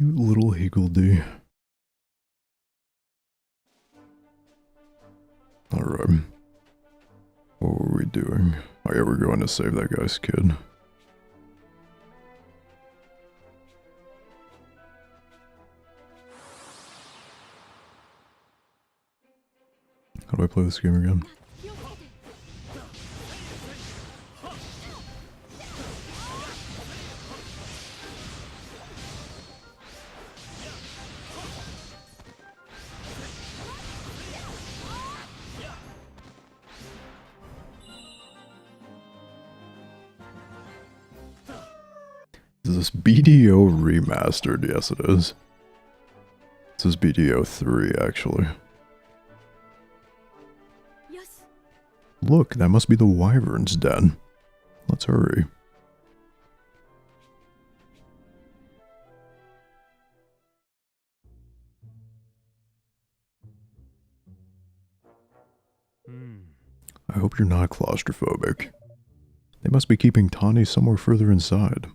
cute little higgledy. Alright. What were we doing? Oh yeah, we're going to save that guy's kid. How do I play this game again? Is this BDO remastered? Yes, it is. This is BDO 3, actually. Yes. Look, that must be the Wyvern's den. Let's hurry. I hope you're not claustrophobic. They must be keeping Tawny somewhere further inside.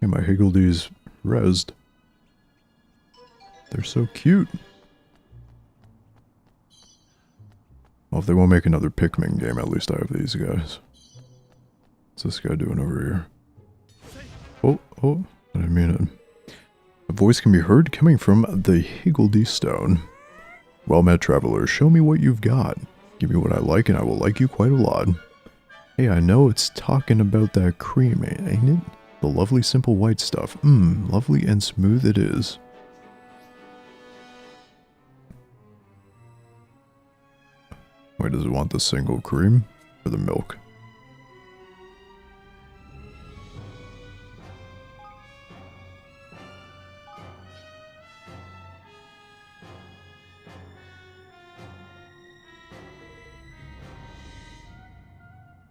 Hey, my Higgledee's rezzed. They're so cute. Well, if they won't make another Pikmin game, at least I have these guys. What's this guy doing over here? Oh, I didn't mean it. A voice can be heard coming from the Higgledy Stone. Well met, traveler. Show me what you've got. Give me what I like and I will like you quite a lot. Hey, I know it's talking about that cream, ain't it? The lovely simple white stuff. Lovely and smooth it is. Wait, does it want the single cream or the milk?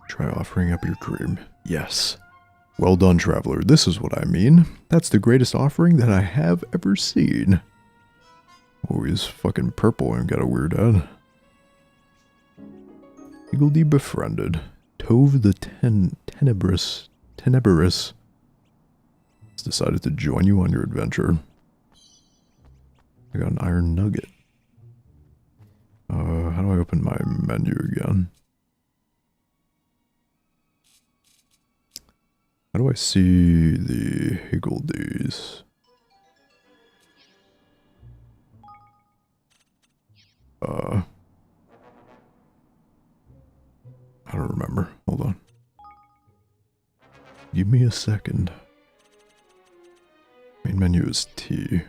Try offering up your cream. Yes. Well done, traveler. This is what I mean. That's the greatest offering that I have ever seen. Oh, he's fucking purple and got a weird head. Higgledy befriended. Tove the Tenebrous has decided to join you on your adventure. I got an iron nugget. How do I open my menu again? How do I see the Higgledees? I don't remember. Hold on. Give me a second. Main menu is T.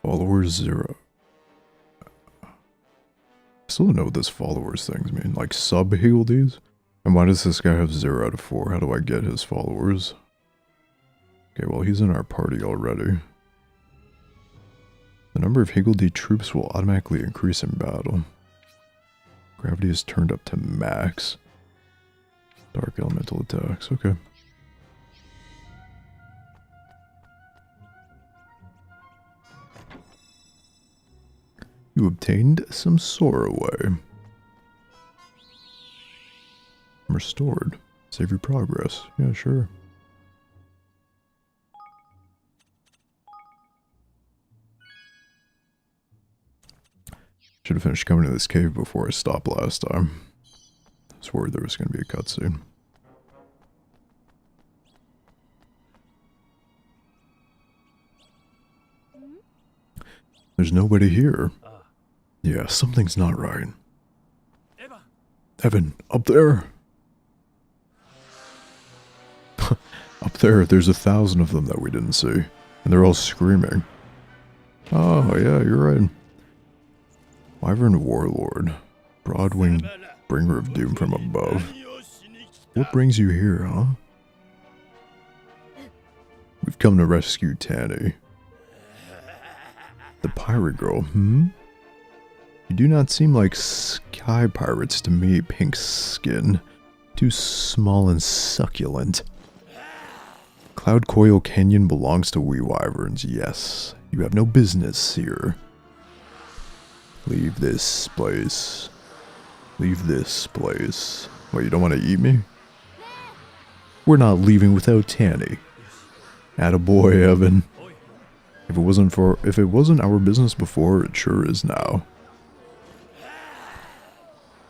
Followers 0. I still don't know what this followers things mean. Like sub Higgledees? And why does this guy have 0 out of 4? How do I get his followers? Okay, well he's in our party already. The number of Higgledy troops will automatically increase in battle. Gravity is turned up to max. Dark elemental attacks, okay. You obtained some Sorroway. Restored. Save your progress. Yeah, sure. Should have finished coming to this cave before I stopped last time. I was worried there was going to be a cutscene. There's nobody here. Yeah, something's not right. Evan, up there! Up there, there's 1,000 of them that we didn't see. And they're all screaming. Oh, yeah, you're right. Wyvern Warlord. Broadwing bringer of doom from above. What brings you here, huh? We've come to rescue Tanny. The pirate girl, You do not seem like sky pirates to me, pink skin. Too small and succulent. Cloud Coil Canyon belongs to we wyverns, yes. You have no business here. Leave this place. Leave this place. Wait, you don't want to eat me? We're not leaving without Tanny. Attaboy, Evan. If it wasn't our business before, it sure is now.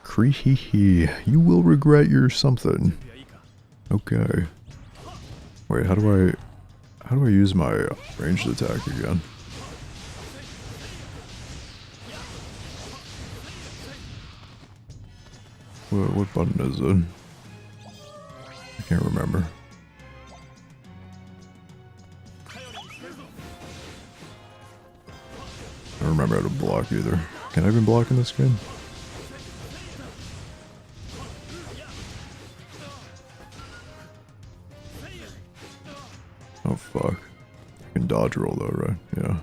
Cree-hee-hee. You will regret your something. Okay. Wait, how do I use my ranged attack again? What button is it? I can't remember. I don't remember how to block either. Can I even block in this game? Oh fuck. I can dodge roll though, right? Yeah.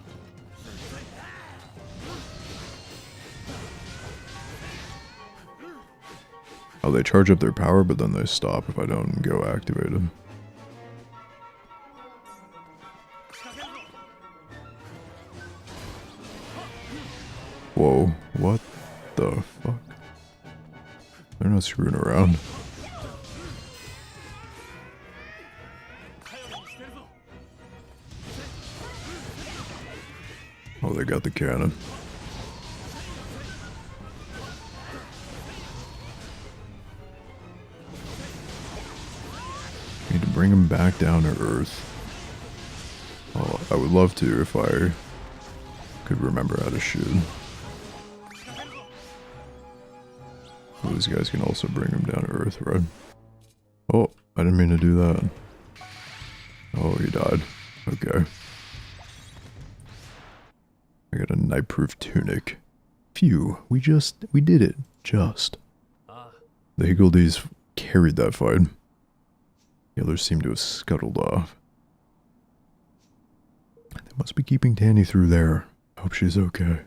Oh, they charge up their power, but then they stop if I don't go activate them. Whoa, what the fuck? They're not screwing around. Oh, they got the cannon. Need to bring him back down to earth. Oh, I would love to if I could remember how to shoot. Oh, these guys can also bring him down to earth, right? Oh, I didn't mean to do that. Oh, he died. Okay. I got a night-proof tunic. Phew, we did it. Just. The Higgledies carried that fight. The others seem to have scuttled off. They must be keeping Tanny through there. Hope she's okay.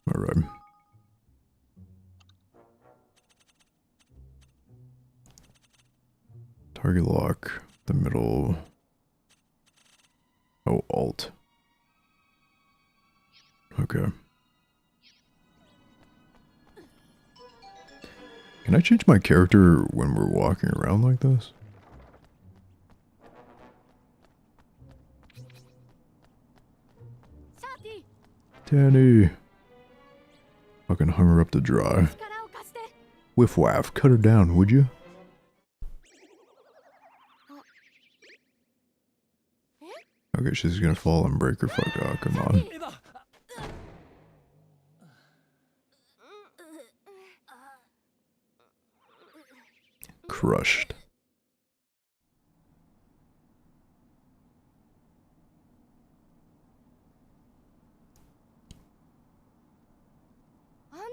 Alright. Target lock. The middle. Oh, alt. Okay. Can I change my character when we're walking around like this? Tanny! Fucking hung her up to dry. Whiff waff, cut her down, would you? Okay, she's gonna fall and break her fuck. Oh, come on. Crushed.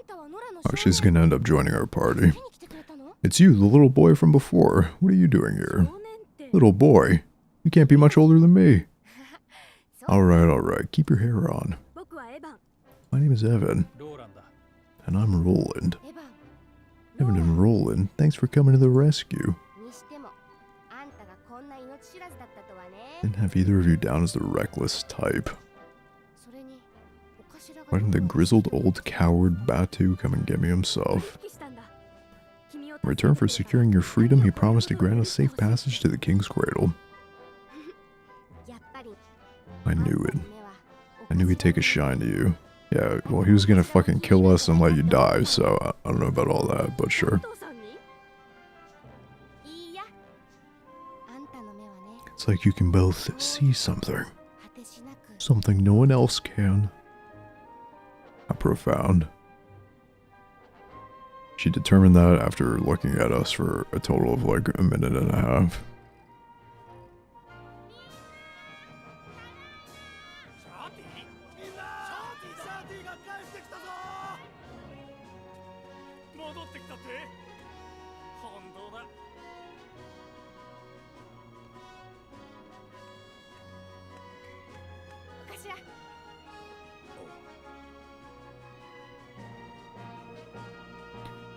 Oh, she's gonna end up joining our party. It's you, the little boy from before. What are you doing here? Little boy? You can't be much older than me. Alright. Keep your hair on. My name is Evan. And I'm Roland. Evan and Roland, thanks for coming to the rescue. Didn't have either of you down as the reckless type. Why didn't the grizzled old coward Batu come and get me himself? In return for securing your freedom, he promised to grant us safe passage to the King's Cradle. I knew it. I knew he'd take a shine to you. Yeah, well, he was gonna fucking kill us and let you die, so I don't know about all that, but sure. It's like you can both see something. Something no one else can. How profound. She determined that after looking at us for a total of like a minute and a half.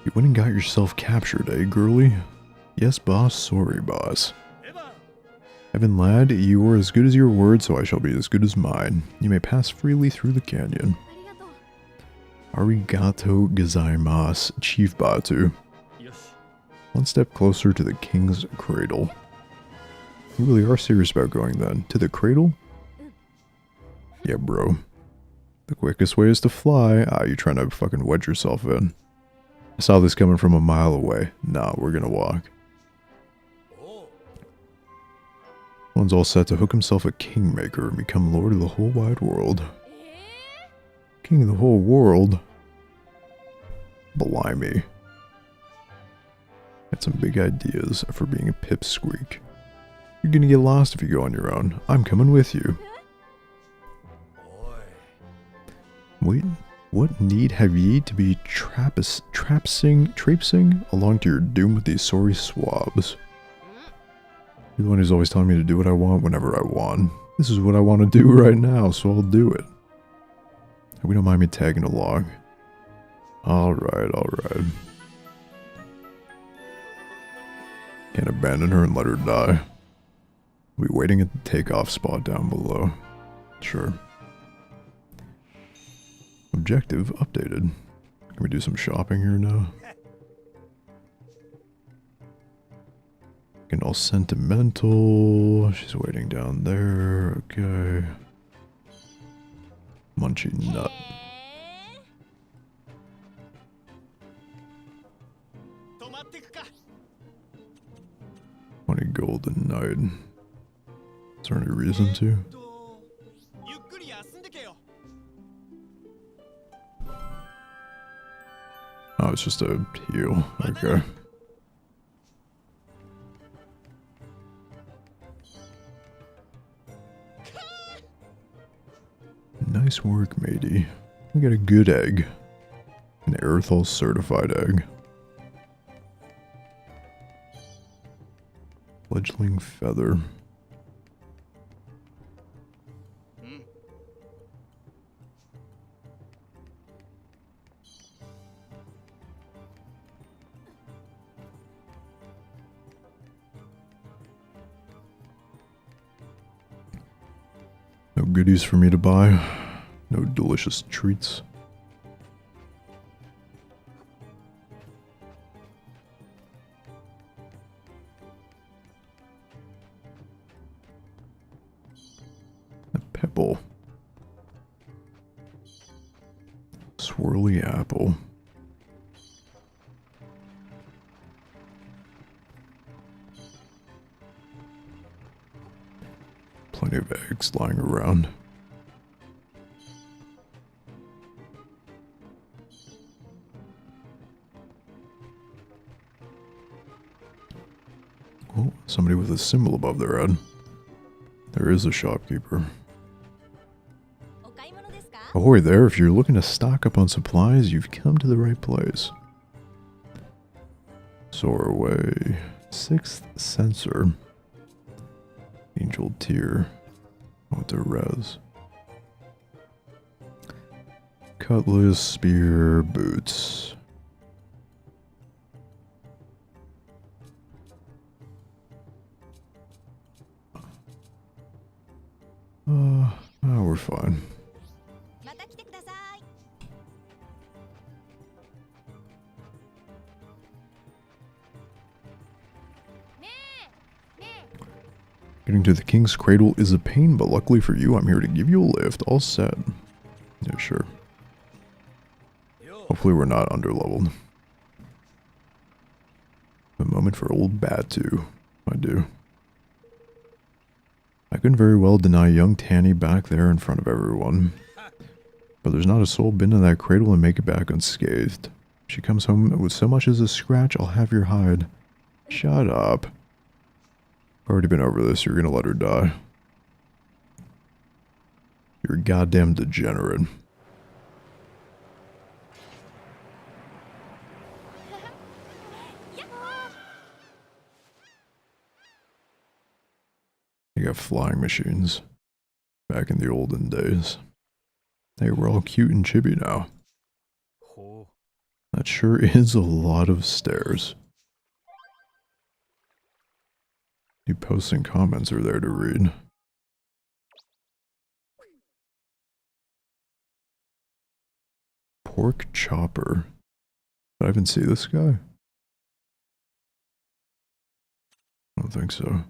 You went and got yourself captured, eh, girlie? Yes, boss. Sorry, boss. Evan, lad, you were as good as your word, so I shall be as good as mine. You may pass freely through the canyon. Arigato gozaimasu, Chief Batu. One step closer to the king's cradle. You really are serious about going then? To the cradle? Yeah, bro. The quickest way is to fly. Ah, you're trying to fucking wedge yourself in. I saw this coming from a mile away. Nah, we're gonna walk. One's all set to hook himself a kingmaker and become lord of the whole wide world. King of the whole world? Blimey. Got some big ideas for being a pipsqueak. You're gonna get lost if you go on your own. I'm coming with you. Wait, what need have ye to be traipsing along to your doom with these sorry swabs? You're the one who's always telling me to do what I want whenever I want. This is what I want to do right now, so I'll do it. We don't mind me tagging along. Alright, alright. Can't abandon her and let her die. We'll be waiting at the takeoff spot down below. Sure. Objective updated. Can we do some shopping here now? Getting all sentimental. She's waiting down there. Okay. Munchy nut. 20 gold a night. Is there any reason to? Oh, it's just a heal. Okay. Nice work, matey. We got a good egg. An Aerithal certified egg. Fledgling feather. No goodies for me to buy. No delicious treats. A pebble. Swirly apple. Plenty of eggs lying around. Oh, somebody with a symbol above their head. There is a shopkeeper. Ahoy there, if you're looking to stock up on supplies, you've come to the right place. Soar away. 6th sensor. Angel tier. Oh, it's a res. Cutlass, spear, boots. Oh, we're fine. Getting to the king's cradle is a pain, but luckily for you, I'm here to give you a lift. All set. Yeah, sure. Hopefully we're not underleveled. A moment for old Batu. I do. I couldn't very well deny young Tanny back there in front of everyone. But there's not a soul been in that cradle and make it back unscathed. If she comes home with so much as a scratch, I'll have your hide. Shut up. Already been over this, you're gonna let her die. You're a goddamn degenerate. You got flying machines. Back in the olden days. Hey, we're all cute and chibi now. That sure is a lot of stairs. You posts and comments are there to read. Pork Chopper. Did I even see this guy? I don't think so.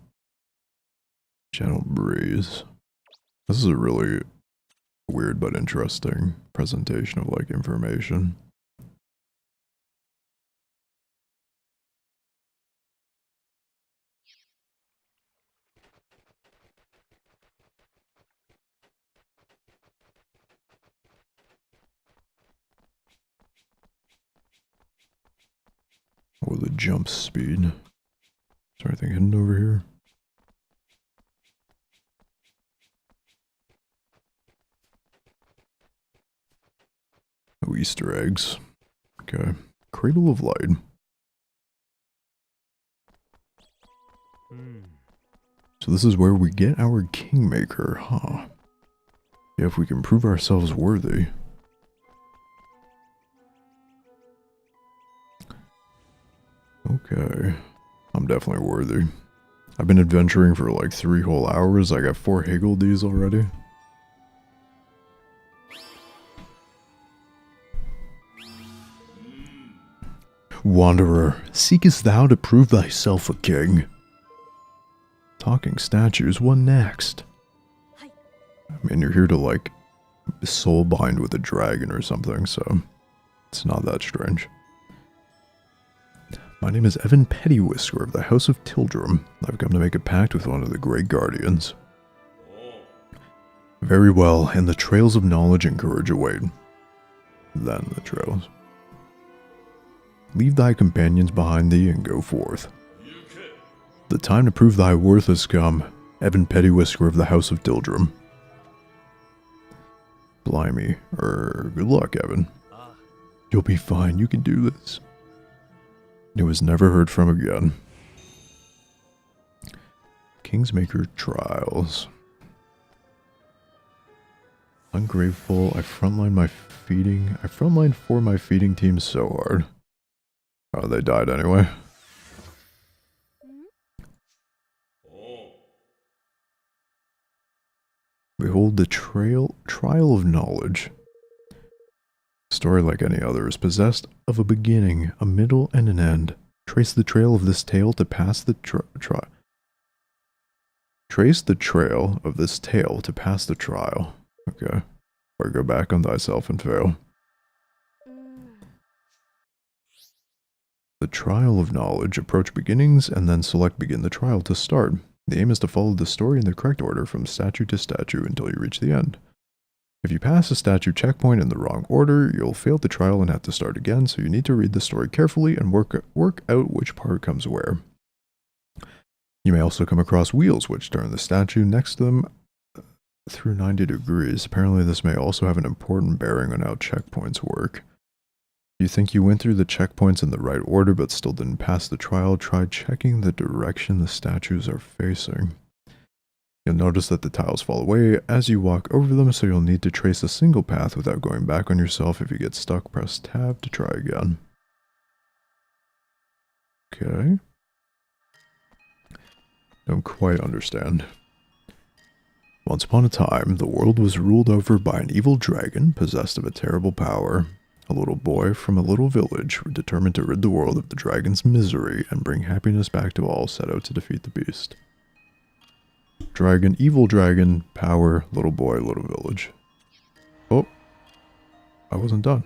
Gentle Breeze. This is a really weird but interesting presentation of like information. Or the jump speed. Is there anything hidden over here? No Easter eggs. Okay. Cradle of Light. So this is where we get our Kingmaker, huh? Yeah, if we can prove ourselves worthy. Okay. I'm definitely worthy. I've been adventuring for like 3 whole hours. I got 4 Higgledies already. Wanderer, seekest thou to prove thyself a king? Talking statues, what next? I mean, you're here to like soul bind with a dragon or something, so it's not that strange. My name is Evan Pettywhisker of the House of Tildrum. I've come to make a pact with one of the Great Guardians. Very well, and the trails of knowledge and courage await. Then the trails. Leave thy companions behind thee and go forth. The time to prove thy worth has come, Evan Pettywhisker of the House of Tildrum. Blimey, good luck, Evan. You'll be fine, you can do this. It was never heard from again. Kingsmaker Trials. Ungrateful, I frontlined for my feeding team so hard. Oh, they died anyway. Behold the trial of knowledge. Story like any other is possessed of a beginning, a middle, and an end. Trace the trail of this tale to pass the Trace the trail of this tale to pass the trial. Okay. Or go back on thyself and fail. The trial of knowledge. Approach beginnings and then select begin the trial to start. The aim is to follow the story in the correct order from statue to statue until you reach the end. If you pass a statue checkpoint in the wrong order, you'll fail the trial and have to start again, so you need to read the story carefully and work out which part comes where. You may also come across wheels which turn the statue next to them through 90 degrees. Apparently this may also have an important bearing on how checkpoints work. If you think you went through the checkpoints in the right order but still didn't pass the trial, try checking the direction the statues are facing. You'll notice that the tiles fall away as you walk over them, so you'll need to trace a single path without going back on yourself. If you get stuck, press tab to try again. Okay. Don't quite understand. Once upon a time, the world was ruled over by an evil dragon possessed of a terrible power. A little boy from a little village, determined to rid the world of the dragon's misery and bring happiness back to all, set out to defeat the beast. Dragon, evil dragon, power, little boy, little village. Oh, I wasn't done.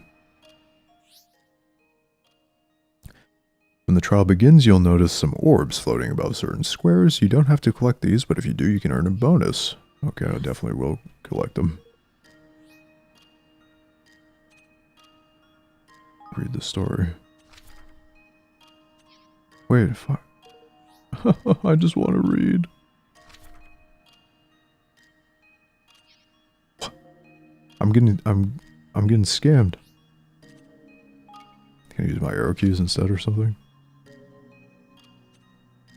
When the trial begins, you'll notice some orbs floating above certain squares. You don't have to collect these, but if you do, you can earn a bonus. Okay, I definitely will collect them. Read the story. Wait, fuck. I just want to read. I'm getting scammed. Can I use my arrow keys instead or something?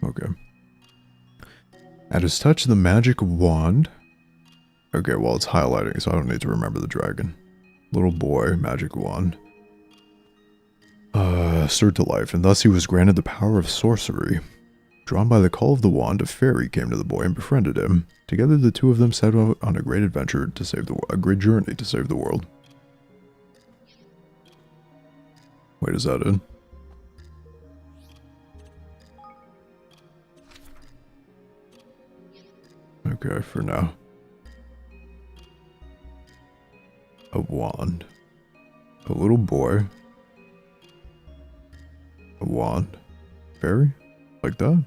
Okay. At his touch, the magic wand. Okay, well it's highlighting, so I don't need to remember the dragon. Little boy, magic wand. Stirred to life, and thus he was granted the power of sorcery. Drawn by the call of the wand, a fairy came to the boy and befriended him. Together, the two of them set out on a great adventure to save a great journey to save the world. Wait, is that it? Okay, for now. A wand. A little boy. A wand. Fairy? Like that?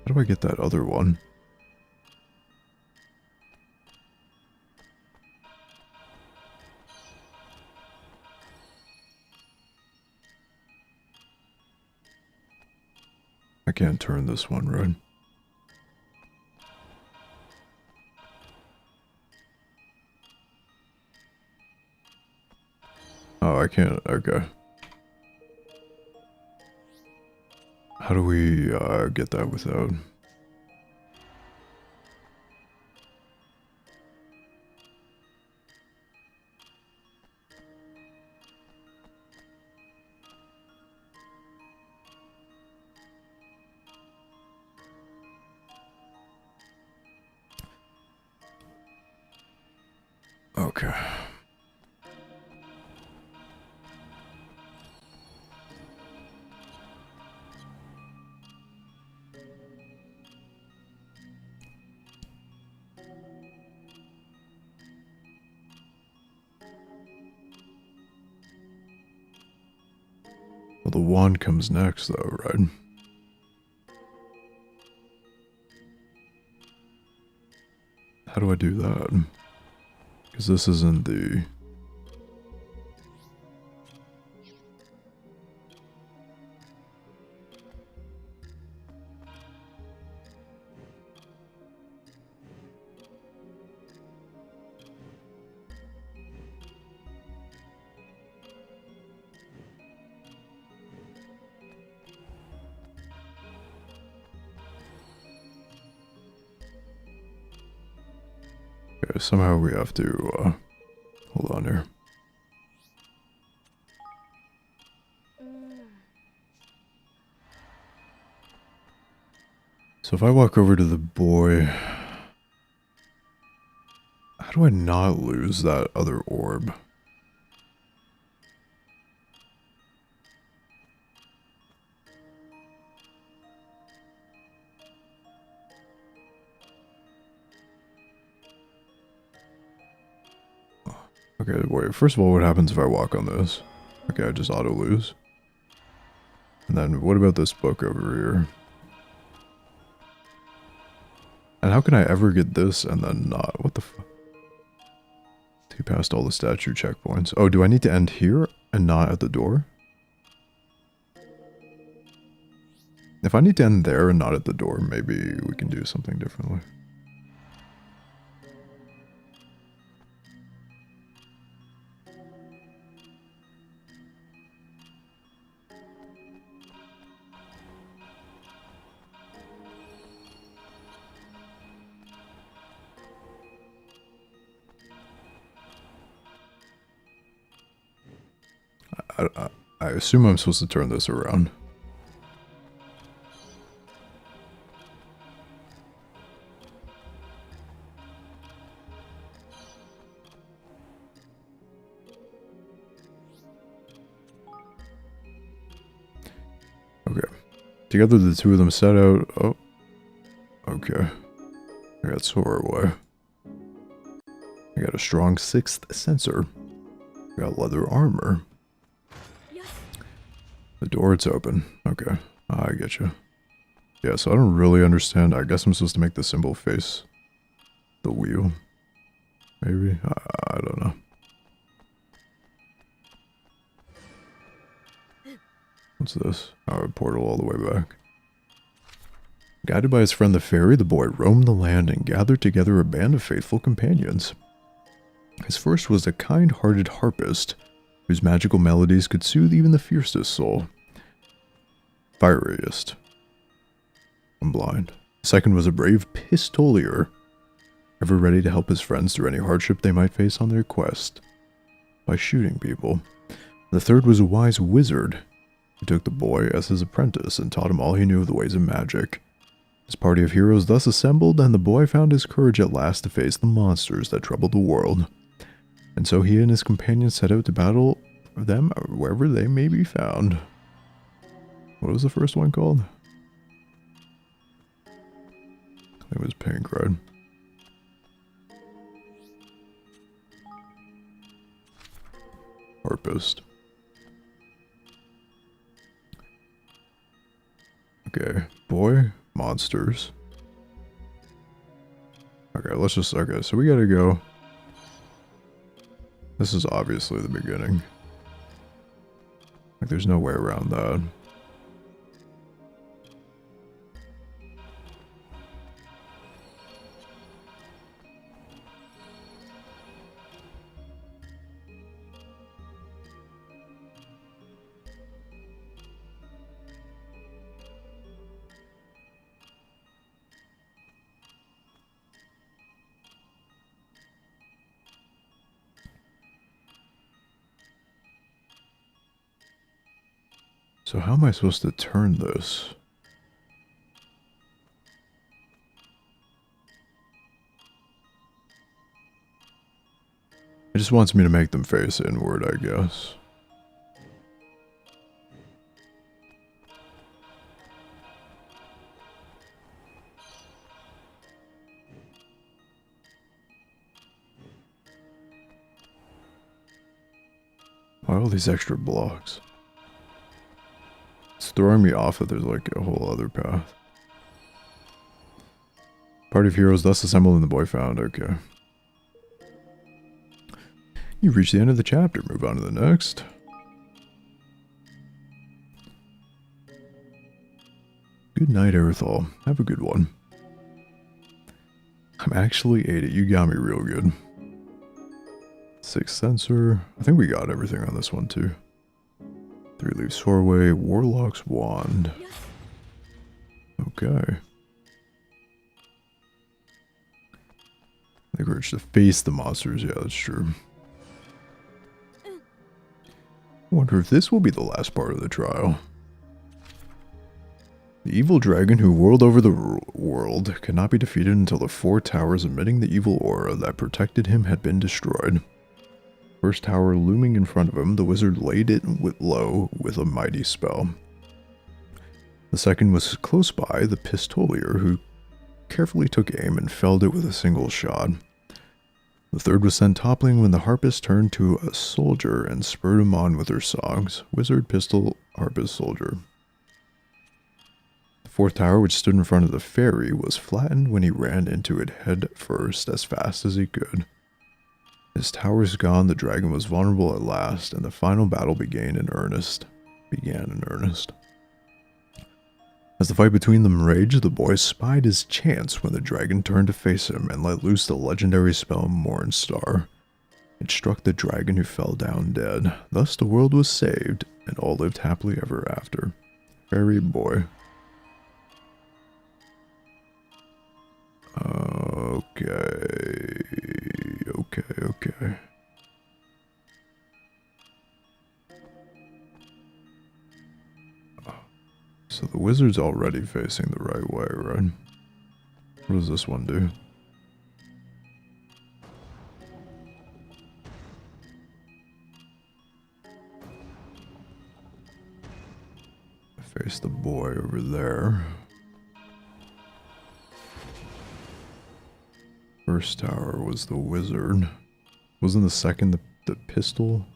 How do I get that other one? I can't turn this one, right? Oh, I can't. Okay. How do we get that without? Okay. Well, the wand comes next, though, right? How do I do that? Because this isn't the... Okay, somehow we have to, hold on here. So if I walk over to the boy... How do I not lose that other orb? Okay, wait, first of all, what happens if I walk on this? Okay, I just auto-lose. And then, what about this book over here? And how can I ever get this and then not? What the fuck? He passed all the statue checkpoints. Oh, do I need to end here and not at the door? If I need to end there and not at the door, maybe we can do something differently. I assume I'm supposed to turn this around. Okay. Together the two of them set out. Oh. Okay. I got Sora away. I got a strong sixth sensor. I got leather armor. The door, it's open. Okay. I get you. Yeah, so I don't really understand. I guess I'm supposed to make the symbol face the wheel. Maybe? I don't know. What's this? Oh, a portal all the way back. Guided by his friend the fairy, the boy roamed the land and gathered together a band of faithful companions. His first was a kind-hearted harpist, whose magical melodies could soothe even the fiercest soul. Fieriest. I'm blind. The second was a brave pistolier, ever ready to help his friends through any hardship they might face on their quest, by shooting people. The third was a wise wizard, who took the boy as his apprentice and taught him all he knew of the ways of magic. His party of heroes thus assembled, and the boy found his courage at last to face the monsters that troubled the world. And so he and his companions set out to battle them wherever they may be found. What was the first one called? It was pink, right? Harpist. Okay, boy, monsters. Okay, let's just, okay, so we gotta go. This is obviously the beginning. Like, there's no way around that. So how am I supposed to turn this? It just wants me to make them face inward, I guess. Why all these extra blocks? It's throwing me off that there's like a whole other path. Party of heroes thus assembled and the boy found. Okay. You've reached the end of the chapter. Move on to the next. Good night, Erithal. Have a good one. I'm actually 8 it. You got me real good. 6 sensor. I think we got everything on this one too. 3-leaf Sorway. Warlock's wand. Okay. I think we're to face the monsters. Yeah, that's true. I wonder if this will be the last part of the trial. The evil dragon who whirled over the world could not be defeated until the 4 towers emitting the evil aura that protected him had been destroyed. First tower looming in front of him, the wizard laid it low with a mighty spell. The second was close by, the pistolier, who carefully took aim and felled it with a single shot. The third was sent toppling when the harpist turned to a soldier and spurred him on with her songs. Wizard, pistol, harpist, soldier. The 4th tower, which stood in front of the ferry, was flattened when he ran into it head first as fast as he could. His towers gone, the dragon was vulnerable at last, and the final battle began in earnest. As the fight between them raged, the boy spied his chance when the dragon turned to face him and let loose the legendary spell Mornstar. It struck the dragon who fell down dead. Thus the world was saved, and all lived happily ever after. Fairy boy. Okay. So the wizard's already facing the right way, right? What does this one do? Face the boy over there. First tower was the wizard. Wasn't the second the pistol?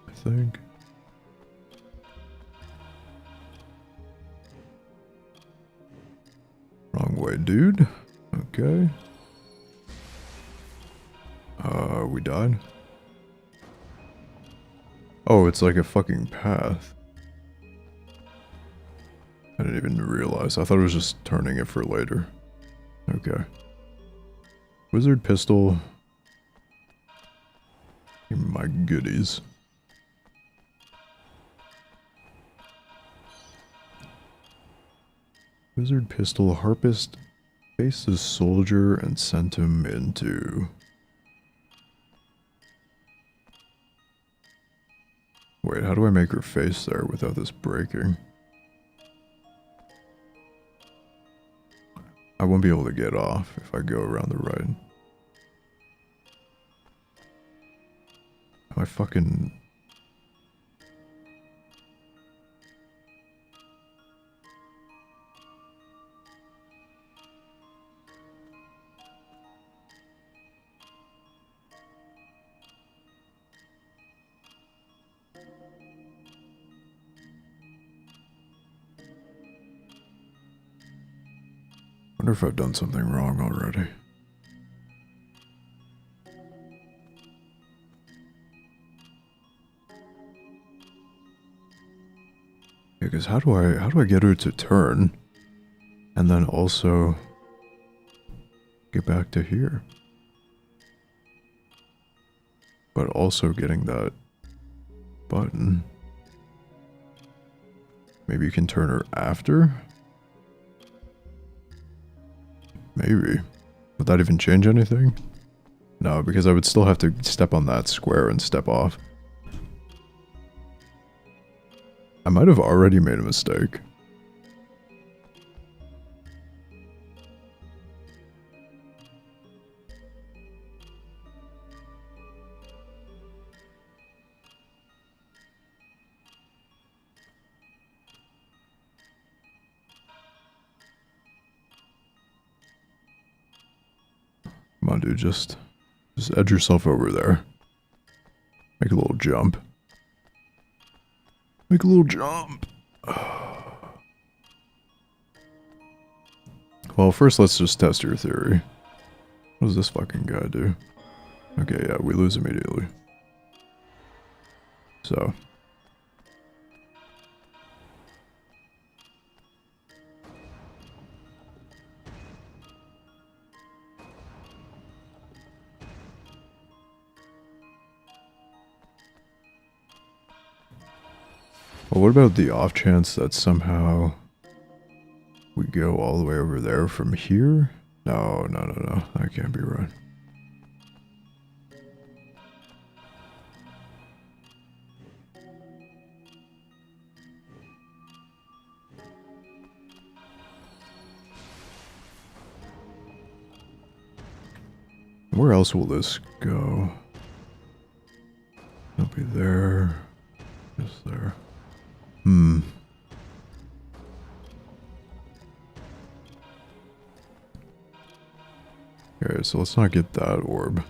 I think. Wrong way, dude. Okay. We died? Oh, it's like a fucking path. I didn't even realize. I thought it was just turning it for later. Okay. Wizard pistol. Give me my goodies. Wizard pistol, harpist faced the soldier and sent him into... Wait, how do I make her face there without this breaking? I won't be able to get off if I go around the right. Am I fucking... wonder if I've done something wrong already. Yeah, because how do I get her to turn and then also get back to here? But also getting that button. Maybe you can turn her after? Maybe. Would that even change anything? No, because I would still have to step on that square and step off. I might have already made a mistake. Come on, dude, just edge yourself over there. Make a little jump. Make a little jump. Well, first let's just test your theory. What does this fucking guy do? Okay, yeah, we lose immediately. So. Well, what about the off chance that somehow we go all the way over there from here? No, no, no, no. That can't be right. Where else will this go? It'll be there. Just there. Okay, so let's not get that orb.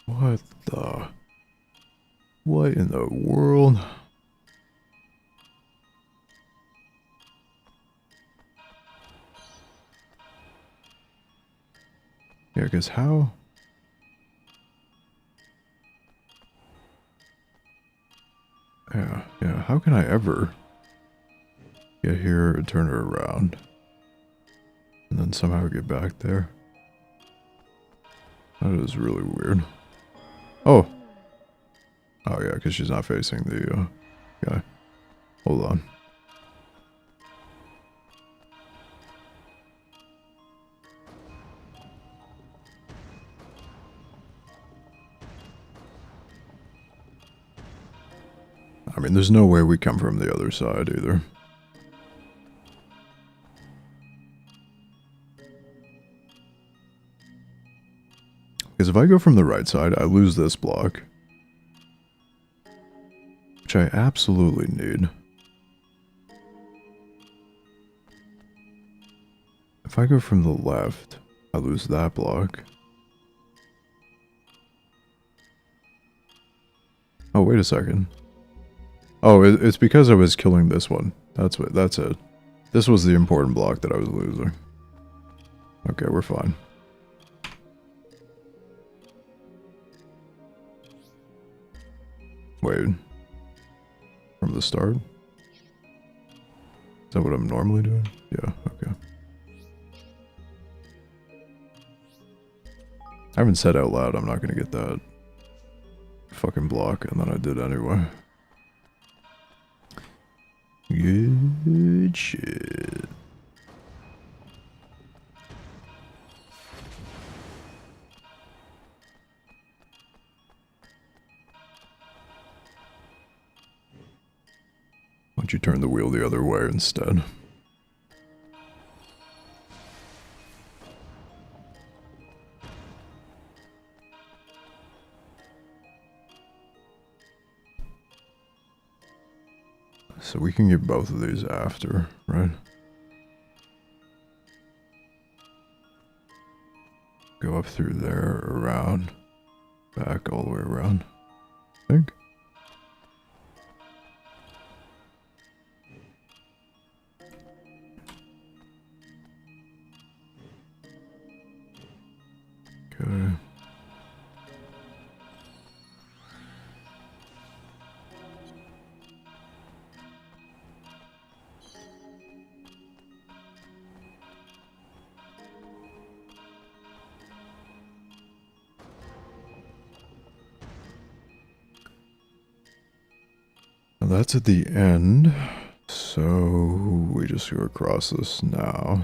What the... What in the world? Yeah, because how... Yeah, how can I ever get here and turn her around? And then somehow get back there? That is really weird. Oh! Oh yeah, because she's not facing the guy. Hold on. I mean, there's no way we come from the other side either. Because if I go from the right side, I lose this block. Which I absolutely need. If I go from the left, I lose that block. Oh, wait a second. Oh, it's because I was killing this one. That's it. This was the important block that I was losing. Okay, we're fine. Wait. From the start? Is that what I'm normally doing? Yeah, okay. I haven't said out loud I'm not gonna get that fucking block, and then I did anyway. Good shit. Why don't you turn the wheel the other way instead? So we can get both of these after, right? Go up through there, around, back all the way around, I think. Okay. Now that's at the end, so we just go across this now.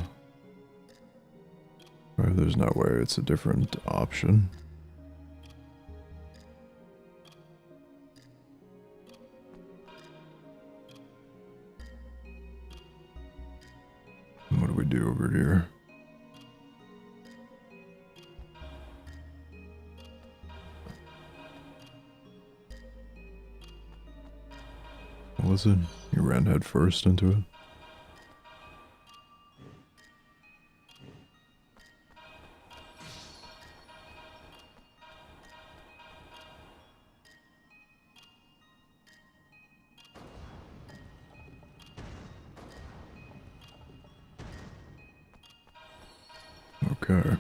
Or there's no way, it's a different option. What do we do over here? What was it? You ran head first into it? Okay.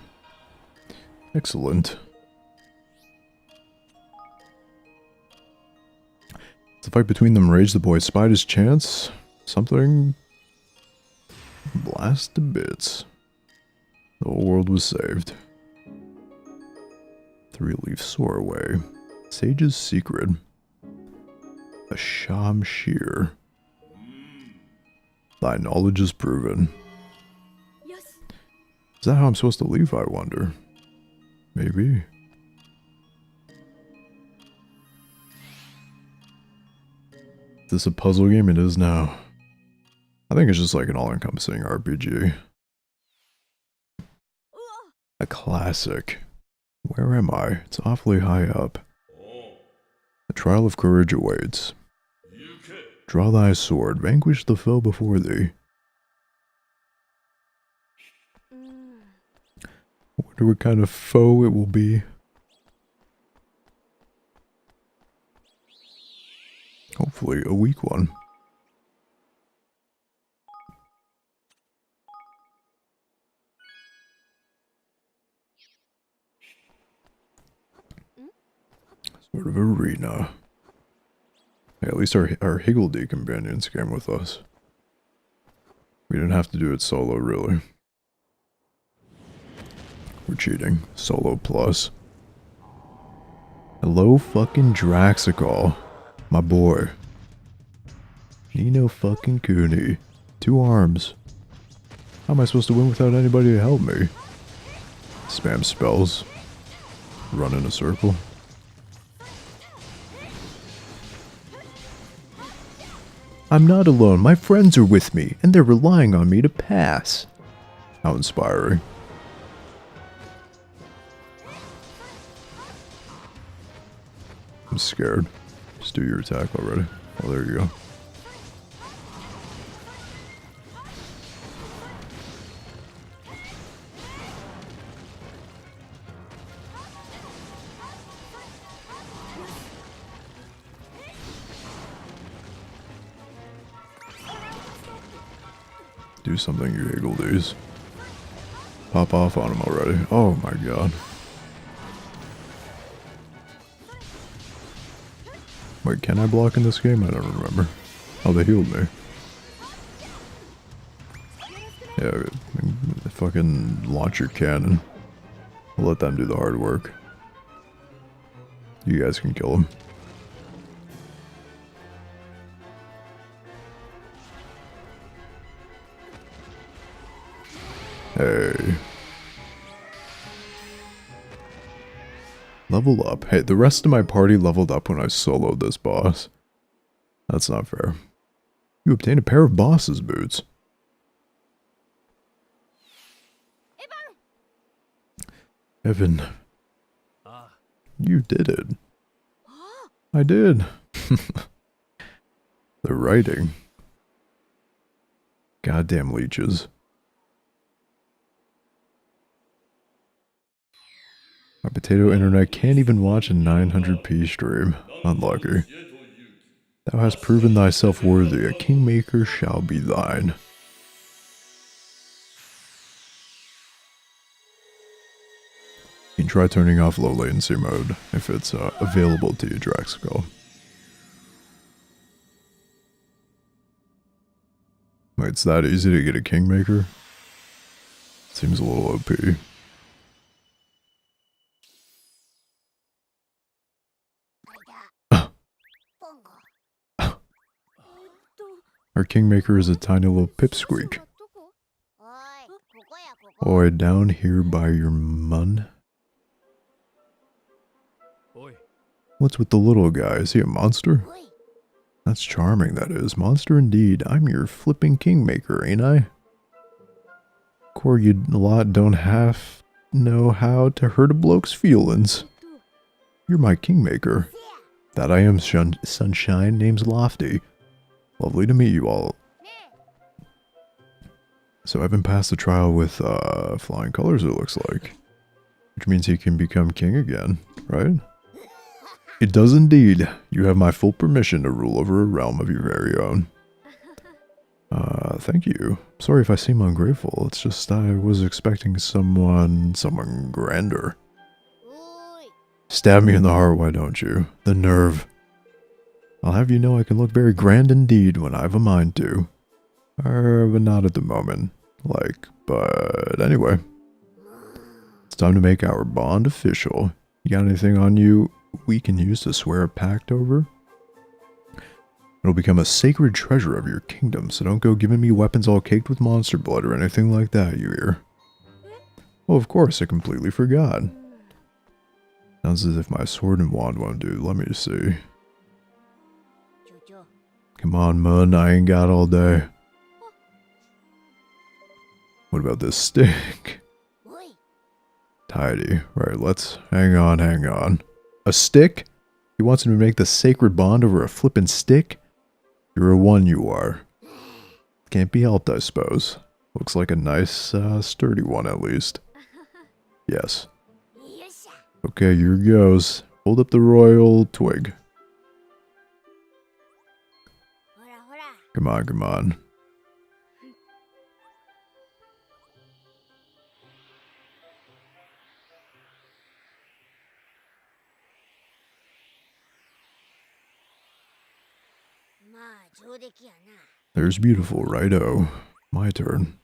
Excellent. The fight between them raged. The boy spied his chance. Something blast to bits. The whole world was saved. Three-leaf soarway. Sage's secret. A shamshir. Thy knowledge is proven. Yes. Is that how I'm supposed to leave, I wonder? Maybe. Is this a puzzle game? It is now. I think it's just like an all-encompassing RPG. A classic. Where am I? It's awfully high up. A trial of courage awaits. Draw thy sword, vanquish the foe before thee. I wonder what kind of foe it will be. Hopefully a weak one. Sort of arena. Hey, at least our Higgledy companions came with us. We didn't have to do it solo, really. We're cheating. Solo plus. Hello fucking Draxical. My boy. Nino fucking Kuni. 2 arms. How am I supposed to win without anybody to help me? Spam spells. Run in a circle. I'm not alone. My friends are with me, and they're relying on me to pass. How inspiring. I'm scared. Just do your attack already. Oh, there you go. Do something, you Higgledies. Pop off on him already. Oh my god. Wait, can I block in this game? I don't remember. Oh, they healed me. Yeah, fucking launch your cannon. I'll let them do the hard work. You guys can kill him. Hey. Level up. Hey, the rest of my party leveled up when I soloed this boss. That's not fair. You obtained a pair of boss's boots. Evan. You did it. I did. The writing. Goddamn leeches. My potato internet can't even watch a 900p stream. Unlucky. Thou hast proven thyself worthy. A kingmaker shall be thine. You can try turning off low latency mode if it's available to you, Draxcall. Wait, it's that easy to get a kingmaker? Seems a little OP. Our kingmaker is a tiny little pipsqueak. Oi, down here by your mun. What's with the little guy? Is he a monster? That's charming, that is. Monster indeed. I'm your flipping kingmaker, ain't I? Core, you lot don't half know how to hurt a bloke's feelings. You're my kingmaker. That I am, sunshine. Name's Lofty. Lovely to meet you all. So I haven't passed the trial with flying colors, it looks like. Which means he can become king again, right? It does indeed. You have my full permission to rule over a realm of your very own. Thank you. Sorry if I seem ungrateful. It's just I was expecting someone grander. Stab me in the heart, why don't you? The nerve. I'll have you know I can look very grand indeed when I've a mind to. But not at the moment. But anyway. It's time to make our bond official. You got anything on you we can use to swear a pact over? It'll become a sacred treasure of your kingdom, so don't go giving me weapons all caked with monster blood or anything like that, you hear? Oh, of course, I completely forgot. Sounds as if my sword and wand won't do. Let me see. Come on, Mun, I ain't got all day. What about this stick? Tidy. Right, let's... Hang on. A stick? He wants me to make the sacred bond over a flippin' stick? You're a one, you are. Can't be helped, I suppose. Looks like a nice, sturdy one, at least. Yes. Okay, here goes. Hold up the royal twig. Come on. There's beautiful, righto. My turn.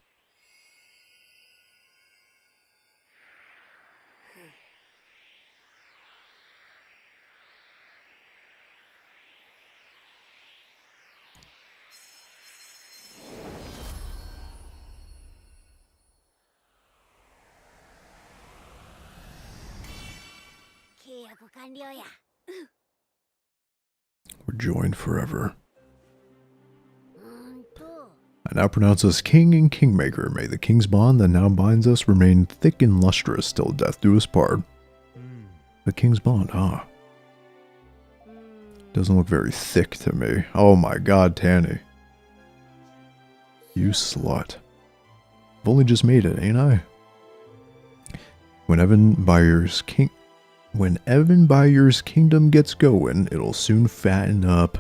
We're joined forever. I now pronounce us king and kingmaker. May the king's bond that now binds us remain thick and lustrous till death do us part. The king's bond, huh? Doesn't look very thick to me. Oh my god, Tanny. You slut. I've only just made it, ain't I? When Evan Byers' kingdom gets going, it'll soon fatten up.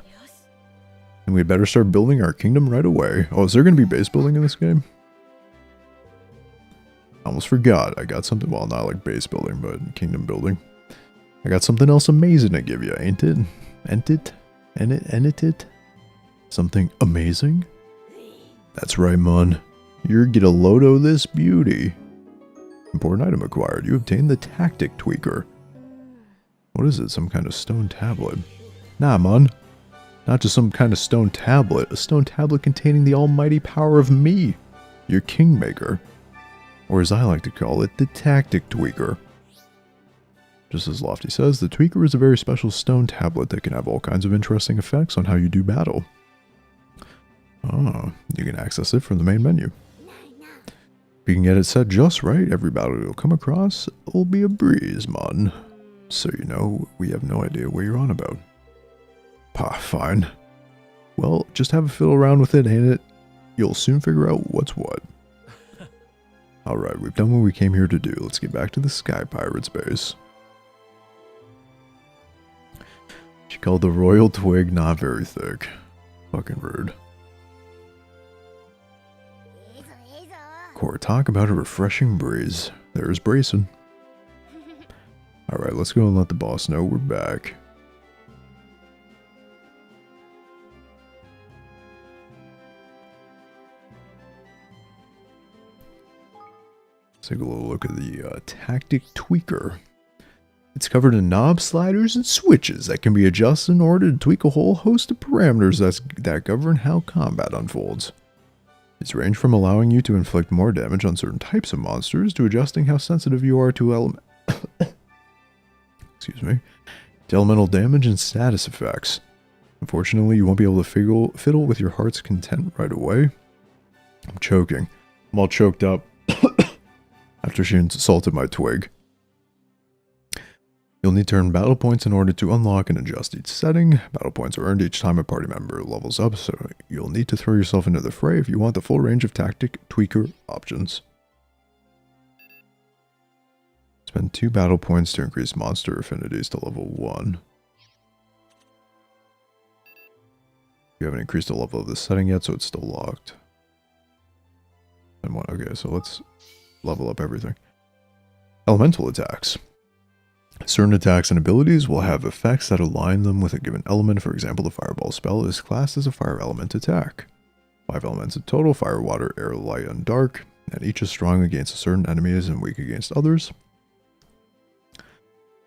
And we'd better start building our kingdom right away. Oh, is there going to be base building in this game? I almost forgot. I got something, well, not like base building, but kingdom building. I got something else amazing to give you, ain't it? Ain't it? Something amazing? That's right, Mun. You're get a load of this beauty. Important item acquired. You obtained the tactic tweaker. What is it? Some kind of stone tablet? Nah, man. Not just some kind of stone tablet. A stone tablet containing the almighty power of me, your kingmaker. Or as I like to call it, the tactic tweaker. Just as Lofty says, the tweaker is a very special stone tablet that can have all kinds of interesting effects on how you do battle. Ah, you can access it from the main menu. If you can get it set just right, every battle you'll come across will be a breeze, man. So you know, we have no idea what you're on about. Pah, fine. Well, just have a fiddle around with it, and you'll soon figure out what's what. Alright, we've done what we came here to do. Let's get back to the Sky Pirates base. She called the royal twig not very thick. Fucking rude. Core, talk about a refreshing breeze. There's Brayson. Alright, let's go and let the boss know we're back. Let's take a little look at the tactic tweaker. It's covered in knob sliders and switches that can be adjusted in order to tweak a whole host of parameters that govern how combat unfolds. These range from allowing you to inflict more damage on certain types of monsters to adjusting how sensitive you are to elemental damage and status effects. Unfortunately, you won't be able to fiddle with your heart's content right away. I'm choking. I'm all choked up after she insulted my twig. You'll need to earn battle points in order to unlock and adjust each setting. Battle points are earned each time a party member levels up, so you'll need to throw yourself into the fray if you want the full range of tactic tweaker options. Spend 2 battle points to increase monster affinities to level 1. You haven't increased the level of this setting yet, so it's still locked. And one, okay, so let's level up everything. Elemental attacks. Certain attacks and abilities will have effects that align them with a given element. For example, the Fireball spell is classed as a fire element attack. 5 elements in total: fire, water, air, light, and dark, and each is strong against certain enemies and weak against others.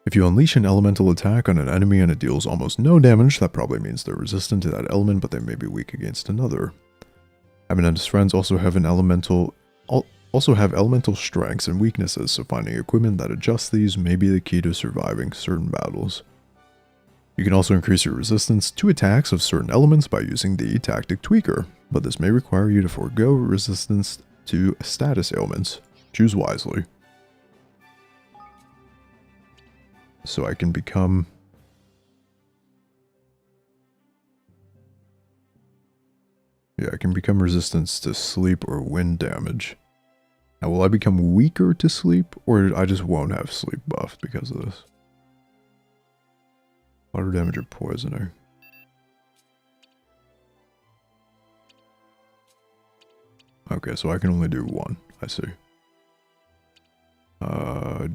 If you unleash an elemental attack on an enemy and it deals almost no damage, that probably means they're resistant to that element, but they may be weak against another. Revenant's friends also have elemental strengths and weaknesses, so finding equipment that adjusts these may be the key to surviving certain battles. You can also increase your resistance to attacks of certain elements by using the tactic tweaker, but this may require you to forego resistance to status ailments. Choose wisely. So I can become... yeah, I can become resistance to sleep or wind damage. Now, will I become weaker to sleep, or I just won't have sleep buff because of this? Water damage or poisoning? Okay, so I can only do 1. I see.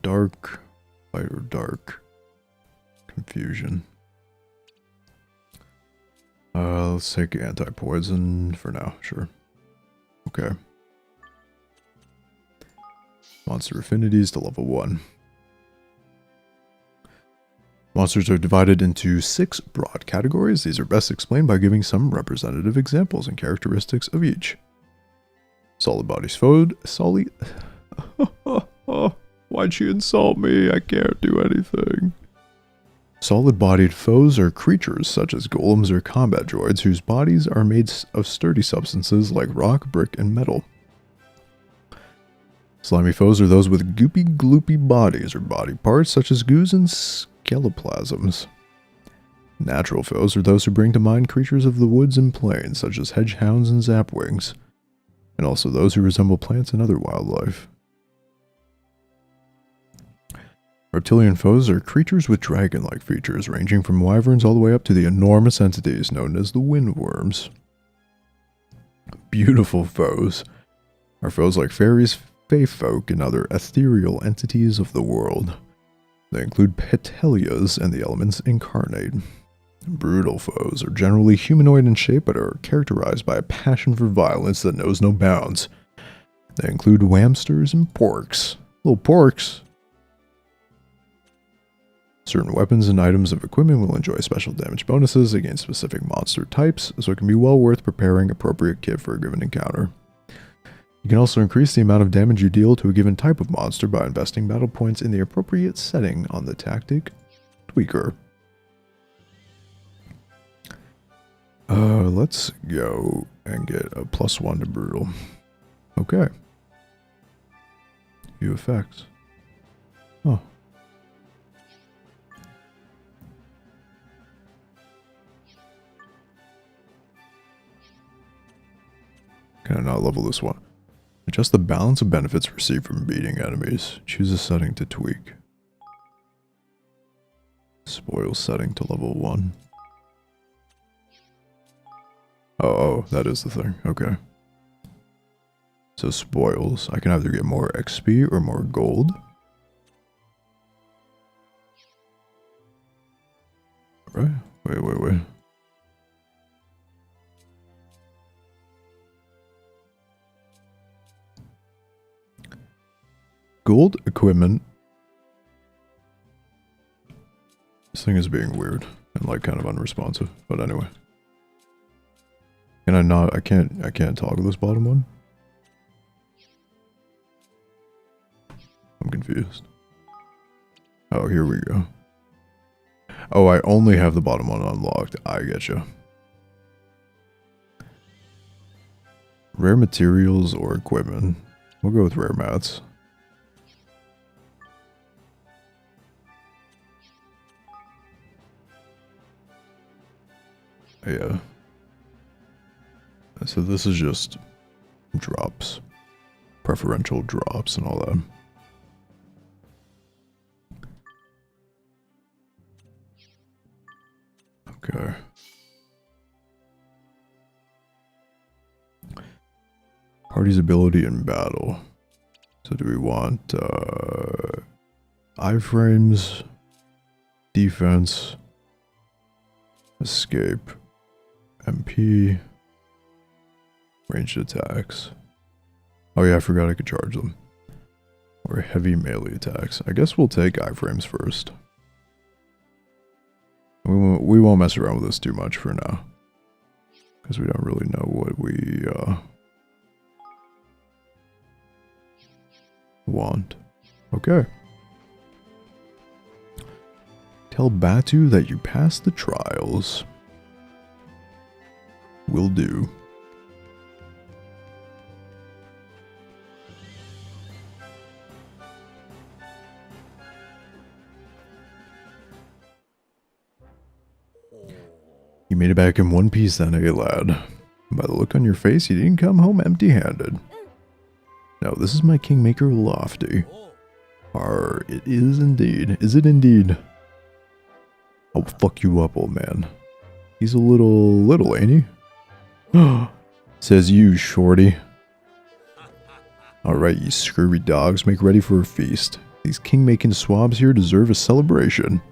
Dark, light or dark. Confusion. Let's take anti-poison for now, sure. Okay. Monster affinities to level 1. Monsters are divided into 6 broad categories. These are best explained by giving some representative examples and characteristics of each. Solid bodies foe. Solid. Why'd she insult me? I can't do anything. Solid-bodied foes are creatures such as golems or combat droids whose bodies are made of sturdy substances like rock, brick, and metal. Slimy foes are those with goopy, gloopy bodies or body parts such as goos and skeleplasms. Natural foes are those who bring to mind creatures of the woods and plains such as hedgehounds and zapwings, and also those who resemble plants and other wildlife. Reptilian foes are creatures with dragon-like features ranging from wyverns all the way up to the enormous entities known as the windworms. Beautiful foes are foes like fairies, fae folk, and other ethereal entities of the world. They include petelias and the elements incarnate. Brutal foes are generally humanoid in shape but are characterized by a passion for violence that knows no bounds. They include whamsters and porks. Little porks. Certain weapons and items of equipment will enjoy special damage bonuses against specific monster types, so it can be well worth preparing appropriate kit for a given encounter. You can also increase the amount of damage you deal to a given type of monster by investing battle points in the appropriate setting on the tactic tweaker. Let's go and get a +1 to brutal. Okay. Few effects. Oh. Can I not level this one? Adjust the balance of benefits received from beating enemies. Choose a setting to tweak. Spoil setting to level 1. Oh, that is the thing. Okay. So spoils. I can either get more XP or more gold. Right? Wait. Gold equipment. This thing is being weird and like kind of unresponsive, but anyway. Can I not? I can't toggle this bottom one. I'm confused. Oh, here we go. Oh, I only have the bottom one unlocked. I getcha. Rare materials or equipment. We'll go with rare mats. Yeah. So this is just drops. Preferential drops and all that. Okay. Party's ability in battle. So do we want iframes, defense, escape, MP, ranged attacks. Oh yeah, I forgot I could charge them. Or heavy melee attacks. I guess we'll take iframes first. We won't mess around with this too much for now. Because we don't really know what we want. Okay. Tell Batu that you passed the trials. Will do. You made it back in one piece then, eh, lad? By the look on your face, you didn't come home empty-handed. No, this is my Kingmaker Lofty. It is indeed. Is it indeed? I'll fuck you up, old man. He's a little, ain't he? Says you, shorty. Alright, you scurvy dogs, make ready for a feast. These king-making swabs here deserve a celebration.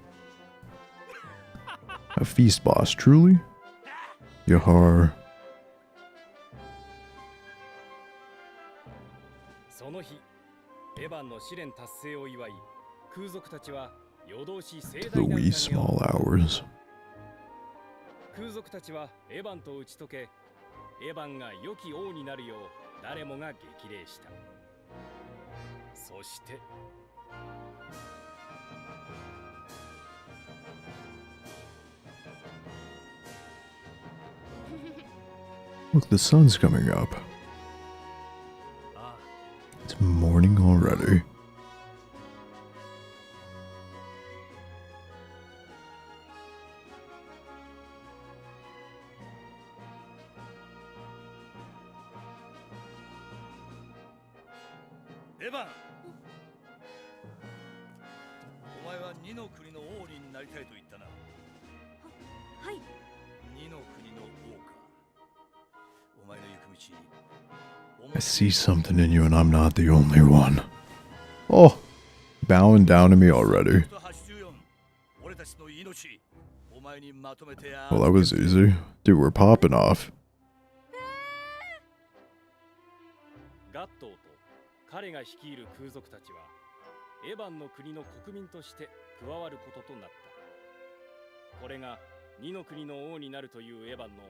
A feast, boss, truly? Yahar. The wee small hours. Look, the sun's coming up. It's morning already. Revenant! お前は二の国の王になりたいと言ったな。はい。二の国の王か。お前の行く道。I see something in you and I'm not the only one. Oh, bowing down to me already. Well, that was easy. Dude, we're popping off. 彼が率いる空賊たちはエヴァンの国の国民として加わることとなった。これが二の国の王になるというエヴァンの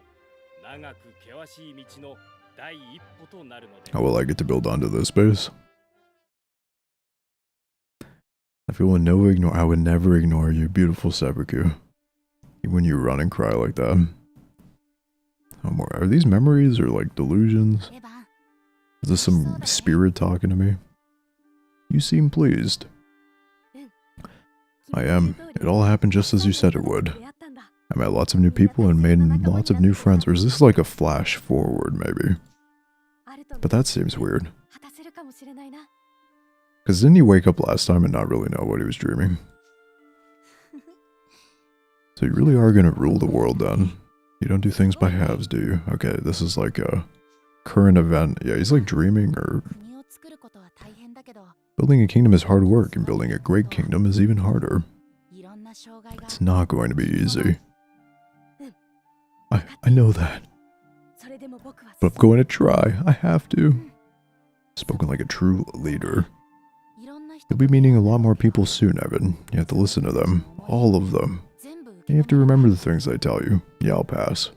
長く険しい道の第一歩となるので。How will I get to build onto this base? I would never ignore you, beautiful seppuku. Even when you run and cry like that. Oh, more. Are these memories or like delusions? Is this some spirit talking to me? You seem pleased. I am. It all happened just as you said it would. I met lots of new people and made lots of new friends. Or is this like a flash forward, maybe? But that seems weird. Because didn't he wake up last time and not really know what he was dreaming? So you really are going to rule the world then? You don't do things by halves, do you? Okay, this is like a current event. Yeah, he's like dreaming or... Building a kingdom is hard work, and building a great kingdom is even harder. It's not going to be easy. I know that. But I'm going to try. I have to. Spoken like a true leader. You'll be meeting a lot more people soon, Evan. You have to listen to them. All of them. And you have to remember the things they tell you. Yeah, I'll pass.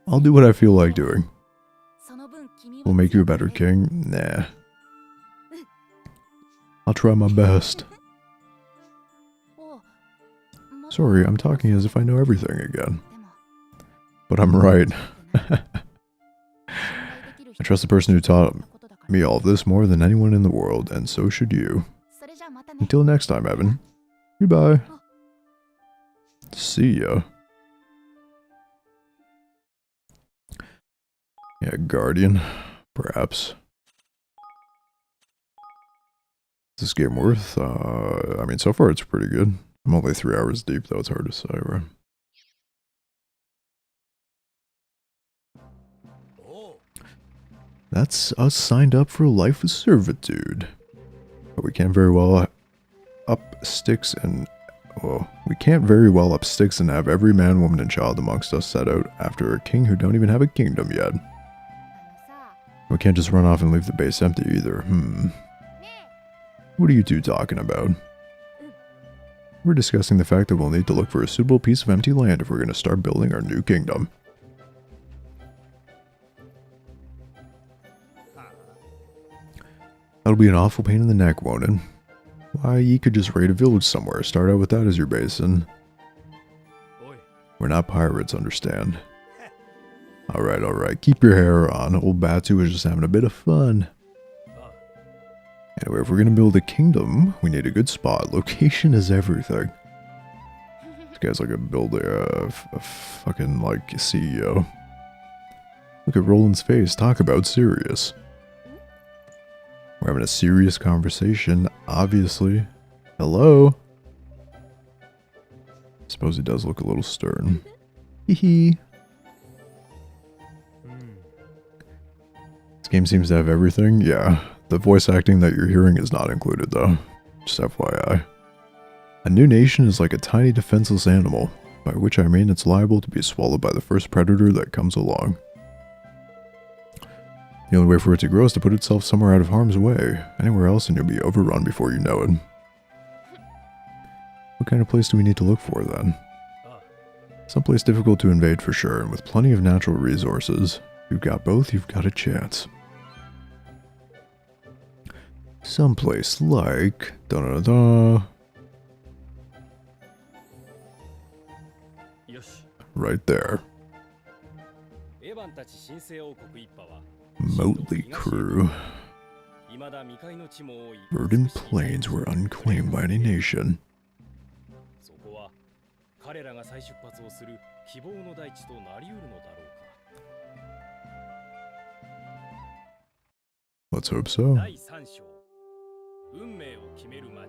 I'll do what I feel like doing. Will make you a better king? Nah. I'll try my best. Sorry, I'm talking as if I know everything again. But I'm right. I trust the person who taught me all of this more than anyone in the world, and so should you. Until next time, Evan. Goodbye. See ya. Yeah, Guardian. Perhaps. Is this game worth? I mean, so far it's pretty good. I'm only 3 hours deep, though. It's hard to say, right? That's us signed up for a life of servitude. But we can't very well up sticks and... Well, we can't very well up sticks and have every man, woman, and child amongst us set out after a king who don't even have a kingdom yet. We can't just run off and leave the base empty either. What are you two talking about? We're discussing the fact that we'll need to look for a suitable piece of empty land if we're going to start building our new kingdom. That'll be an awful pain in the neck, won't it? Why, you could just raid a village somewhere, start out with that as your base, and... We're not pirates, understand? Alright, keep your hair on. Old Batu is just having a bit of fun. Anyway, if we're gonna build a kingdom, we need a good spot. Location is everything. This guy's like a fucking, like, CEO. Look at Roland's face, talk about serious. We're having a serious conversation, obviously. Hello? Suppose he does look a little stern. Hee. This game seems to have everything. Yeah, the voice acting that you're hearing is not included though. Just FYI. A new nation is like a tiny defenseless animal, by which I mean it's liable to be swallowed by the first predator that comes along. The only way for it to grow is to put itself somewhere out of harm's way. Anywhere else and you'll be overrun before you know it. What kind of place do we need to look for then? Someplace difficult to invade for sure, and with plenty of natural resources. If you've got both, you've got a chance. Someplace like... Right there. Motley crew. Verdant plains were unclaimed by any nation. Let's hope so.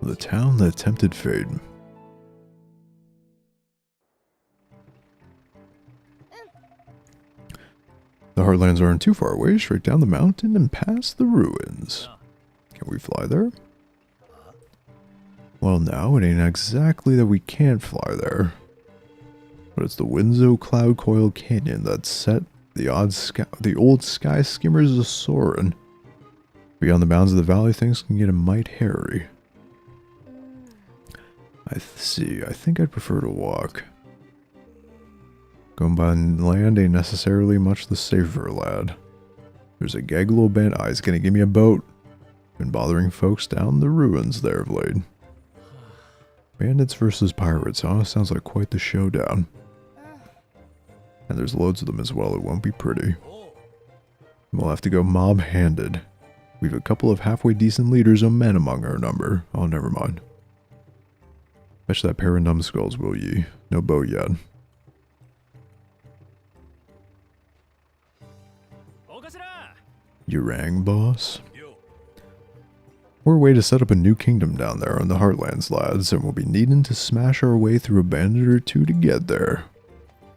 The town that tempted fate. The Heartlands aren't too far away, straight down the mountain and past the ruins. Can we fly there? Well, no, it ain't exactly that we can't fly there. But it's the Windsor Cloud Coil Canyon that set the old sky skimmers a-soaring. Beyond the bounds of the valley, things can get a mite hairy. See. I think I'd prefer to walk. Going by land ain't necessarily much the safer, lad. There's a gaggle of band. He's gonna give me a boat. Been bothering folks down the ruins there of late. Bandits versus pirates, huh? Sounds like quite the showdown. And there's loads of them as well. It won't be pretty. We'll have to go mob-handed. We've a couple of halfway decent leaders of men among our number. Oh, never mind. Fetch that pair of numbskulls, will ye? No boat yet. You rang, boss? We're away to set up a new kingdom down there in the Heartlands, lads, and we'll be needing to smash our way through a bandit or two to get there.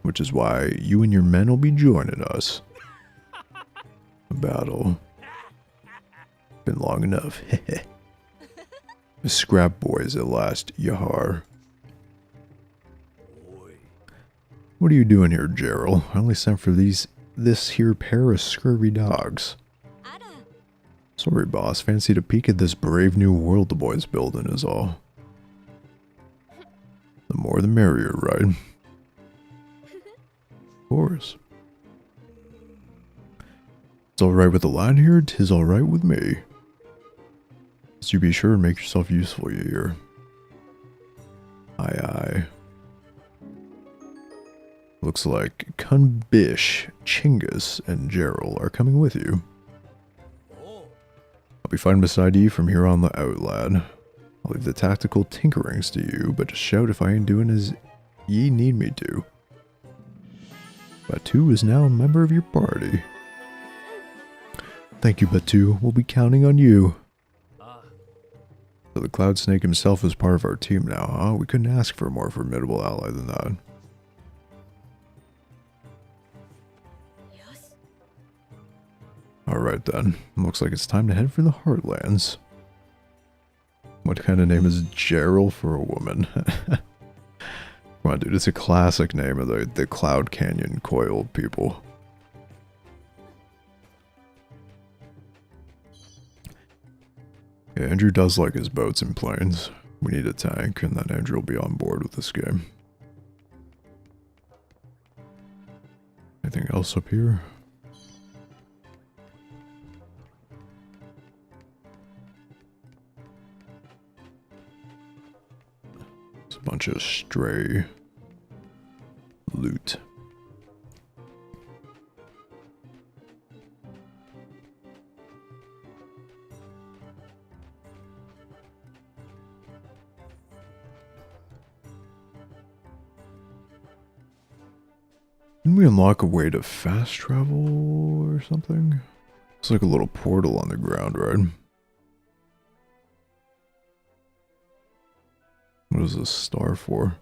Which is why you and your men will be joining us. A battle. Been long enough. Scrap boys at last, Yahar. What are you doing here, Gerald? I only sent for this here pair of scurvy dogs. Sorry, boss. Fancy to peek at this brave new world the boys building is all. The more the merrier, right? Of course. It's alright with the lad here, 'tis alright with me. So you be sure and make yourself useful, you hear? Aye aye. Looks like Kunbish, Chinggis, and Gerald are coming with you. I'll be fine beside you from here on the out, lad. I'll leave the tactical tinkerings to you, but just shout if I ain't doing as ye need me to. Batu is now a member of your party. Thank you, Batu. We'll be counting on you. So the Cloud Snake himself is part of our team now, huh? We couldn't ask for a more formidable ally than that. Alright then. Looks like it's time to head for the Heartlands. What kind of name is Gerald for a woman? Come on, dude. It's a classic name of the Cloud Canyon coiled people. Yeah, Andrew does like his boats and planes. We need a tank, and then Andrew will be on board with this game. Anything else up here? It's a bunch of stray loot. Didn't we unlock a way to fast travel or something? It's like a little portal on the ground, right? What is this star for?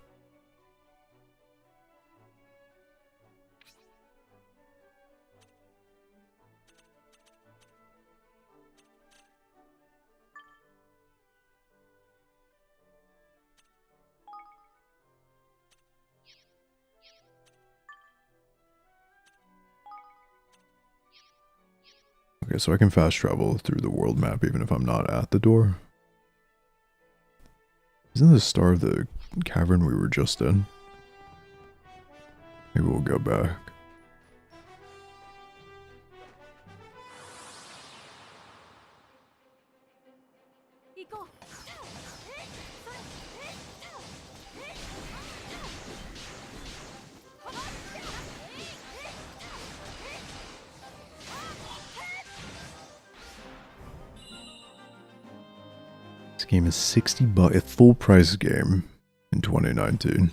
Okay, so I can fast travel through the world map even if I'm not at the door. Isn't the star the cavern we were just in? Maybe we'll go back. This game is $60, a full price game in 2019.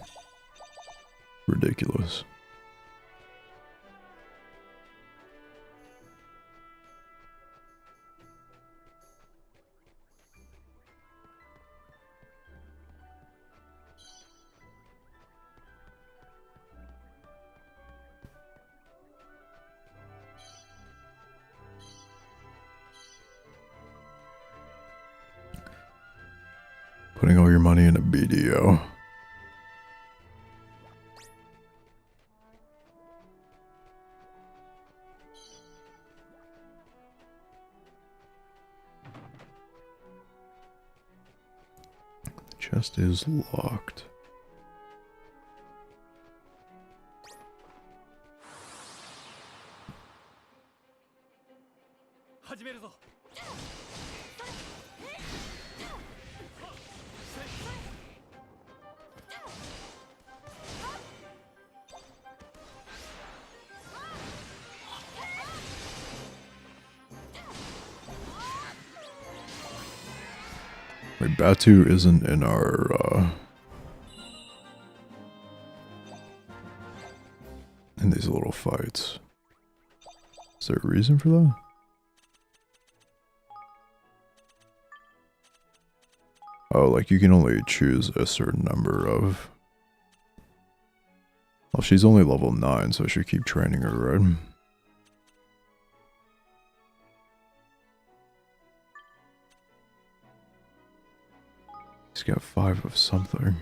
Ridiculous. Putting all your money in a BDO. chest is locked. Wait, Batu isn't in our, in these little fights. Is there a reason for that? Oh, like you can only choose a certain number of... Well, she's only level 9, so I should keep training her, right? He's got 5 of something.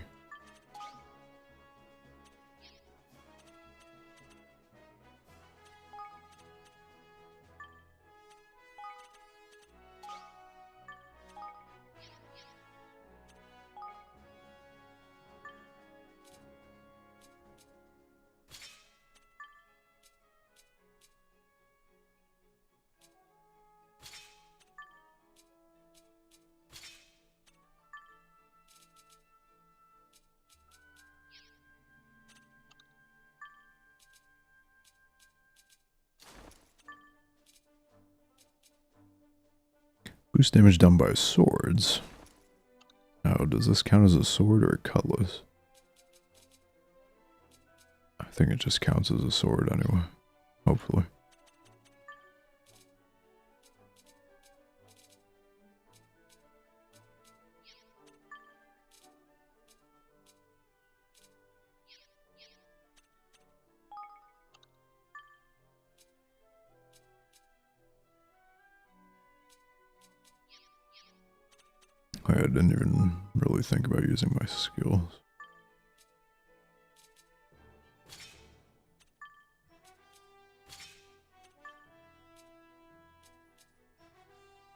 Boost damage done by swords. Now, does this count as a sword or a cutlass? I think it just counts as a sword anyway. Hopefully. I didn't even really think about using my skills.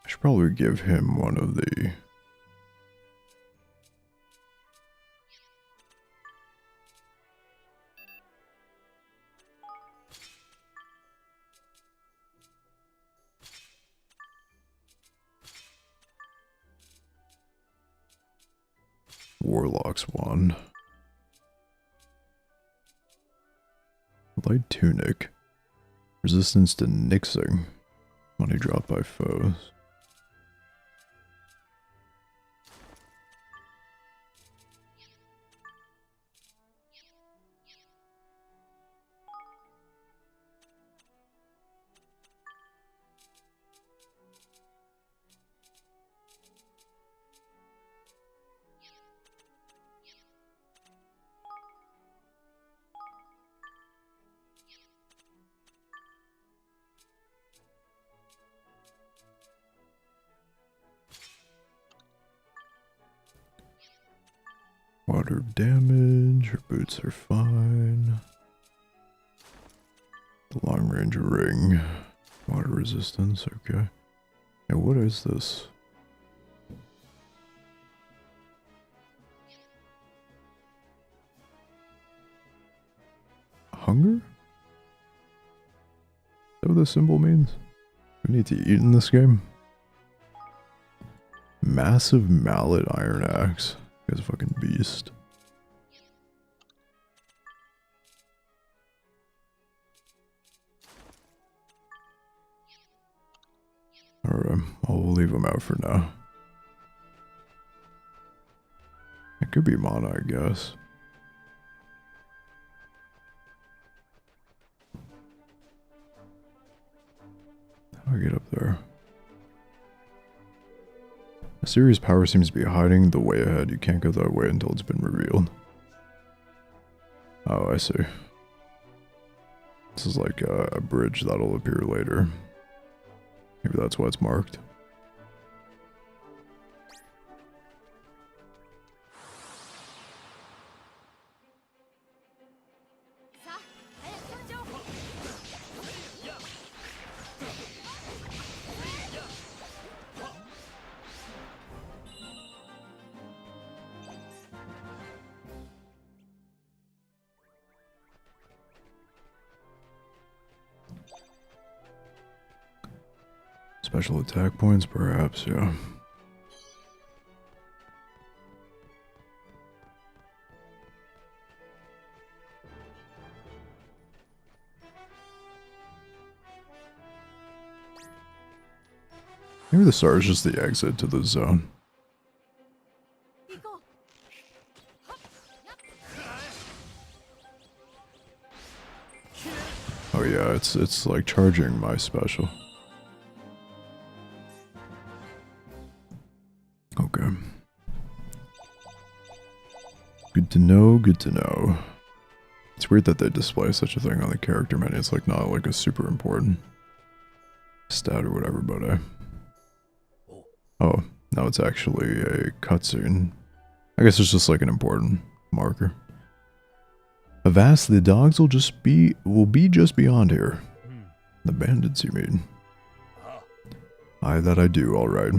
I should probably give him one of the... Warlock's wand. Light tunic. Resistance to nixing. Money dropped by foes. Water damage, her boots are fine. The long range ring. Water resistance, okay. And what is this? Hunger? Is that what this symbol means? We need to eat in this game? Massive mallet iron axe. Guy's a fucking beast. Alright, I'll leave him out for now. It could be mana, I guess. How do I get up there? A serious power seems to be hiding the way ahead. You can't go that way until it's been revealed. Oh, I see. This is like a bridge that'll appear later. Maybe that's why it's marked. Special attack points, perhaps, yeah. Maybe the star is just the exit to the zone. Oh yeah, it's like charging my special. Okay. Good to know, good to know. It's weird that they display such a thing on the character menu. It's like not like a super important stat or whatever, but oh, now it's actually a cutscene. I guess it's just like an important marker. Avast, the dogs will be just beyond here. The bandits, you mean? Aye, that I do, alright.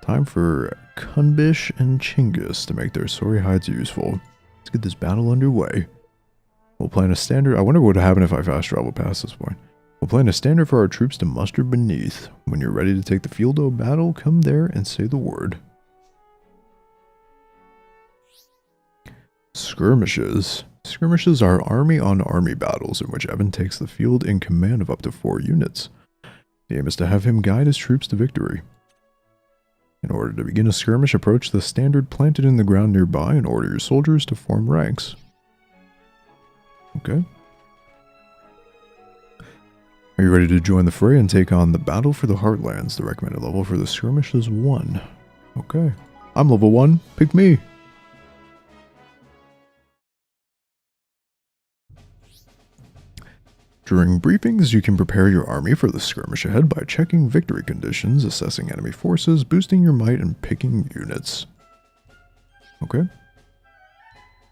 Time for Kunbish and Chinggis to make their sorry hides useful. Let's get this battle underway. We'll plan a standard. I wonder what would happen if I fast travel past this point. We'll plan a standard for our troops to muster beneath. When you're ready to take the field of battle, come there and say the word. Skirmishes. Skirmishes are army-on-army battles in which Evan takes the field in command of up to 4 units. The aim is to have him guide his troops to victory. In order to begin a skirmish, approach the standard planted in the ground nearby and order your soldiers to form ranks. Okay. Are you ready to join the fray and take on the battle for the Heartlands? The recommended level for the skirmish is 1. Okay. I'm level 1. Pick me. During briefings, you can prepare your army for the skirmish ahead by checking victory conditions, assessing enemy forces, boosting your might, and picking units. Okay.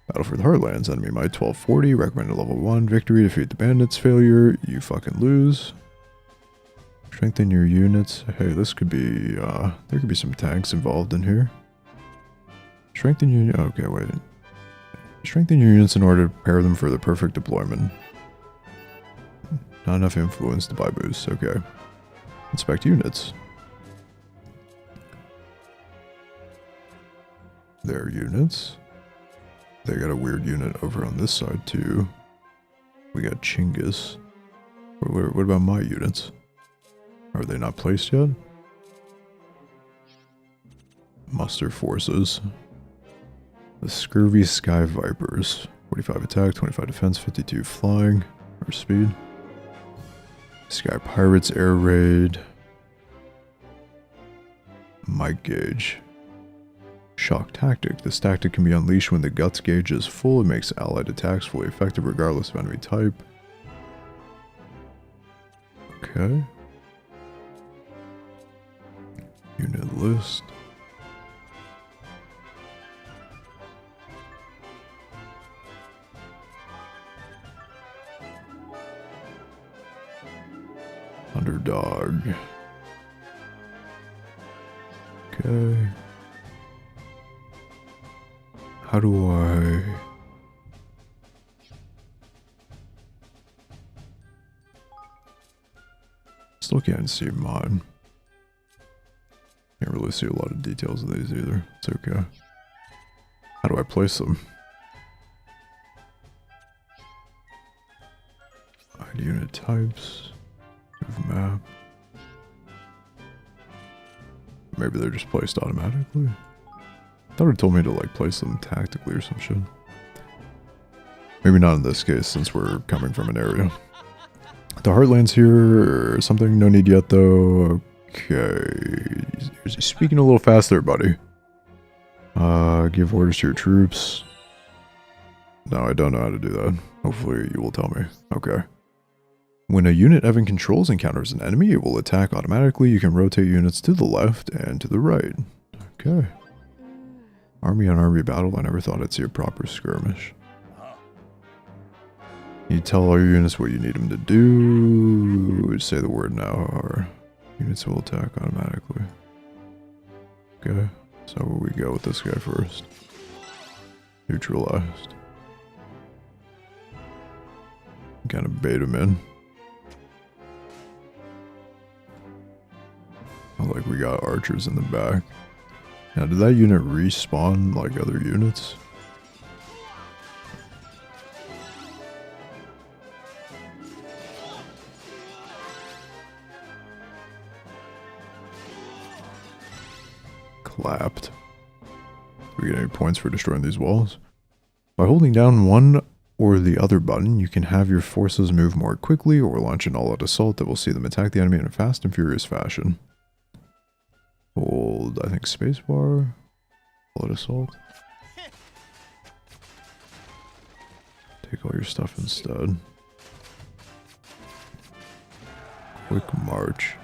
Battle for the Heartlands, enemy might 1240, recommended level 1, victory, defeat the bandits, failure, you fucking lose. Strengthen your units. Hey, this could be, there could be some tanks involved in here. Strengthen your, okay, wait. Strengthen your units in order to prepare them for the perfect deployment. Not enough influence to buy boosts, okay. Inspect units. Their units. They got a weird unit over on this side too. We got Chinggis. What about my units? Are they not placed yet? Muster forces. The Scurvy Sky Vipers. 45 attack, 25 defense, 52 flying, or speed. Sky Pirates Air Raid. Might Gauge. Shock Tactic. This tactic can be unleashed when the Guts gauge is full. It makes allied attacks fully effective regardless of enemy type. Okay. Unit list. Underdog. Okay. How do I... Still can't see mine. Can't really see a lot of details of these either. It's okay. How do I place them? Hide unit types. Move map. Maybe they're just placed automatically. I thought it told me to like place them tactically or some shit. Maybe not in this case since we're coming from an area. The Heartlands here or something. No need yet though. Okay. You're speaking a little fast there, buddy. Give orders to your troops. No, I don't know how to do that. Hopefully you will tell me. Okay. When a unit Evan controls encounters an enemy, it will attack automatically. You can rotate units to the left and to the right. Okay. Army on army battle. I never thought I'd see a proper skirmish. You tell all your units what you need them to do. Say the word now, or units will attack automatically. Okay. So we go with this guy first. Neutralized. Kind of bait him in. like we got archers in the back. Now, did that unit respawn like other units? Clapped. Do we get any points for destroying these walls? By holding down one or the other button, you can have your forces move more quickly or launch an all-out assault that will see them attack the enemy in a fast and furious fashion. Hold, I think, spacebar. All-out assault. Take all your stuff instead. Quick march.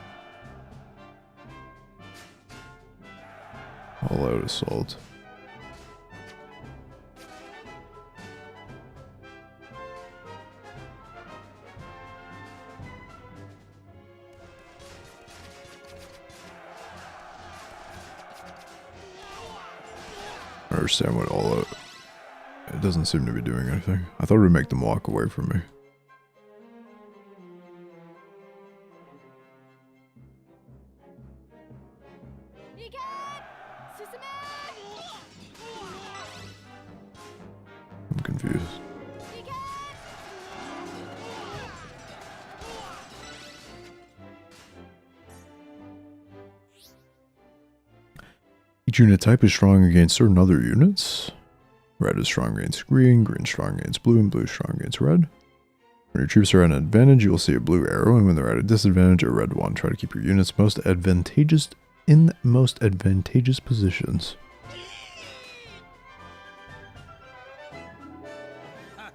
All-out assault. I understand what all out. It doesn't seem to be doing anything. I thought it would make them walk away from me. I'm confused. Each unit type is strong against certain other units. Red is strong against green, green strong against blue, and blue strong against red. When your troops are at an advantage, you will see a blue arrow, and when they're at a disadvantage, a red one. Try to keep your units most advantageous positions. I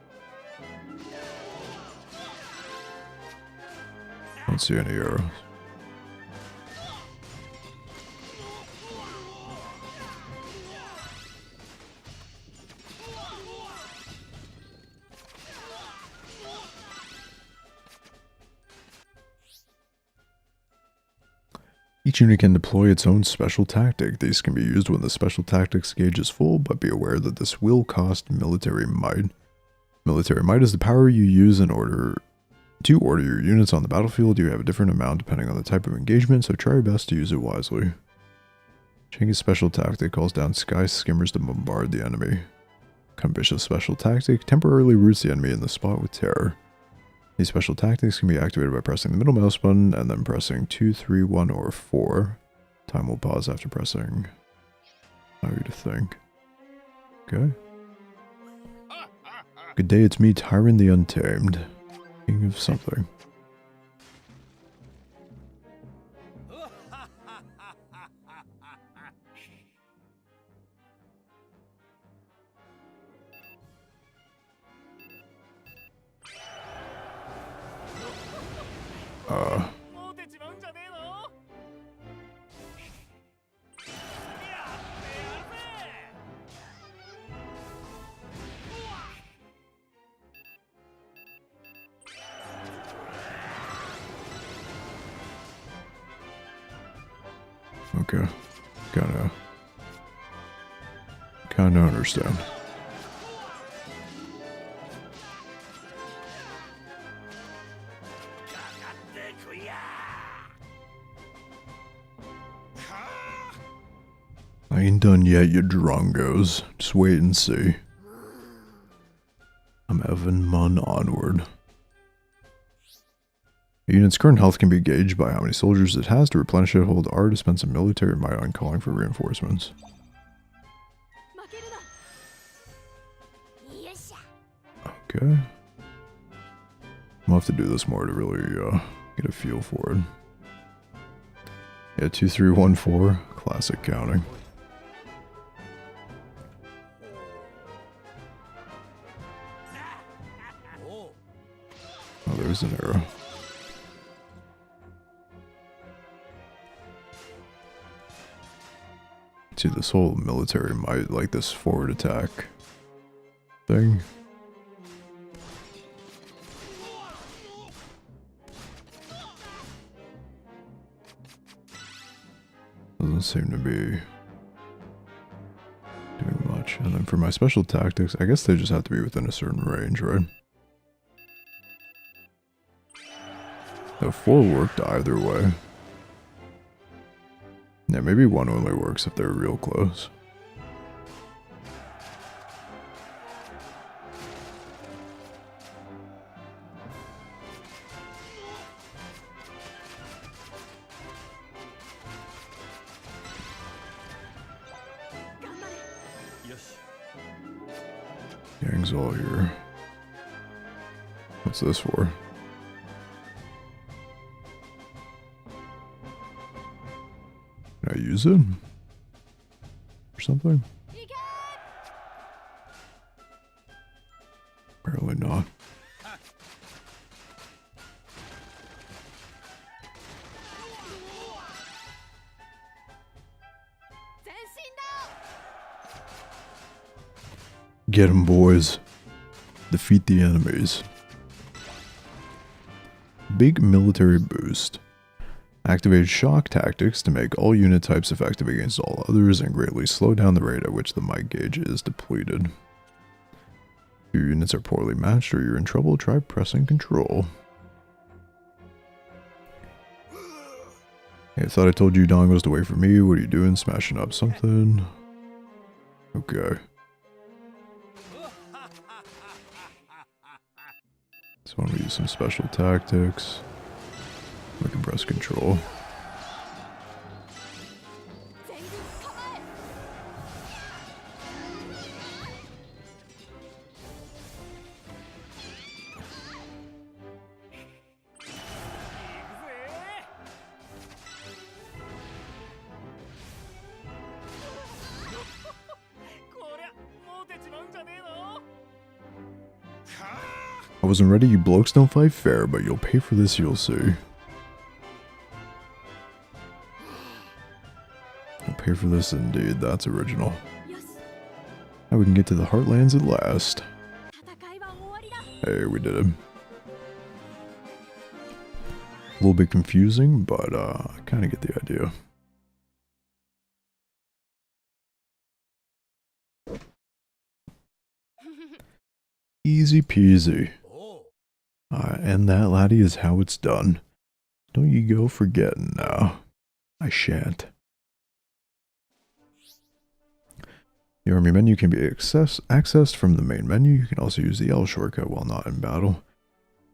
don't see any arrows. Each unit can deploy its own special tactic. These can be used when the special tactics gauge is full, but be aware that this will cost military might. Military might is the power you use in order to order your units on the battlefield. You have a different amount depending on the type of engagement, so try your best to use it wisely. Chang's special tactic calls down sky skimmers to bombard the enemy. Kambish's special tactic temporarily roots the enemy in the spot with terror. These special tactics can be activated by pressing the middle mouse button and then pressing 2, 3, 1, or 4. Time will pause after pressing. Allow you to think. Okay. Good day, it's me, Tyron the Untamed. King of something. Okay. Kinda understand. I ain't done yet, you drongos. Just wait and see. I'm Evan Munn onward. A unit's current health can be gauged by how many soldiers it has. To replenish it, hold R to spend some military might on calling for reinforcements. Okay. I'm gonna have to do this more to really get a feel for it. Yeah, 2, 3, 1, 4. Classic counting. Oh, there's an arrow. See, this whole military might, like this forward attack thing. Doesn't seem to be doing much. And then for my special tactics, I guess they just have to be within a certain range, right? The 4 worked either way. Yeah, maybe one only works if they're real close. Gang's all here. What's this for? Can I use it? Or something? Apparently not. Get 'em, boys. Defeat the enemies. Big military boost. Activate shock tactics to make all unit types effective against all others and greatly slow down the rate at which the might gauge is depleted. If your units are poorly matched or you're in trouble, try pressing control. Hey, I thought I told you dongles to wait for me. What are you doing? Smashing up something? Okay. So I want to use some special tactics. We can press control. I wasn't ready, you blokes don't fight fair, but you'll pay for this, you'll see. You'll pay for this indeed, that's original. Now we can get to the Heartlands at last. Hey, we did it. A little bit confusing, but I kind of get the idea. Easy peasy. And that, laddie, is how it's done. Don't you go forgetting now. I shan't. The army menu can be accessed from the main menu. You can also use the L shortcut while not in battle.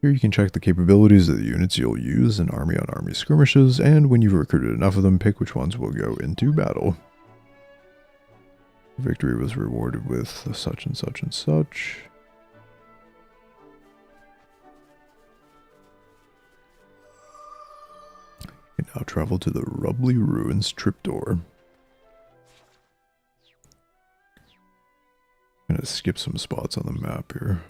Here you can check the capabilities of the units you'll use in army-on-army skirmishes, and when you've recruited enough of them, pick which ones will go into battle. Victory was rewarded with such and such and such. You can now travel to the Rubbly Ruins tripdoor. I'm gonna skip some spots on the map here.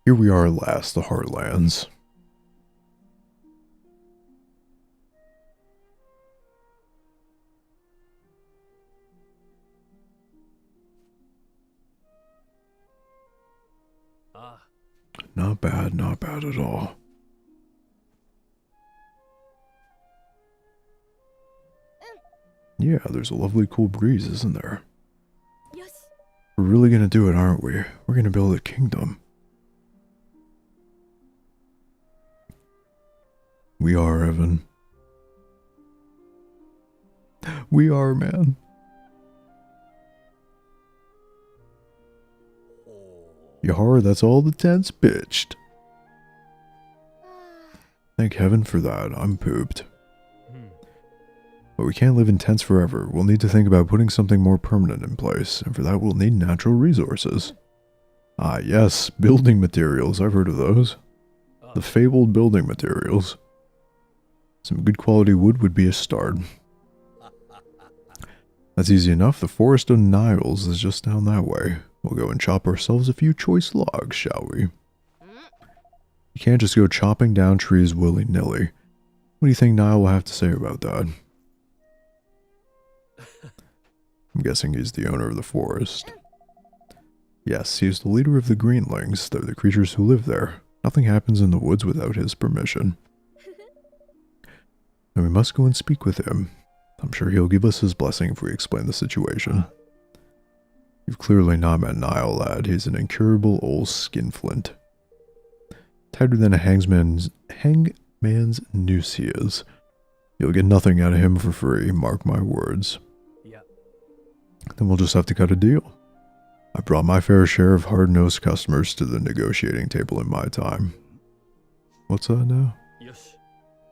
Here we are at last, the Heartlands. Not bad at all. Yeah, there's a lovely cool breeze, isn't there? We're really gonna do it, aren't we? We're gonna build a kingdom. We are, Evan. We are, man. Yar, that's all the tents pitched. Thank heaven for that. I'm pooped. But we can't live in tents forever. We'll need to think about putting something more permanent in place, and for that we'll need natural resources. Ah yes, building materials. I've heard of those. The fabled building materials. Some good quality wood would be a start. That's easy enough. The Forest of Niles is just down that way. We'll go and chop ourselves a few choice logs, shall we? You can't just go chopping down trees willy-nilly. What do you think Nile will have to say about that? I'm guessing he's the owner of the forest. Yes, he is the leader of the Greenlings. They're the creatures who live there. Nothing happens in the woods without his permission. And we must go and speak with him. I'm sure he'll give us his blessing if we explain the situation. You've clearly not met Niall, lad. He's an incurable old skinflint. Tighter than a hangman's noose he is. You'll get nothing out of him for free, mark my words. Yeah. Then we'll just have to cut a deal. I brought my fair share of hard-nosed customers to the negotiating table in my time. What's that now? Yosh.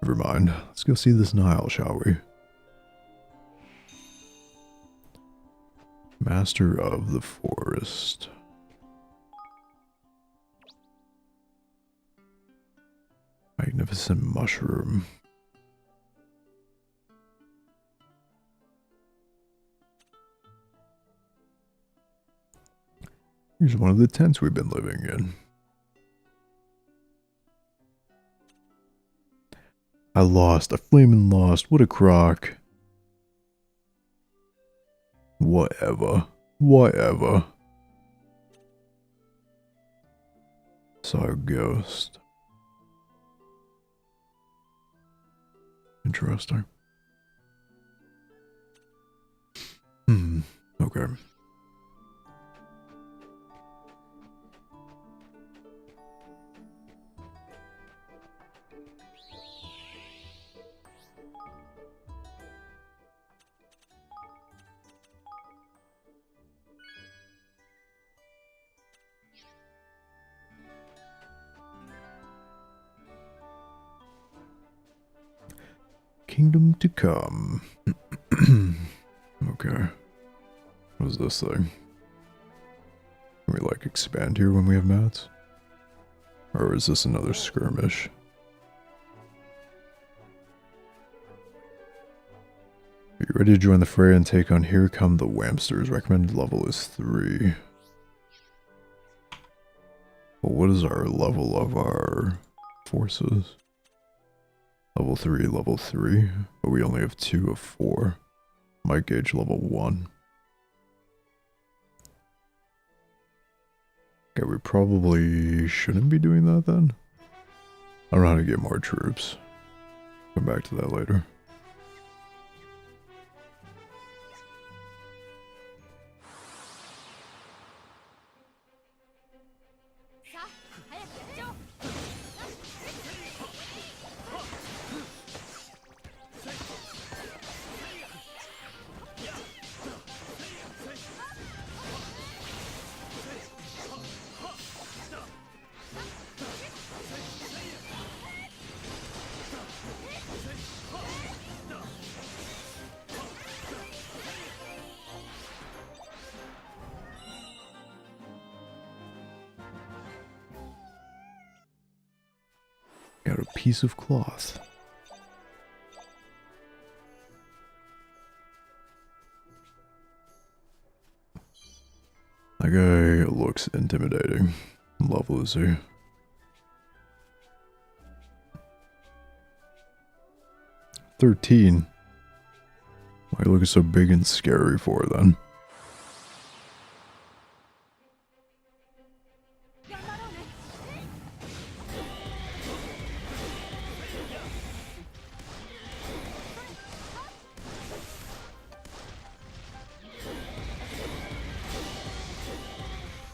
Never mind. Let's go see this Niall, shall we? Master of the Forest. Magnificent mushroom. Here's one of the tents we've been living in. I flamin' lost. What a crock. Whatever. Saw a ghost. Interesting. Okay. Kingdom to come. Okay. What is this thing? Can we like expand here when we have mats? Or is this another skirmish? Are you ready to join the fray and take on Here Come the Whamsters? Recommended level is 3. Well, what is our level of our forces? Level 3, but we only have 2 of 4. Might gauge level 1. Okay, we probably shouldn't be doing that then. I don't know how to get more troops. Come back to that later. Got a piece of cloth. That guy looks intimidating. What level is he? 13. Why are you looking so big and scary for then?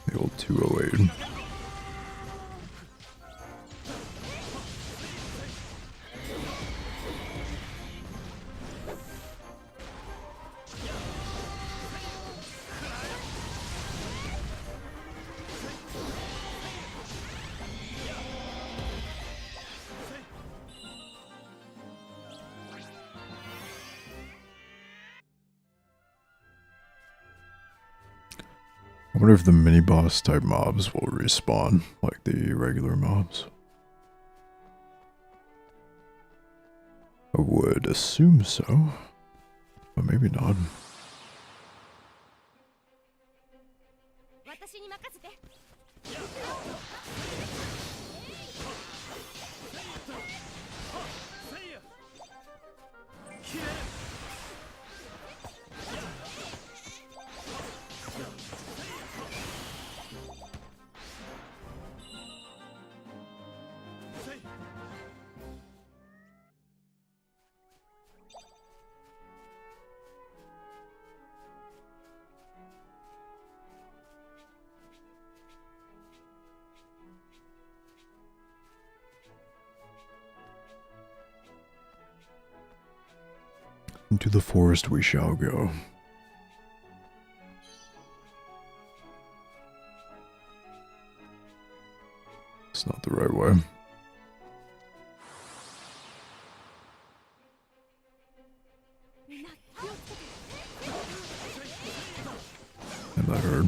The old 208. I wonder if the mini-boss type mobs will respawn like the regular mobs. I would assume so, but maybe not. Into the forest we shall go. It's not the right way. And that hurt.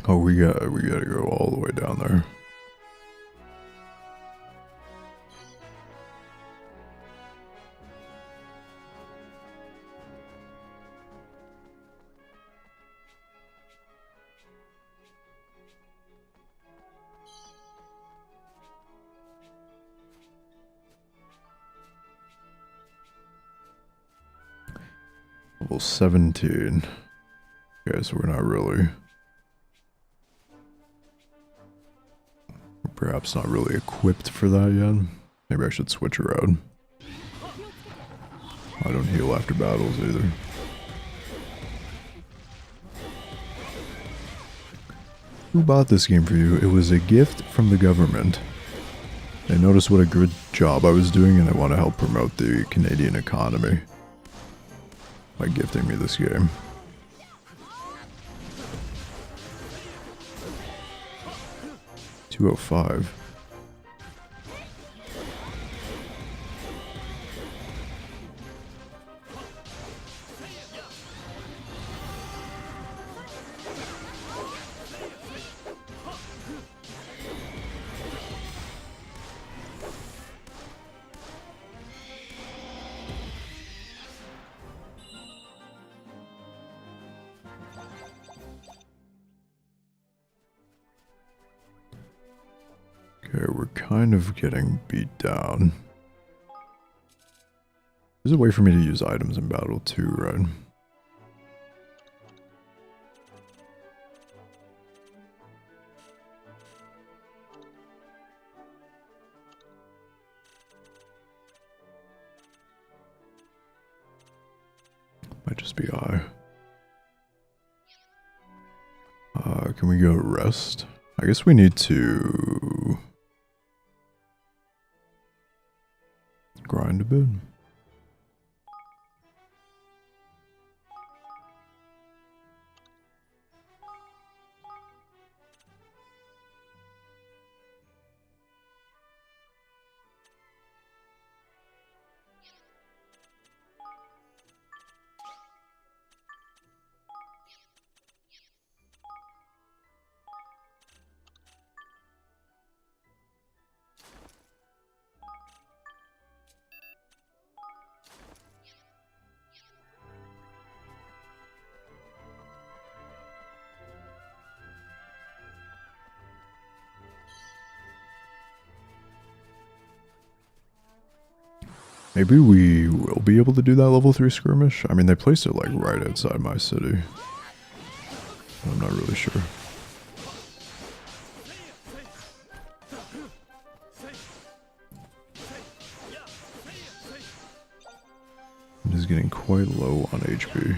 Oh, we gotta go all the way down there. Level 17. Okay, so we're not really... Perhaps not really equipped for that yet. Maybe I should switch around. I don't heal after battles either. Who bought this game for you? It was a gift from the government. They noticed what a good job I was doing and they want to help promote the Canadian economy by gifting me this game. $205. Okay, we're kind of getting beat down. There's a way for me to use items in battle too, right? Might just be I. Can we go rest? I guess we need to grind a bit. Maybe we will be able to do that level 3 skirmish. I mean, they placed it like right outside my city. I'm not really sure. He's getting quite low on HP.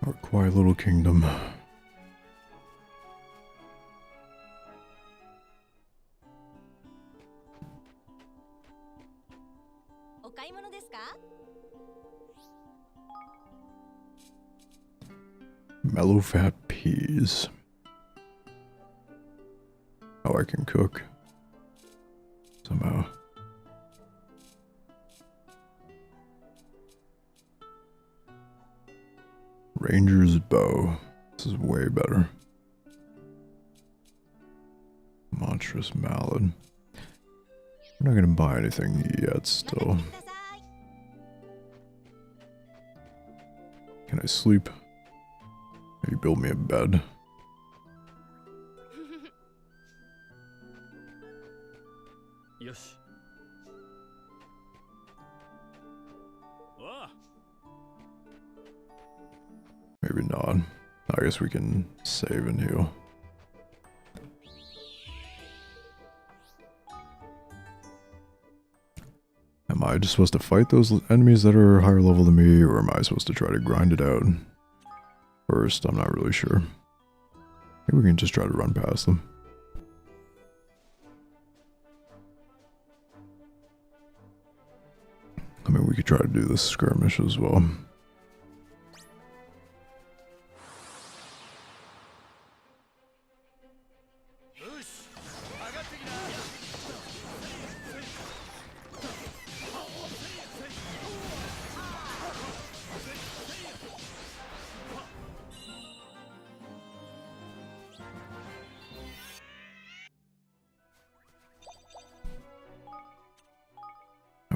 Our quiet little kingdom. お買い物ですか？ Mellow fat peas. Oh, I can cook. Somehow. Ranger's bow. This is way better. Monstrous mallet. We're not gonna buy anything yet still. Can I sleep? You build me a bed. Yosh. Maybe not. I guess we can save and heal. Am I just supposed to fight those enemies that are higher level than me, or am I supposed to try to grind it out first? I'm not really sure. Maybe we can just try to run past them. I mean, we could try to do this skirmish as well.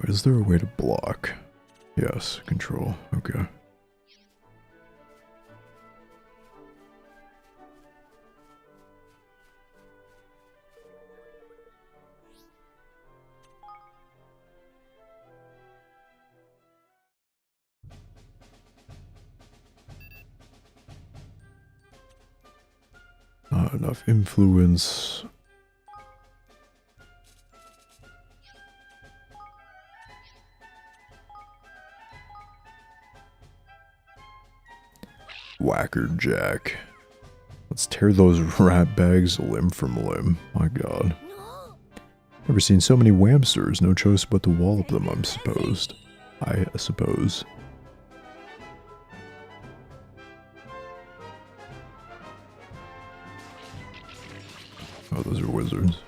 Is there a way to block? Yes, control. Okay. Not enough influence. Whackerjack. Let's tear those rat bags limb from limb. My god. Never seen so many whamsters. No choice but to wallop them, I suppose. Oh, those are wizards.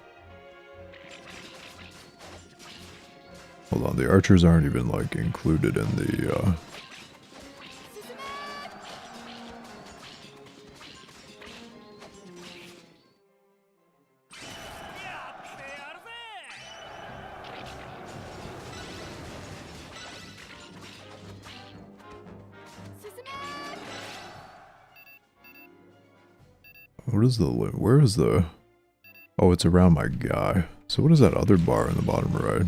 Hold on, the archers aren't even, like, included in the, What is the limit? Where is the... Oh, it's around my guy. So what is that other bar in the bottom right?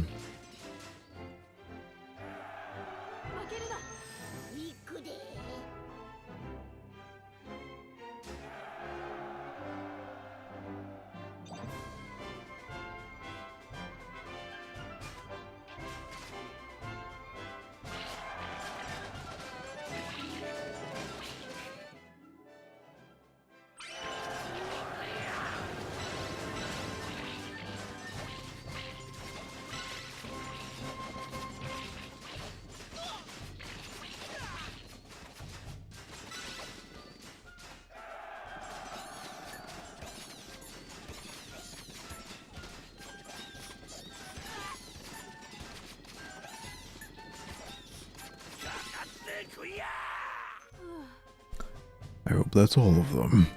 I hope that's all of them.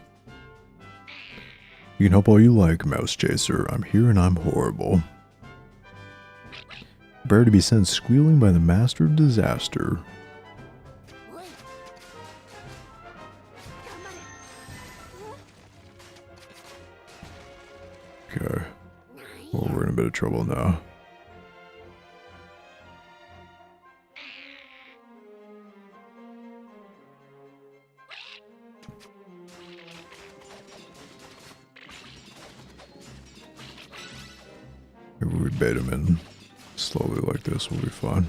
You can help all you like, Mouse Chaser. I'm here and I'm horrible. Prepare to be sent squealing by the Master of Disaster. Okay. Well, we're in a bit of trouble now. If we bait him in slowly like this, we'll be fine.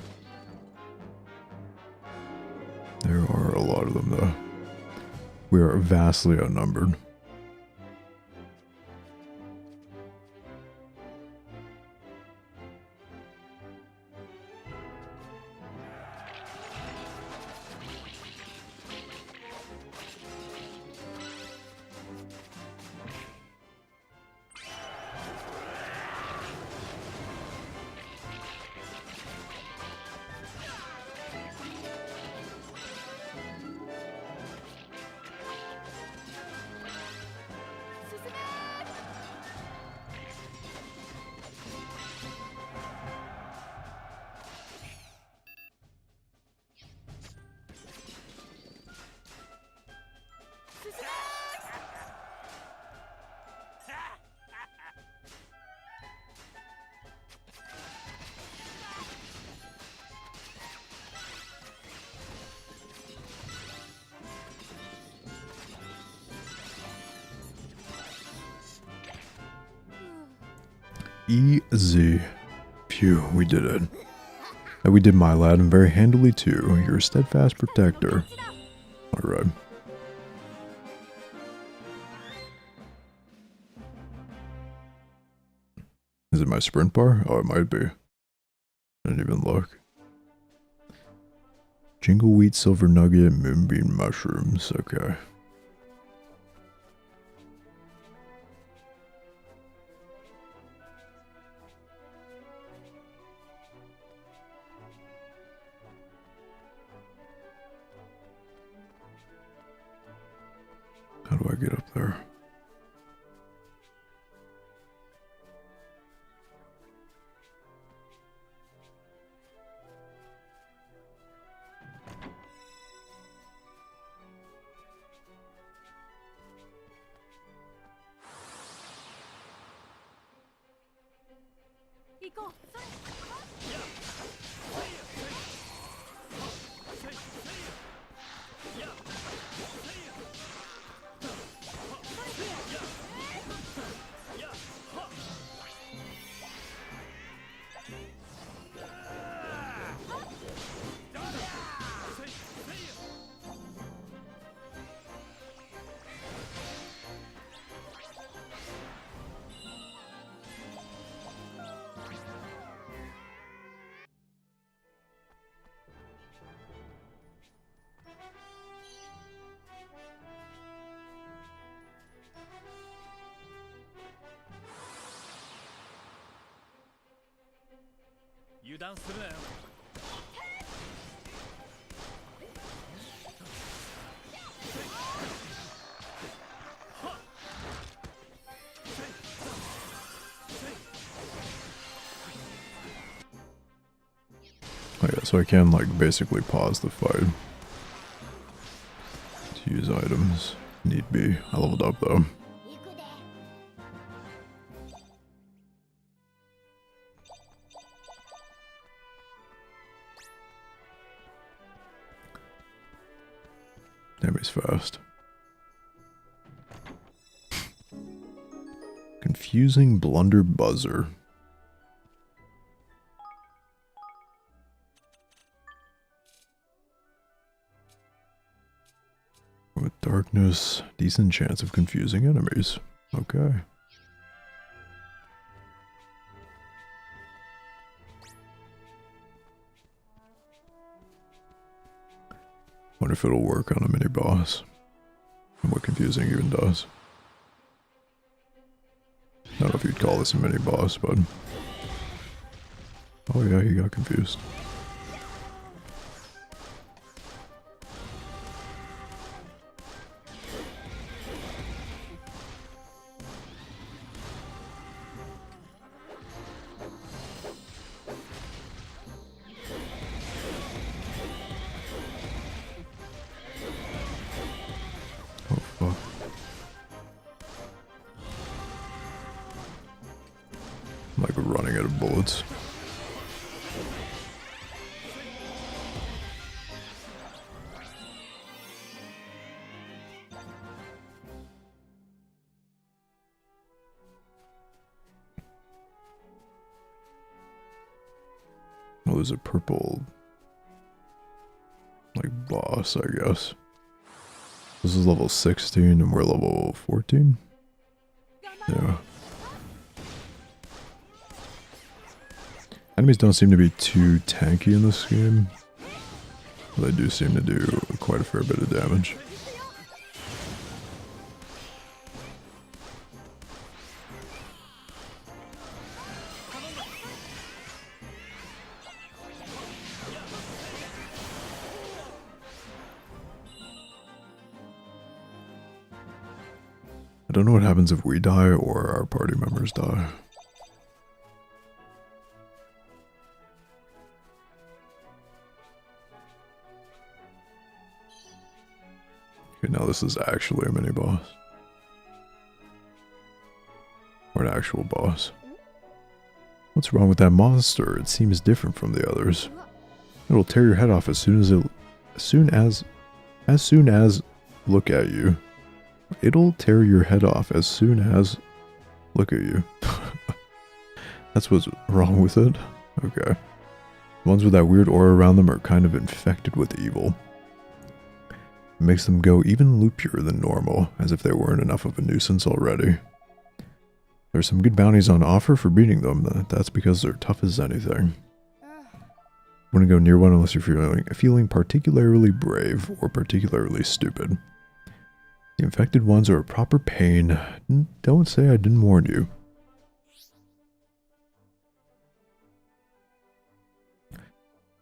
There are a lot of them, though. We are vastly outnumbered. Easy. Phew, we did it. And we did, my lad, and very handily too. You're a steadfast protector. Alright. Is it my sprint bar? Oh, it might be. I didn't even look. Jingle wheat, silver nugget, moonbeam mushrooms. Okay. How do I get up there? Oh yeah, so I can like basically pause the fight to use items. Need be. I leveled up though. Damn, he's fast. Confusing blunder buzzer. With darkness, decent chance of confusing enemies. Okay. Wonder if it'll work on a mini boss. And what confusing even does. I don't know if you'd call this a mini boss, but... Oh yeah, he got confused. I'm like running out of bullets. Oh, there's a purple, like, boss, I guess. This is level 16 and we're level 14? Yeah. Enemies don't seem to be too tanky in this game. But they do seem to do quite a fair bit of damage. I don't know what happens if we die or our party members die. Okay, now this is actually a mini boss. Or an actual boss. What's wrong with that monster? It seems different from the others. It'll tear your head off as soon as look at you. It'll tear your head off as soon as look at you. That's what's wrong with it? Okay. The ones with that weird aura around them are kind of infected with evil. It makes them go even loopier than normal, as if they weren't enough of a nuisance already. There's some good bounties on offer for beating them, that's because they're tough as anything. Wouldn't go near one unless you're feeling particularly brave or particularly stupid. The infected ones are a proper pain. Don't say I didn't warn you.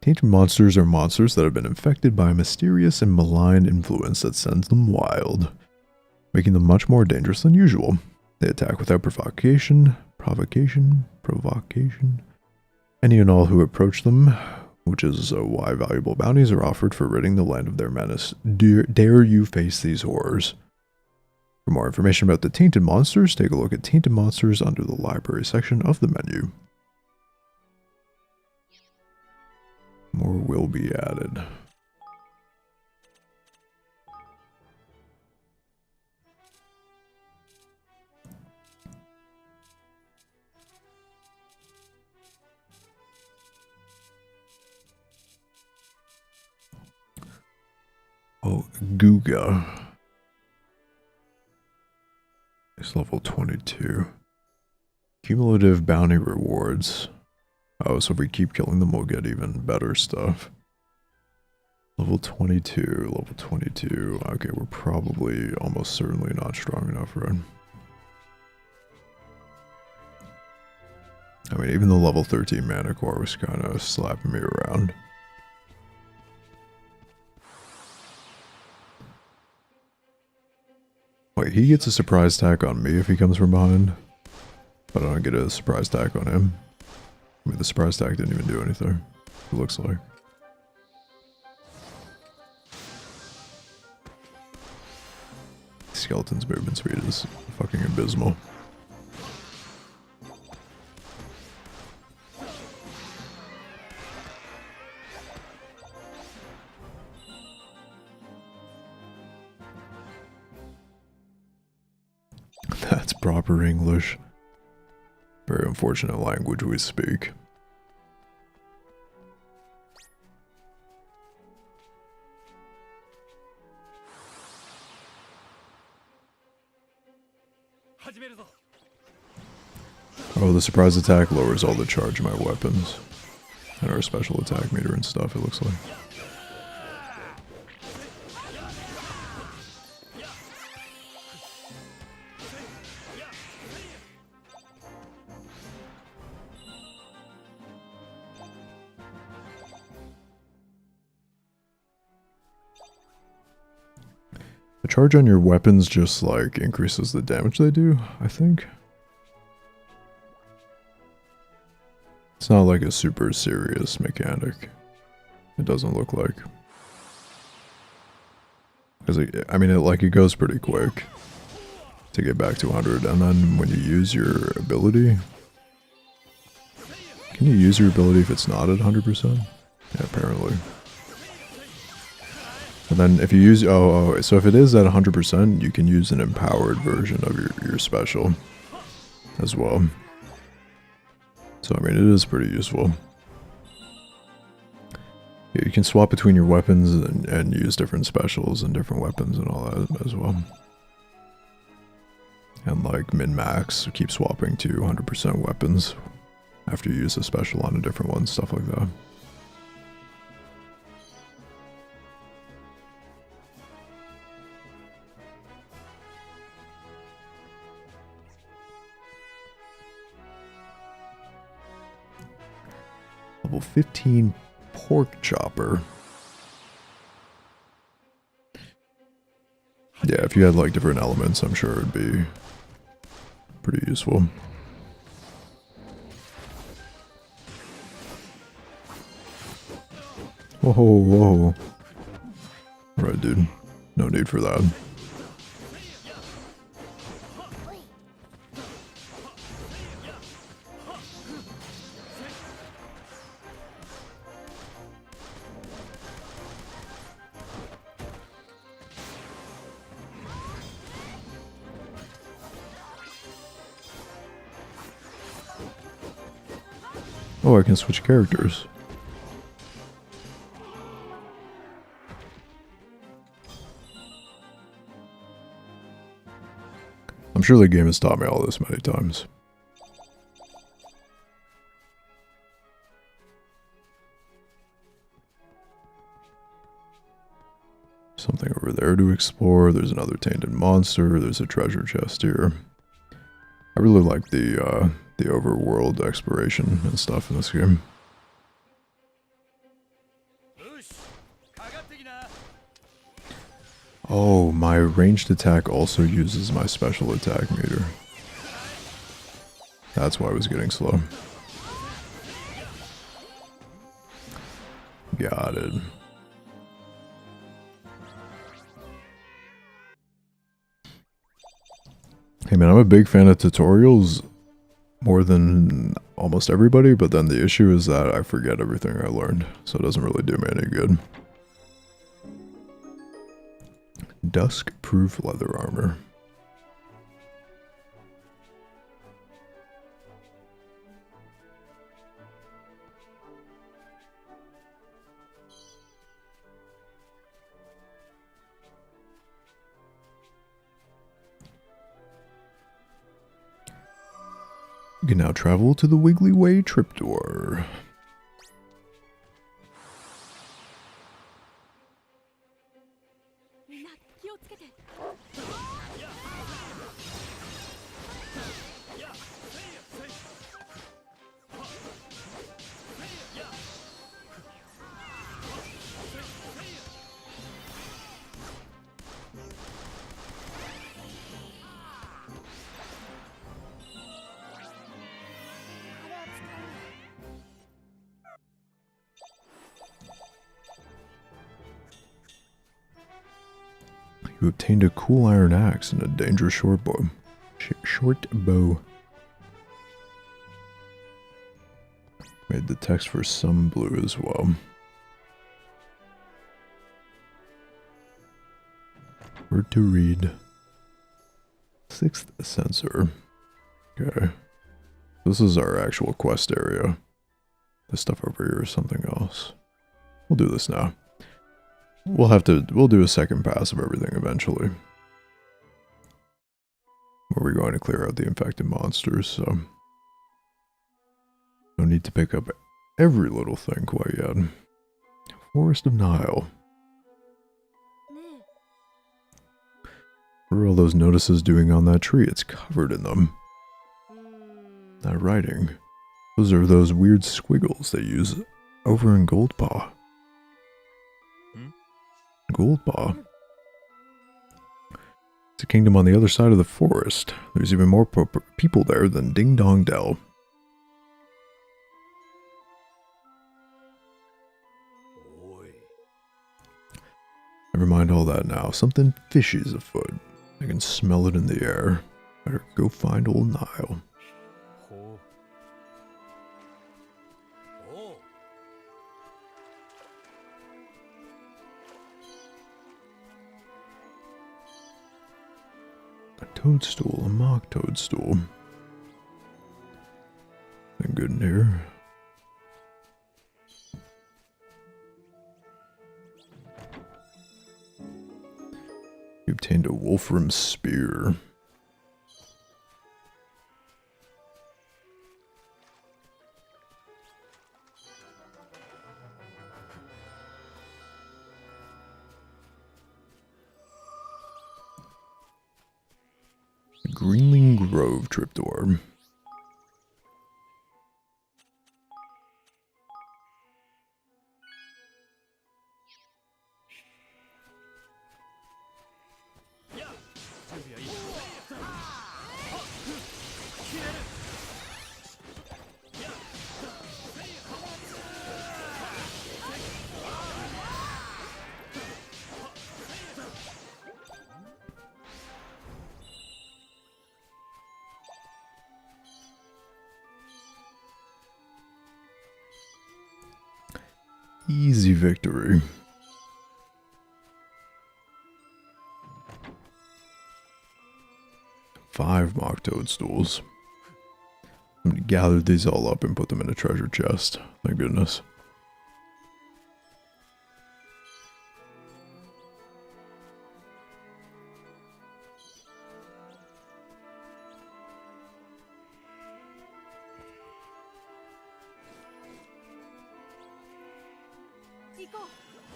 Tainted monsters are monsters that have been infected by a mysterious and malign influence that sends them wild, making them much more dangerous than usual. They attack without provocation. Any and all who approach them, which is why valuable bounties are offered for ridding the land of their menace. Dare you face these horrors? For more information about the tainted monsters, take a look at tainted monsters under the library section of the menu. More will be added. Oh, Guga. It's level 22. Cumulative bounty rewards. Oh, so if we keep killing them, we'll get even better stuff. Level 22, level 22. Okay, we're probably almost certainly not strong enough, right? I mean, even the level 13 mana core was kind of slapping me around. Wait, he gets a surprise attack on me if he comes from behind, but I don't get a surprise attack on him. I mean, the surprise attack didn't even do anything, it looks like. Skeleton's movement speed is fucking abysmal. That's proper English. Very unfortunate language we speak. Oh, the surprise attack lowers all the charge of my weapons. And our special attack meter and stuff, it looks like. The charge on your weapons just like increases the damage they do, I think. It's not like a super serious mechanic. It doesn't look like. Because I mean, it goes pretty quick to get back to 100, and then when you use your ability, can you use your ability if it's not at 100%? Yeah, apparently. And then if you use, so if it is at 100%, you can use an empowered version of your special as well. So I mean, it is pretty useful. Yeah, you can swap between your weapons and use different specials and different weapons and all that as well. And like min-max, keep swapping to 100% weapons after you use a special on a different one, stuff like that. Level 15 pork chopper. Yeah, if you had like different elements, I'm sure it'd be pretty useful. Whoa, whoa. Right, dude. No need for that. Oh, I can switch characters. I'm sure the game has taught me all this many times. Something over there to explore. There's another tainted monster. There's a treasure chest here. I really like the overworld exploration and stuff in this game. Oh, my ranged attack also uses my special attack meter. That's why I was getting slow. Got it. Hey man, I'm a big fan of tutorials more than almost everybody, but then the issue is that I forget everything I learned, so it doesn't really do me any good. Dusk-proof leather armor. You can now travel to the Wiggly Way trapdoor. You obtained a cool iron axe and a dangerous short bow. Made the text for some blue as well. Word to read. Sixth sensor. Okay. This is our actual quest area. This stuff over here is something else. We'll do this now. We'll do a second pass of everything eventually. Where we're going to clear out the infected monsters, so no need to pick up every little thing quite yet. Forest of Nile. What are all those notices doing on that tree? It's covered in them. That writing. Those are those weird squiggles they use over in Goldpaw. Goldpaw. It's a kingdom on the other side of the forest. There's even more people there than Ding Dong Dell. Never mind all that now. Something fishy is afoot. I can smell it in the air. Better go find old Nile. A toadstool, a mock toadstool. Nothing good in here. Obtained a Wolfram Spear. Greenling Grove Triptor. Easy victory. Five mock toadstools. I'm gonna gather these all up and put them in a treasure chest. Thank goodness.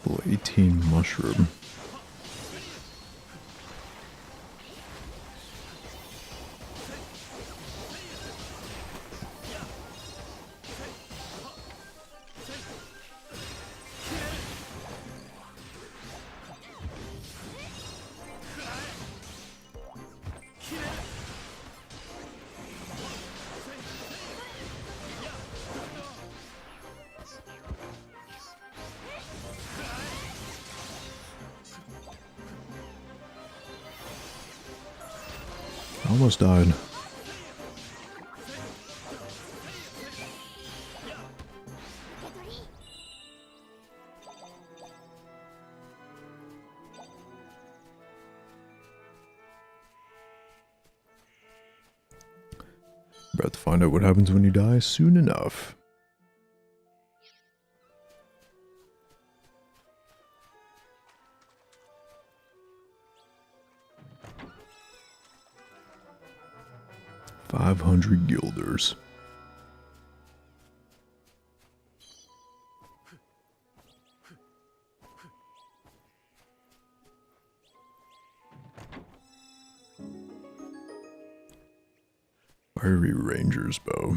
Level 18 mushroom. Almost died. About to find out what happens when you die soon enough. $500 guilders. Fiery Ranger's bow.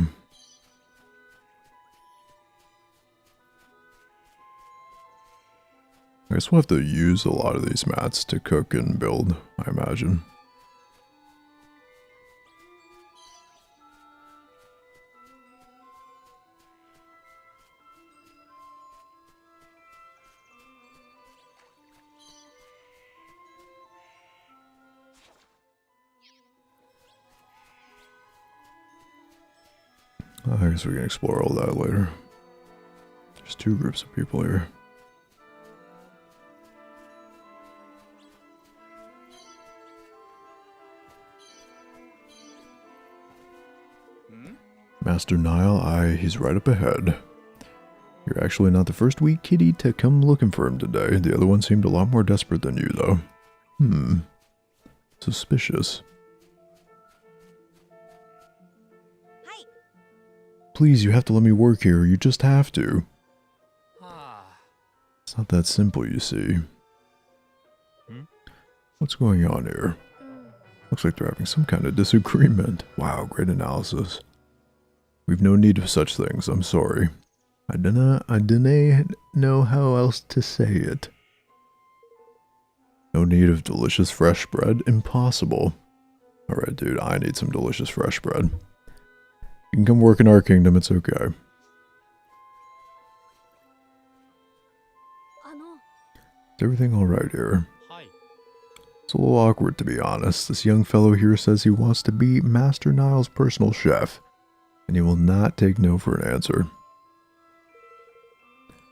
I guess we'll have to use a lot of these mats to cook and build, I imagine. I guess we can explore all that later. There's two groups of people here. Master Nile, he's right up ahead. You're actually not the first weak kitty to come looking for him today. The other one seemed a lot more desperate than you, though. Suspicious. Please, you have to let me work here. You just have to. It's not that simple, you see. What's going on here? Looks like they're having some kind of disagreement. Wow, great analysis. We've no need of such things, I'm sorry. I dunna know how else to say it. No need of delicious fresh bread? Impossible. Alright, dude, I need some delicious fresh bread. You can come work in our kingdom, it's okay. Is everything alright here? It's a little awkward, to be honest. This young fellow here says he wants to be Master Nile's personal chef, and he will not take no for an answer.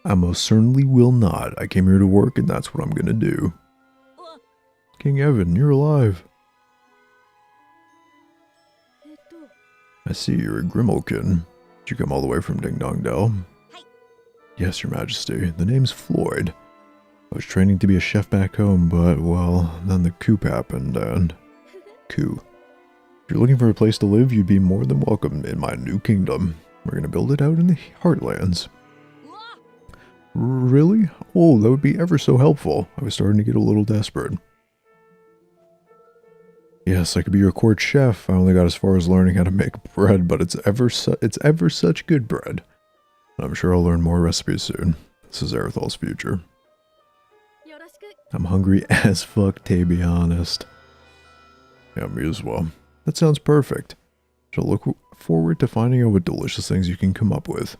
I most certainly will not. I came here to work, and that's what I'm gonna do. King Evan, you're alive. I see you're a Grimalkin. Did you come all the way from Ding Dong Dell? Yes, your majesty. The name's Floyd. I was training to be a chef back home, but, well, then the coup happened, and... Coup. If you're looking for a place to live, you'd be more than welcome in my new kingdom. We're gonna build it out in the Heartlands. Really? Oh, that would be ever so helpful. I was starting to get a little desperate. Yes, I could be your court chef. I only got as far as learning how to make bread, but it's ever such good bread. I'm sure I'll learn more recipes soon. This is Erethal's future. I'm hungry as fuck, to be honest. Yeah, me as well. That sounds perfect. Shall look forward to finding out what delicious things you can come up with.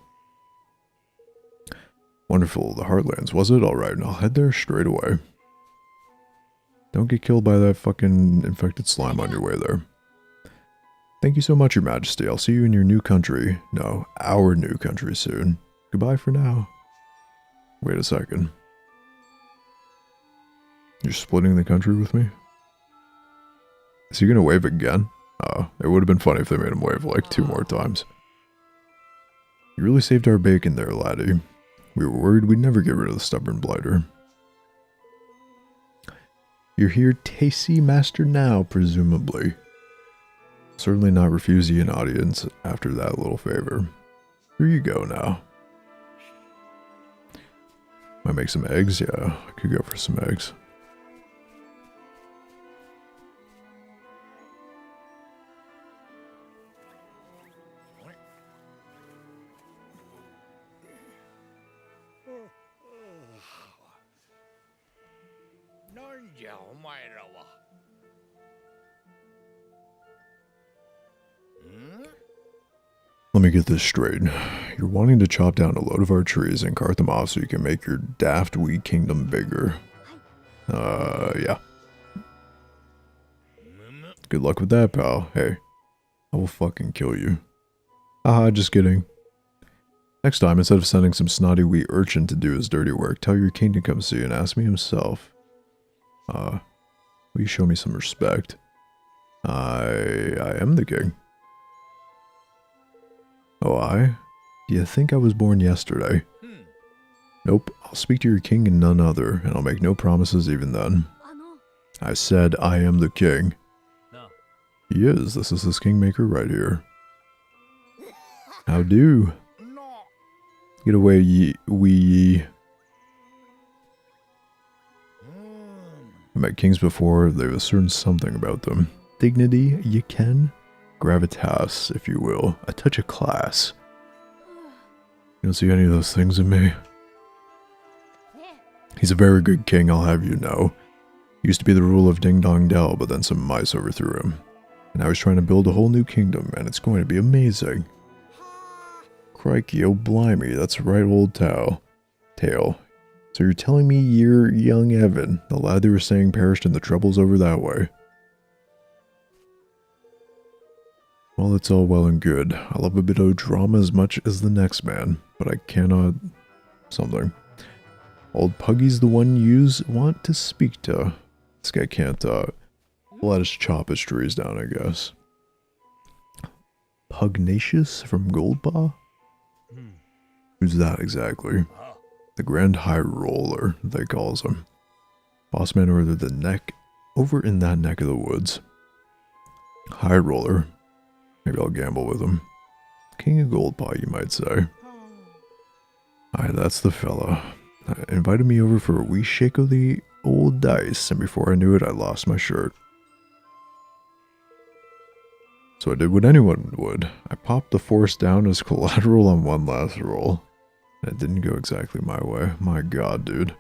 Wonderful, the Heartlands, was it? Alright, I'll head there straight away. Don't get killed by that fucking infected slime on your way there. Thank you so much, Your Majesty. I'll see you in your new country. No, our new country soon. Goodbye for now. Wait a second. You're splitting the country with me? Is he gonna wave again? It would have been funny if they made him wave like 2 more times. You really saved our bacon there, laddie. We were worried we'd never get rid of the stubborn blighter. You're here, Tasty Master now, presumably. Certainly not refuse you an audience after that little favor. Here you go now. Might make some eggs? Yeah, I could go for some eggs. Let me get this straight. You're wanting to chop down a load of our trees and cart them off so you can make your daft wee kingdom bigger. Yeah. Good luck with that, pal. Hey, I will fucking kill you. Haha, just kidding. Next time, instead of sending some snotty wee urchin to do his dirty work, tell your king to come see you and ask me himself. Will you show me some respect? I am the king. Oh, Do you think I was born yesterday? Nope, I'll speak to your king and none other, and I'll make no promises even then. I said I am the king. No. He is, this is his kingmaker right here. How do? Get away, ye. I met kings before, there was a certain something about them. Dignity, you can? Gravitas, if you will. A touch of class. You don't see any of those things in me? He's a very good king, I'll have you know. Used to be the rule of Ding Dong Dell, but then some mice overthrew him. And now he's trying to build a whole new kingdom, and it's going to be amazing. Crikey, oh blimey, that's right, old Tail. So you're telling me you're young Evan, the lad they were saying perished in the troubles over that way? Well, it's all well and good. I love a bit of drama as much as the next man, but I cannot... something. Old Puggy's the one yous want to speak to. This guy can't, let us chop his trees down, I guess. Pugnacious from Goldpaw? Who's that exactly? The Grand High Roller, they calls him. Boss man over in that neck of the woods. High Roller. Maybe I'll gamble with him. King of Goldpaw, you might say. Aye, that's the fella. Invited me over for a wee shake of the old dice, and before I knew it, I lost my shirt. So I did what anyone would. I popped the force down as collateral on one last roll. And it didn't go exactly my way. My god, dude.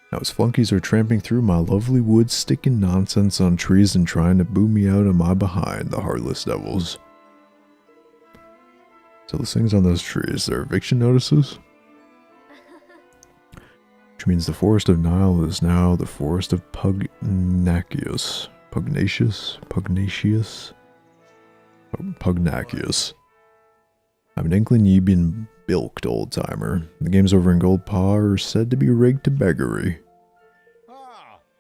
Now his flunkies are tramping through my lovely woods, sticking nonsense on trees and trying to boo me out of my behind, the heartless devils. So the things on those trees, they're eviction notices? Which means the Forest of Nile is now the Forest of Pugnacious. Pugnacious? I'm an inkling ye been bilked, old-timer. The games over in Goldpaw are said to be rigged to beggary.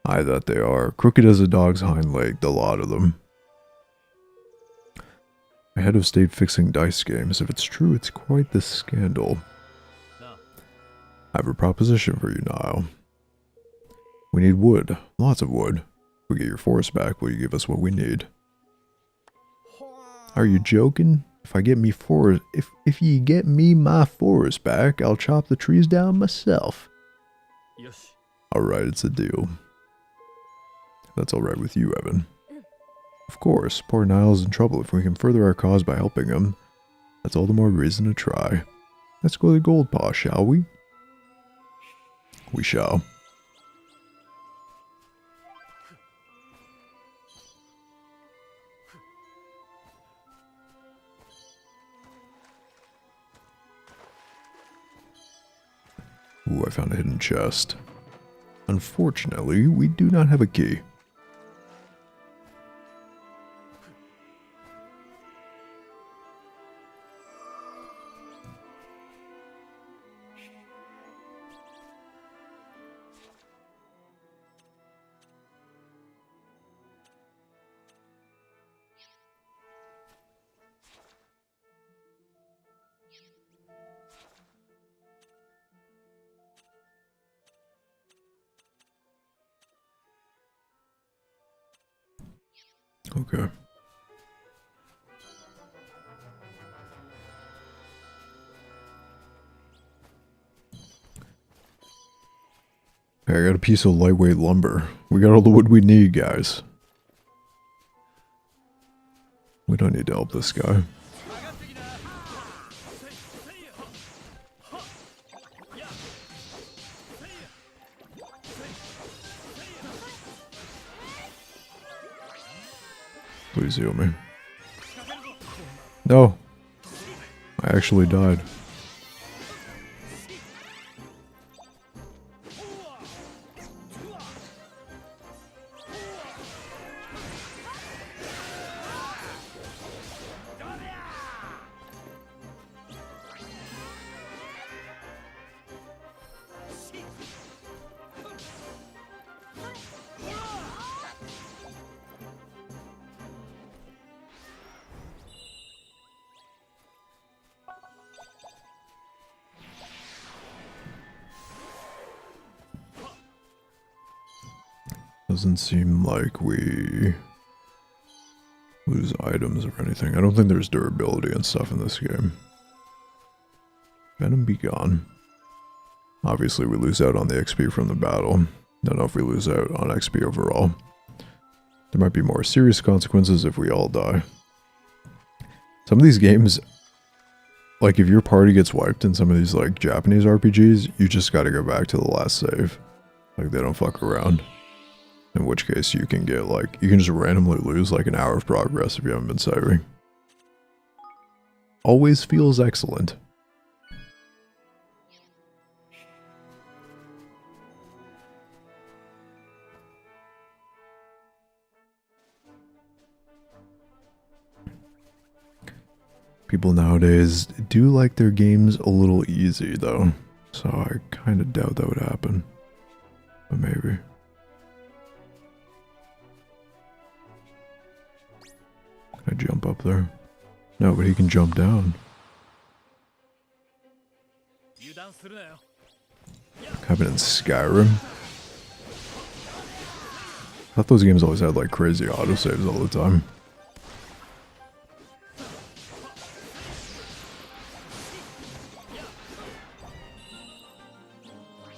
Aye, that they are. Crooked as a dog's hind leg, the lot of them. My head of state fixing dice games. If it's true, it's quite the scandal. I have a proposition for you, Niall. We need wood. Lots of wood. If we get your forest back, will you give us what we need? Are you joking? If I get me forest, if you get me my forest back, I'll chop the trees down myself. Alright, it's a deal. That's alright with you, Evan. Of course, poor Niall's in trouble. If we can further our cause by helping him, that's all the more reason to try. Let's go to Gold Paw, shall we? We shall. Ooh, I found a hidden chest. Unfortunately, we do not have a key. Okay. Hey, I got a piece of lightweight lumber. We got all the wood we need, guys. We don't need to help this guy. Please heal me. No. I actually died. Doesn't seem like we lose items or anything. I don't think there's durability and stuff in this game. Venom be gone. Obviously we lose out on the XP from the battle. Don't know if we lose out on XP overall. There might be more serious consequences if we all die. Some of these games, like if your party gets wiped in some of these like Japanese RPGs, you just gotta go back to the last save. Like they don't fuck around. In which case you can get like, you can just randomly lose like an hour of progress if you haven't been saving. Always feels excellent. People nowadays do like their games a little easy though, so I kind of doubt that would happen. But maybe. Can I jump up there? No, but he can jump down. Happened in Skyrim? I thought those games always had like crazy autosaves all the time.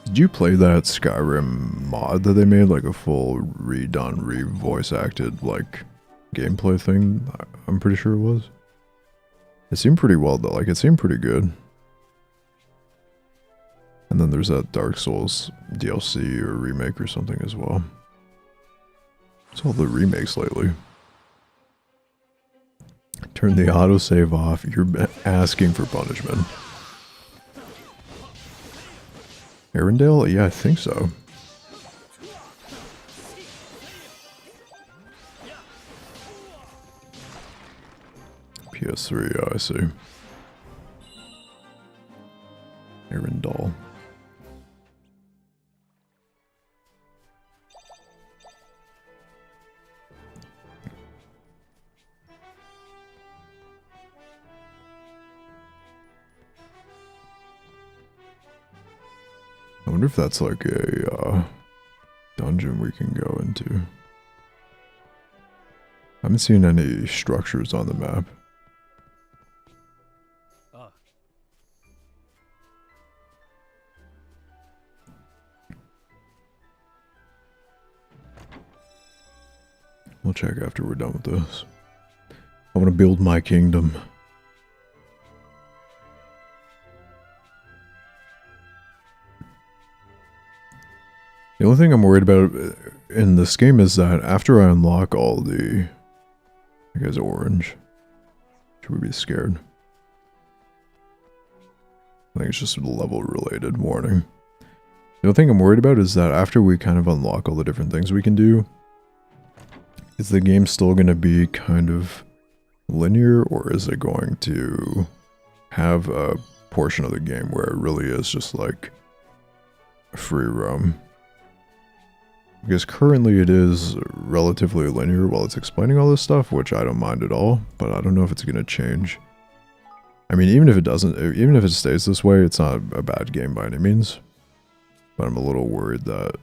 Did you play that Skyrim mod that they made? Like a full redone, re-voice acted like gameplay thing? I'm pretty sure it was. It seemed pretty well though, like it seemed pretty good. And then there's that Dark Souls DLC or remake or something as well. It's all the remakes lately. Turn the autosave off, you're asking for punishment. Arendelle? Yeah, I think so. PS3, yeah, I see. Arendelle. wonder if that's like a dungeon we can go into. I haven't seen any structures on the map. We'll check after we're done with this. I want to build my kingdom. The only thing I'm worried about in this game is that after I unlock all the... I guess orange. Should we be scared? I think it's just a level related warning. The only thing I'm worried about is that after we kind of unlock all the different things we can do, is the game still going to be kind of linear, or is it going to have a portion of the game where it really is just like a free roam? Because currently it is relatively linear while it's explaining all this stuff, which I don't mind at all, but I don't know if it's going to change. I mean, even if it doesn't, even if it stays this way, it's not a bad game by any means. But I'm a little worried that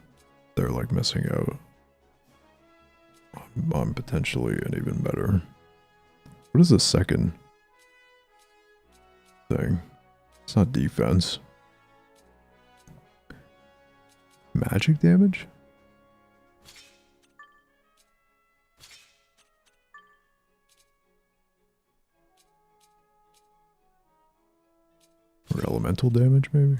they're like missing out on potentially an even better. What is the second thing? It's not defense. Magic damage? Or elemental damage, maybe?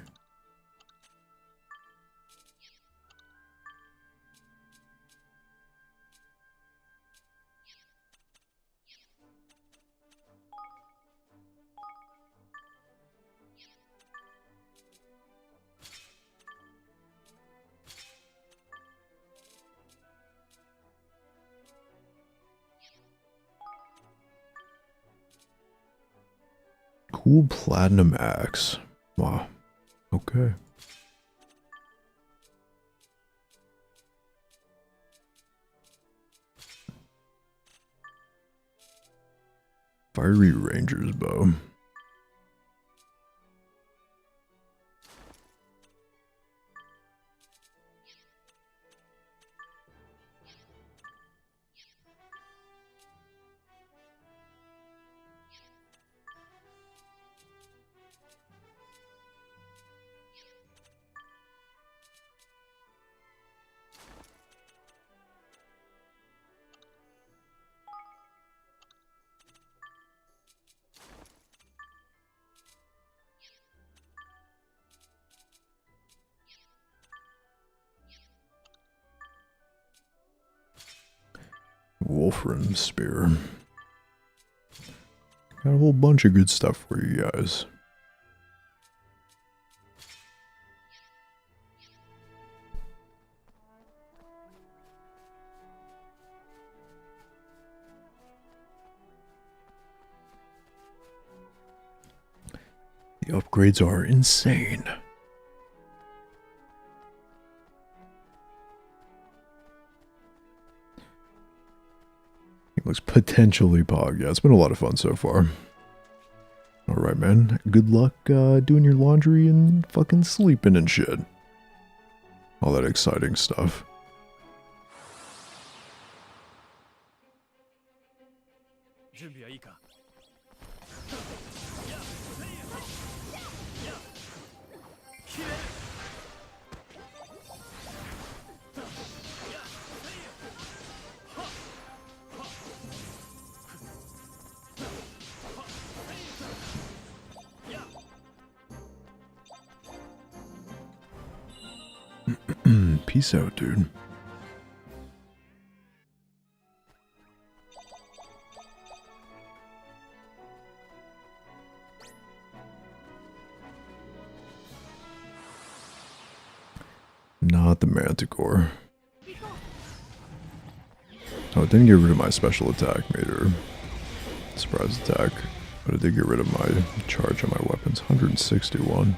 Cool platinum axe. Wow. Okay. Fiery ranger's bow. Wolfram spear. Got a whole bunch of good stuff for you guys. The upgrades are insane. It looks potentially pog. Yeah, it's been a lot of fun so far. Alright, man. Good luck doing your laundry and fucking sleeping and shit. All that exciting stuff. Peace out, dude. Not the Manticore. Oh, it didn't get rid of my special attack meter. Surprise attack. But it did get rid of my charge on my weapons. 161.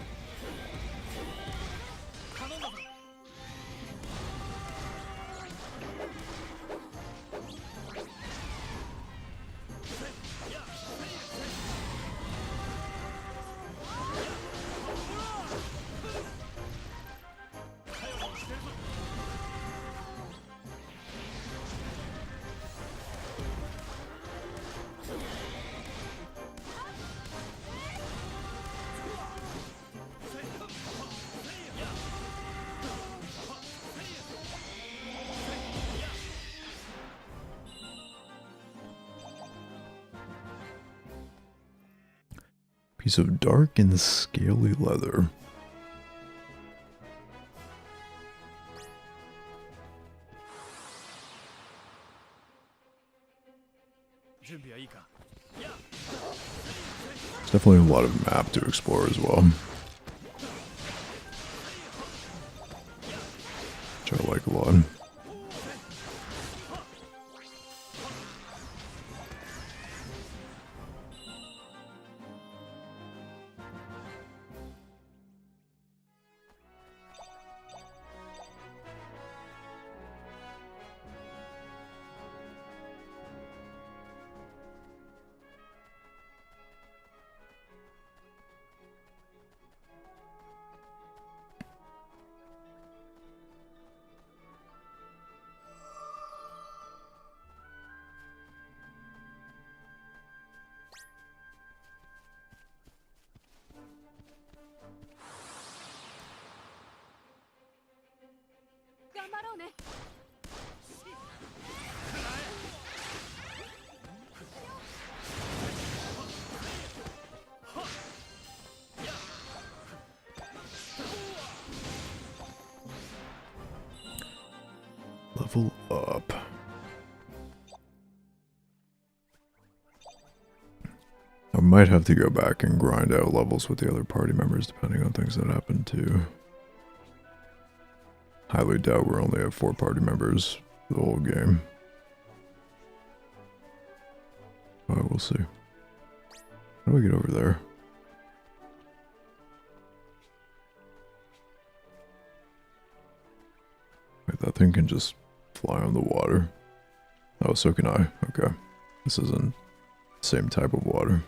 Piece of dark and scaly leather. There's definitely a lot of map to explore as well, which I like a lot. Level up. I might have to go back and grind out levels with the other party members depending on things that happen too. Highly doubt we only have 4 party members for the whole game. But we'll see. How do we get over there? Wait, that thing can just fly on the water. Oh, so can I. Okay. This isn't the same type of water.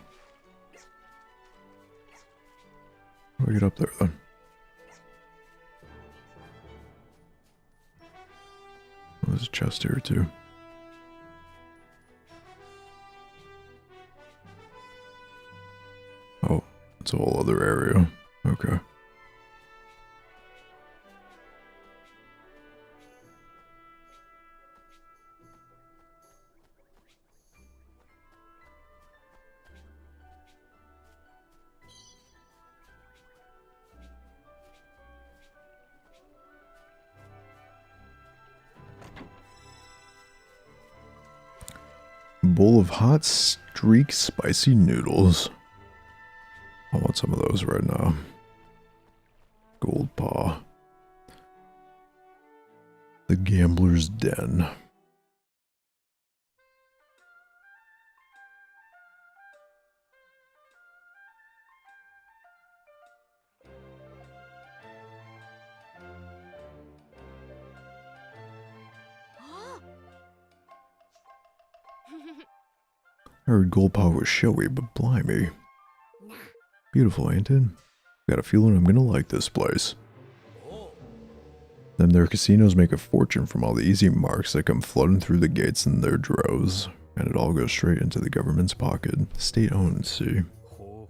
How do we get up there then? Oh, there's a chest here too. Oh, it's a whole other area. Okay. Bowl of hot streak spicy noodles. I want some of those right now. Gold paw. The gambler's den. I heard gold paw was showy, but blimey. Beautiful, ain't it? Got a feeling I'm gonna like this place. Then their casinos make a fortune from all the easy marks that come flooding through the gates in their droves. And it all goes straight into the government's pocket. State-owned, see? So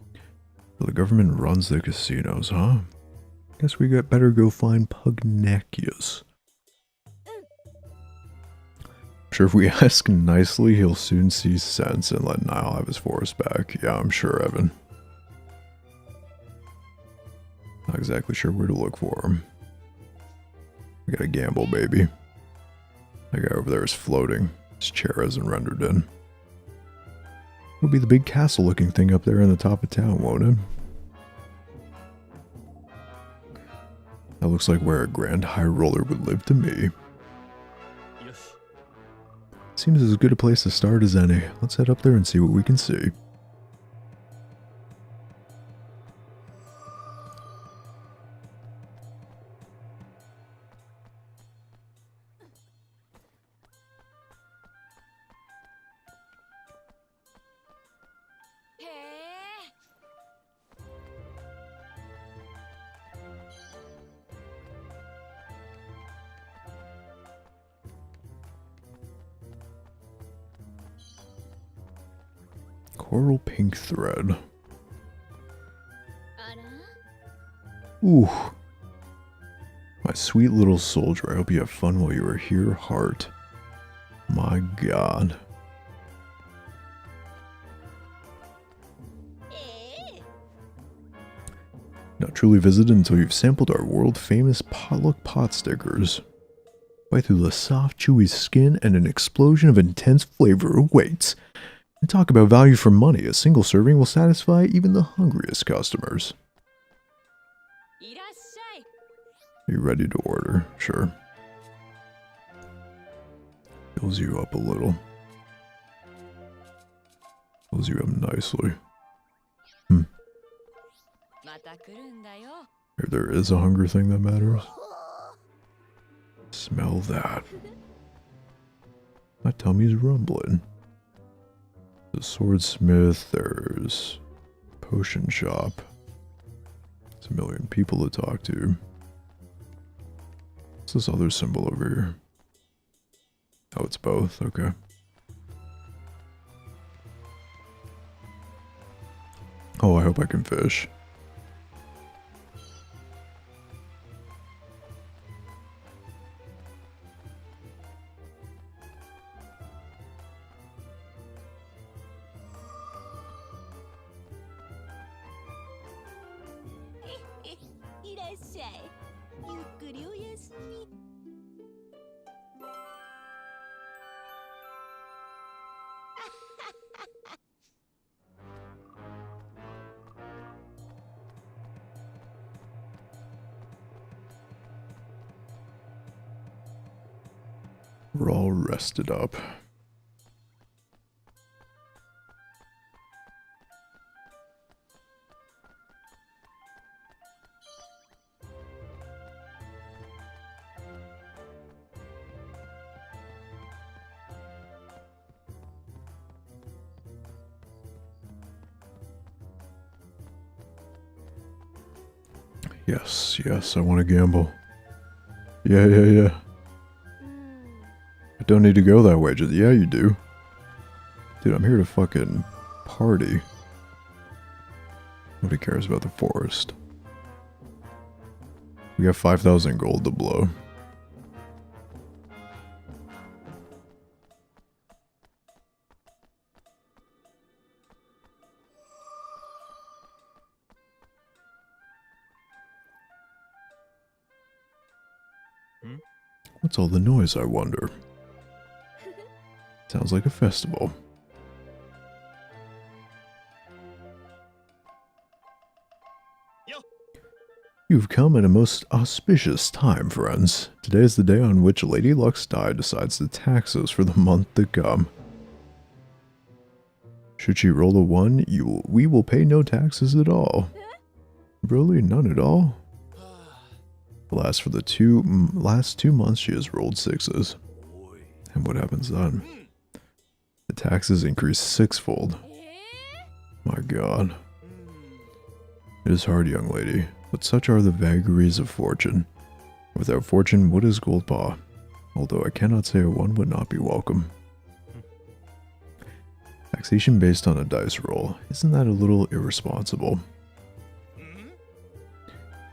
the government runs the casinos, huh? Guess we got better go find Pugnacious. Sure, if we ask nicely, he'll soon see sense and let Niall have his forest back. Yeah, I'm sure, Evan. Not exactly sure where to look for him. We gotta gamble, baby. That guy over there is floating. His chair hasn't rendered in. It'll be the big castle-looking thing up there in the top of town, won't it? That looks like where a grand high roller would live to me. Seems as good a place to start as any. Let's head up there and see what we can see. Coral pink thread. Ooh. My sweet little soldier, I hope you have fun while you are here, heart. My god. Not truly visited until you've sampled our world-famous potluck pot stickers. Bite through the soft, chewy skin and an explosion of intense flavor awaits. And talk about value for money, a single serving will satisfy even the hungriest customers. Are you ready to order? Sure. Fills you up a little. Fills you up nicely. Here there is a hunger thing that matters. Smell that. My tummy's rumbling. The swordsmith, there's potion shop. There's a million people to talk to. What's this other symbol over here? Oh, it's both, okay. Oh, I hope I can fish. We're all rested up. Yes, yes, I want to gamble. Yeah. I don't need to go that way, just, yeah, you do. Dude, I'm here to fucking party. Nobody cares about the forest. We got 5,000 gold to blow. What's all the noise, I wonder? Sounds like a festival. You've come at a most auspicious time, friends. Today is the day on which Lady Luck's die decides the taxes for the month to come. Should she roll a 1, we will pay no taxes at all. Really? None at all? Alas, for the last 2 months she has rolled 6s. And what happens then? The taxes increase 6-fold. My god. It is hard, young lady, but such are the vagaries of fortune. Without fortune, what is gold paw? Although I cannot say a 1 would not be welcome. Taxation based on a dice roll. Isn't that a little irresponsible?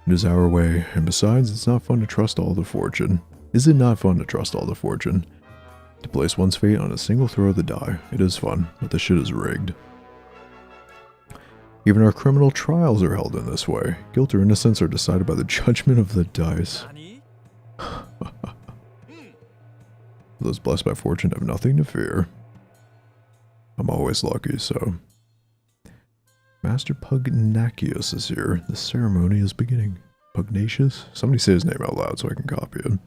It is our way, and besides, it's not fun to trust all the fortune. Is it not fun to trust all the fortune? To place one's fate on a single throw of the die. It is fun, but the shit is rigged. Even our criminal trials are held in this way. Guilt or innocence are decided by the judgment of the dice. Those blessed by fortune have nothing to fear. I'm always lucky, so... Master Pugnacious is here. The ceremony is beginning. Pugnacious? Somebody say his name out loud so I can copy it.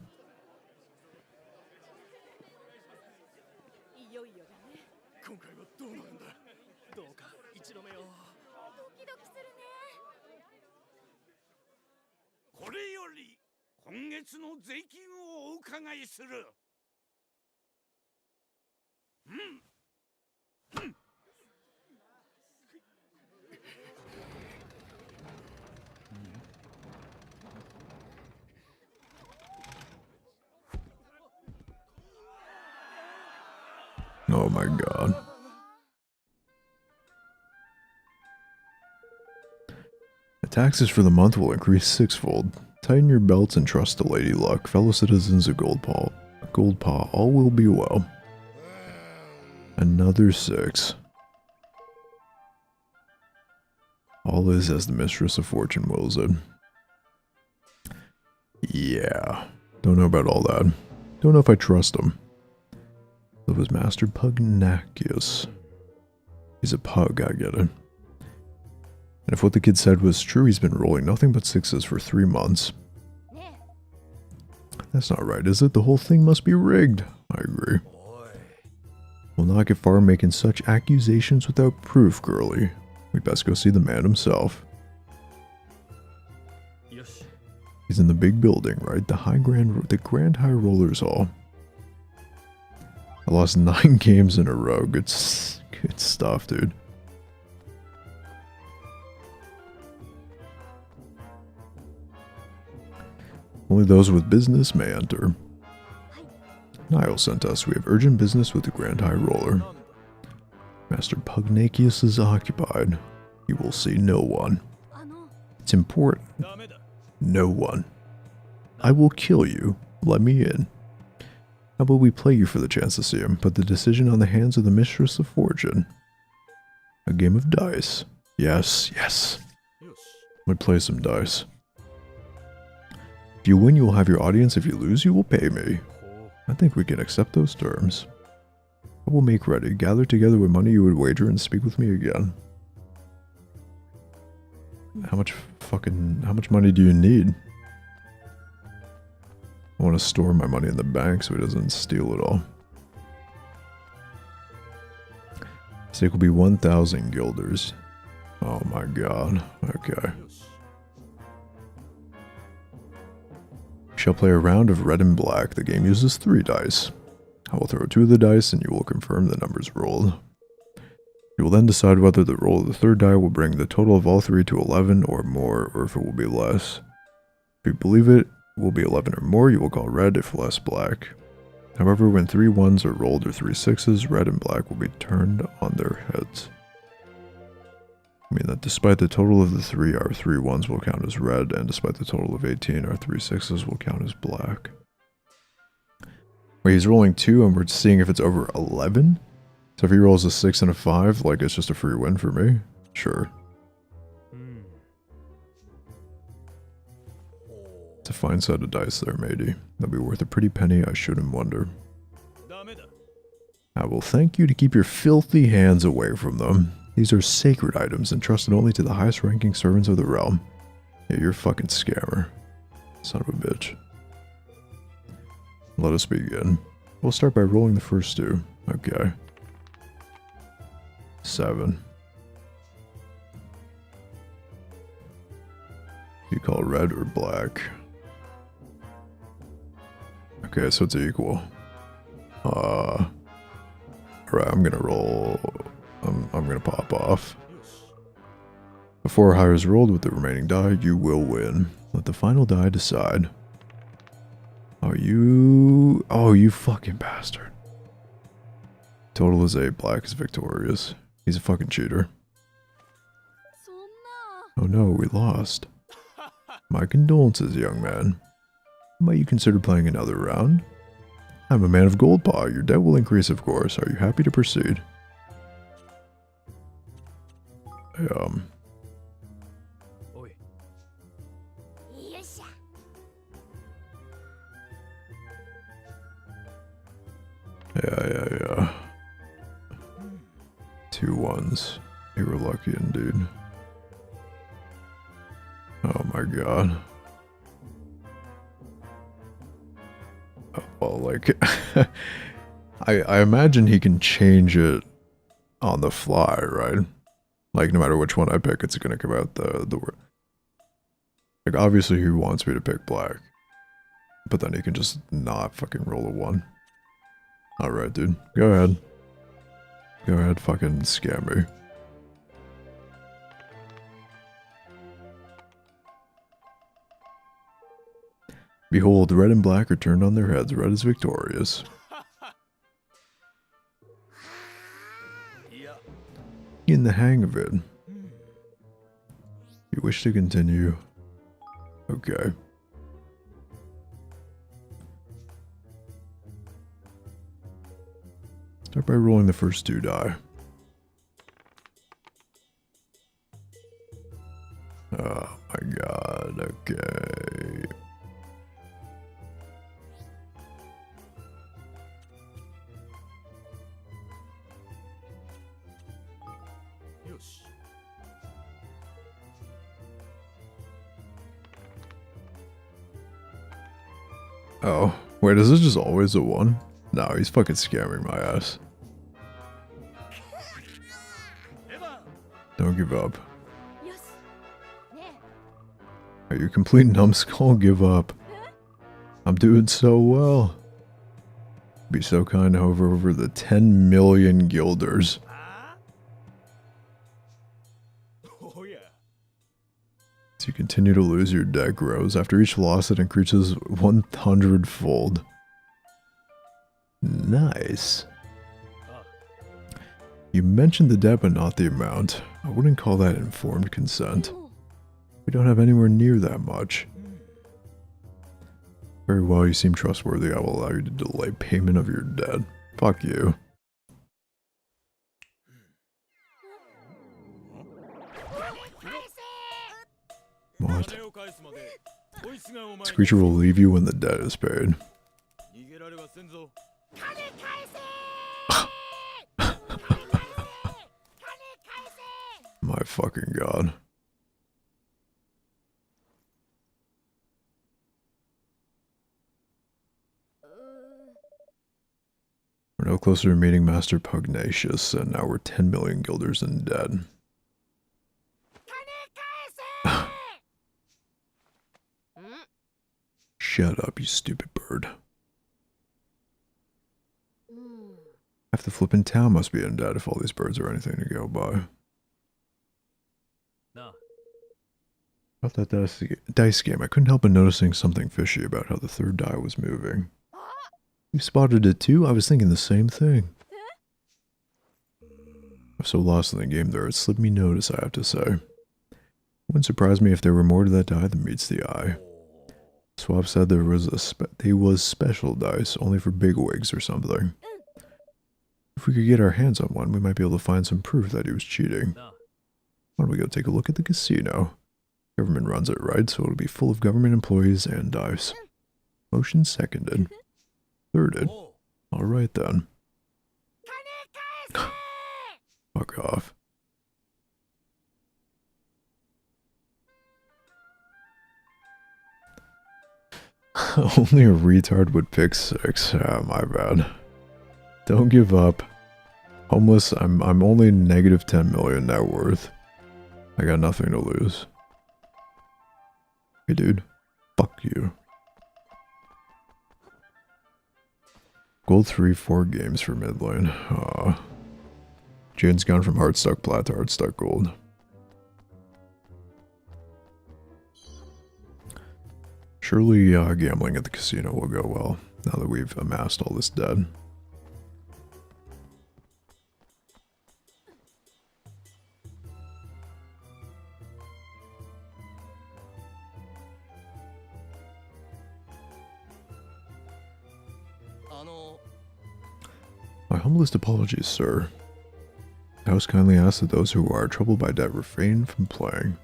Oh my god. The taxes for the month will increase 6-fold. Tighten your belts and trust to Lady Luck. Fellow citizens of Goldpaw, all will be well. Another 6. All is as the mistress of fortune wills it. Yeah. Don't know about all that. Don't know if I trust him. It was Master Pugnacious. He's a pug, I get it. And if what the kid said was true, he's been rolling nothing but sixes for 3 months. That's not right, is it? The whole thing must be rigged. I agree. We'll not get far making such accusations without proof, girlie. We best go see the man himself. He's in the big building, right? The Grand High Rollers Hall. I lost 9 games in a row. Good stuff, dude. Only those with business may enter. Niall sent us. We have urgent business with the Grand High Roller. Master Pugnacious is occupied. He will see no one. It's important. No one. I will kill you. Let me in. How about we play you for the chance to see him? Put the decision on the hands of the mistress of fortune. A game of dice. Yes, yes. We'd play some dice. If you win, you will have your audience. If you lose, you will pay me. I think we can accept those terms. I will make ready. Gather together what money you would wager and speak with me again. How much money do you need? I want to store my money in the bank so he doesn't steal it all. Stake will be 1,000 guilders. Oh my god. Okay. We shall play a round of red and black. The game uses 3 dice. I will throw 2 of the dice and you will confirm the numbers rolled. You will then decide whether the roll of the 3rd die will bring the total of all 3 to 11 or more, or if it will be less. If you believe it will be 11 or more, you will call red, if less, black. However, when 3 1s are rolled or 3 6s, red and black will be turned on their heads. I mean that despite the total of the 3, our 3 1s will count as red, and despite the total of 18, our 3 6s will count as black. Wait, he's rolling 2 and we're seeing if it's over 11? So if he rolls a 6 and a 5, like it's just a free win for me? Sure. It's a fine set of dice there, matey. They'll be worth a pretty penny, I shouldn't wonder. I will thank you to keep your filthy hands away from them. These are sacred items entrusted only to the highest ranking servants of the realm. Yeah, you're a fucking scammer. Son of a bitch. Let us begin. We'll start by rolling the first 2. Okay. 7. You call red or black? Okay, so it's equal. Alright, I'm gonna roll. I'm gonna pop off. Before higher is rolled with the remaining die, you will win. Let the final die decide. Oh, you fucking bastard. Total is 8, black is victorious. He's a fucking cheater. Oh no, we lost. My condolences, young man. Might you consider playing another round? I'm a man of gold paw. Your debt will increase, of course. Are you happy to proceed? Yeah. 2 1s. You were lucky indeed. Oh my god. Oh, well, like, I imagine he can change it on the fly, right? Like, no matter which one I pick, it's gonna come out the word. Like, obviously he wants me to pick black. But then he can just not fucking roll a 1. Alright, dude. Go ahead. Go ahead, fucking scam me. Behold, red and black are turned on their heads. Red is victorious. In the hang of it. You wish to continue? Okay. Start by rolling the first 2 die. Oh, wait, is this just always a 1? No, he's fucking scamming my ass. Don't give up. Are you complete numbskull? Give up. I'm doing so well. Be so kind to hover over the 10 million guilders. As you continue to lose, your debt grows. After each loss, it increases 100-fold. Nice. You mentioned the debt, but not the amount. I wouldn't call that informed consent. We don't have anywhere near that much. Very well, you seem trustworthy. I will allow you to delay payment of your debt. Fuck you. What? This creature will leave you when the debt is paid. My fucking god. We're no closer to meeting Master Pugnacious, and now we're 10 million guilders in debt. Shut up, you stupid bird. Half the flippin' town must be in debt if all these birds are anything to go by. About that dice game, I couldn't help but noticing something fishy about how the third die was moving. You spotted it too? I was thinking the same thing. I'm so lost in the game there, it slipped me notice, I have to say. Wouldn't surprise me if there were more to that die than meets the eye. Swab said there was special dice, only for bigwigs or something. If we could get our hands on one, we might be able to find some proof that he was cheating. Why don't we go take a look at the casino? Government runs it, right? So it'll be full of government employees and dice. Motion seconded. Thirded. Alright then. Fuck off. Only a retard would pick 6. Ah, my bad. Don't give up. Homeless, I'm only negative 10 million net worth. I got nothing to lose. Hey dude. Fuck you. Gold 3, 4 games for mid lane. Jaden's gone from Heartstuck Plat to Heartstuck Gold. Surely gambling at the casino will go well, now that we've amassed all this debt. My humblest apologies, sir. The house kindly asks that those who are troubled by debt refrain from playing.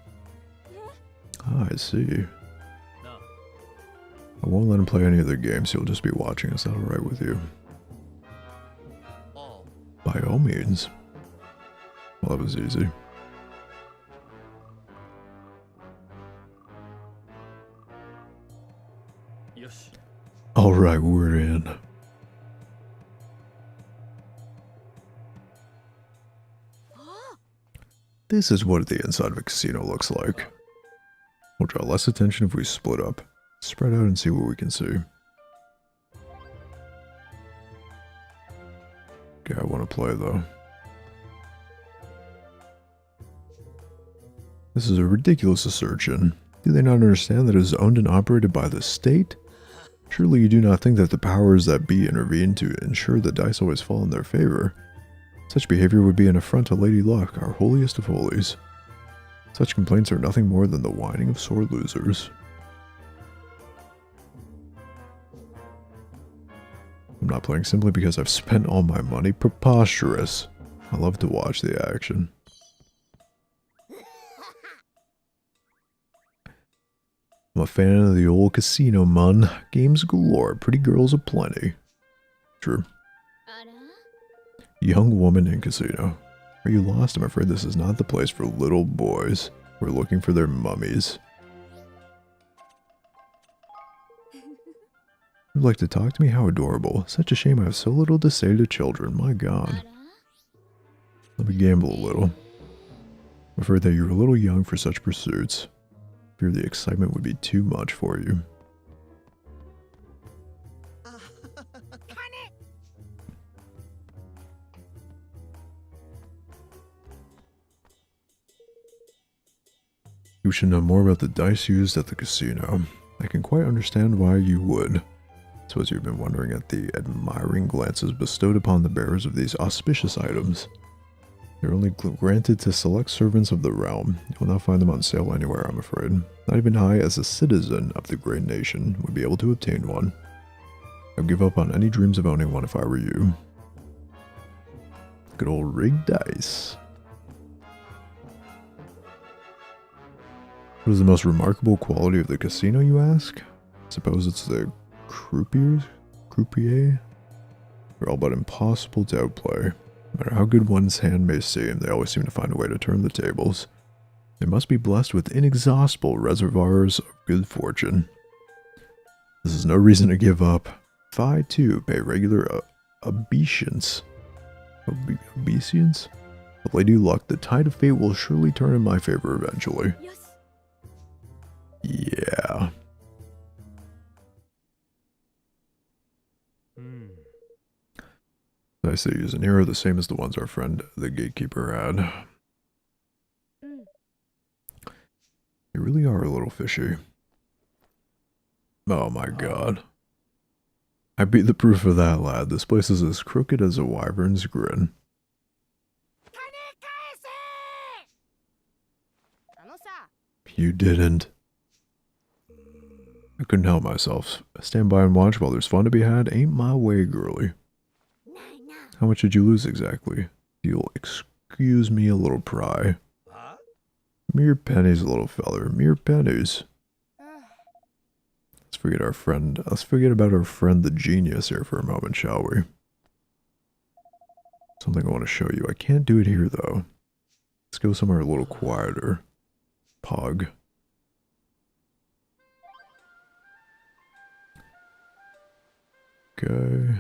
Ah, I see. I won't let him play any of their games, he'll just be watching. Is that alright with you? By all means. Well, that was easy. Alright, we're in. This is what the inside of a casino looks like. We'll draw less attention if we split up. Spread out and see what we can see. Okay, I want to play though. This is a ridiculous assertion. Do they not understand that it is owned and operated by the state? Surely you do not think that the powers that be intervene to ensure the dice always fall in their favor. Such behavior would be an affront to Lady Luck, our holiest of holies. Such complaints are nothing more than the whining of sore losers. I'm not playing simply because I've spent all my money. Preposterous. I love to watch the action. I'm a fan of the old casino, mun. Games galore, pretty girls aplenty. True. Young woman in casino. Are you lost? I'm afraid this is not the place for little boys. We're looking for their mummies. You'd like to talk to me? How adorable. Such a shame I have so little to say to children. My god. Let me gamble a little. I'm afraid that you're a little young for such pursuits. Fear the excitement would be too much for you. You should know more about the dice used at the casino. I can quite understand why you would. Suppose you've been wondering at the admiring glances bestowed upon the bearers of these auspicious items. They're only granted to select servants of the realm. You will not find them on sale anywhere, I'm afraid. Not even I, as a citizen of the great nation, would be able to obtain one. I'd give up on any dreams of owning one if I were you. Good old rigged dice. What is the most remarkable quality of the casino, you ask? Suppose it's the croupier? They're all but impossible to outplay. No matter how good one's hand may seem, they always seem to find a way to turn the tables. They must be blessed with inexhaustible reservoirs of good fortune. This is no reason to give up. If I, too, pay regular obeisance. Obeisance? With Lady Luck, the tide of fate will surely turn in my favor eventually. Yeah. Nice to use an arrow the same as the ones our friend the gatekeeper had. You really are a little fishy. Oh my god. I beat the proof of that, lad. This place is as crooked as a wyvern's grin. You didn't. I couldn't help myself. Stand by and watch while there's fun to be had ain't my way, girly. How much did you lose exactly? You'll excuse me a little pry. Mere pennies, little feller. Mere pennies. Let's forget our friend. Let's forget about our friend the genius here for a moment, shall we? Something I want to show you. I can't do it here though. Let's go somewhere a little quieter. Pog. Okay.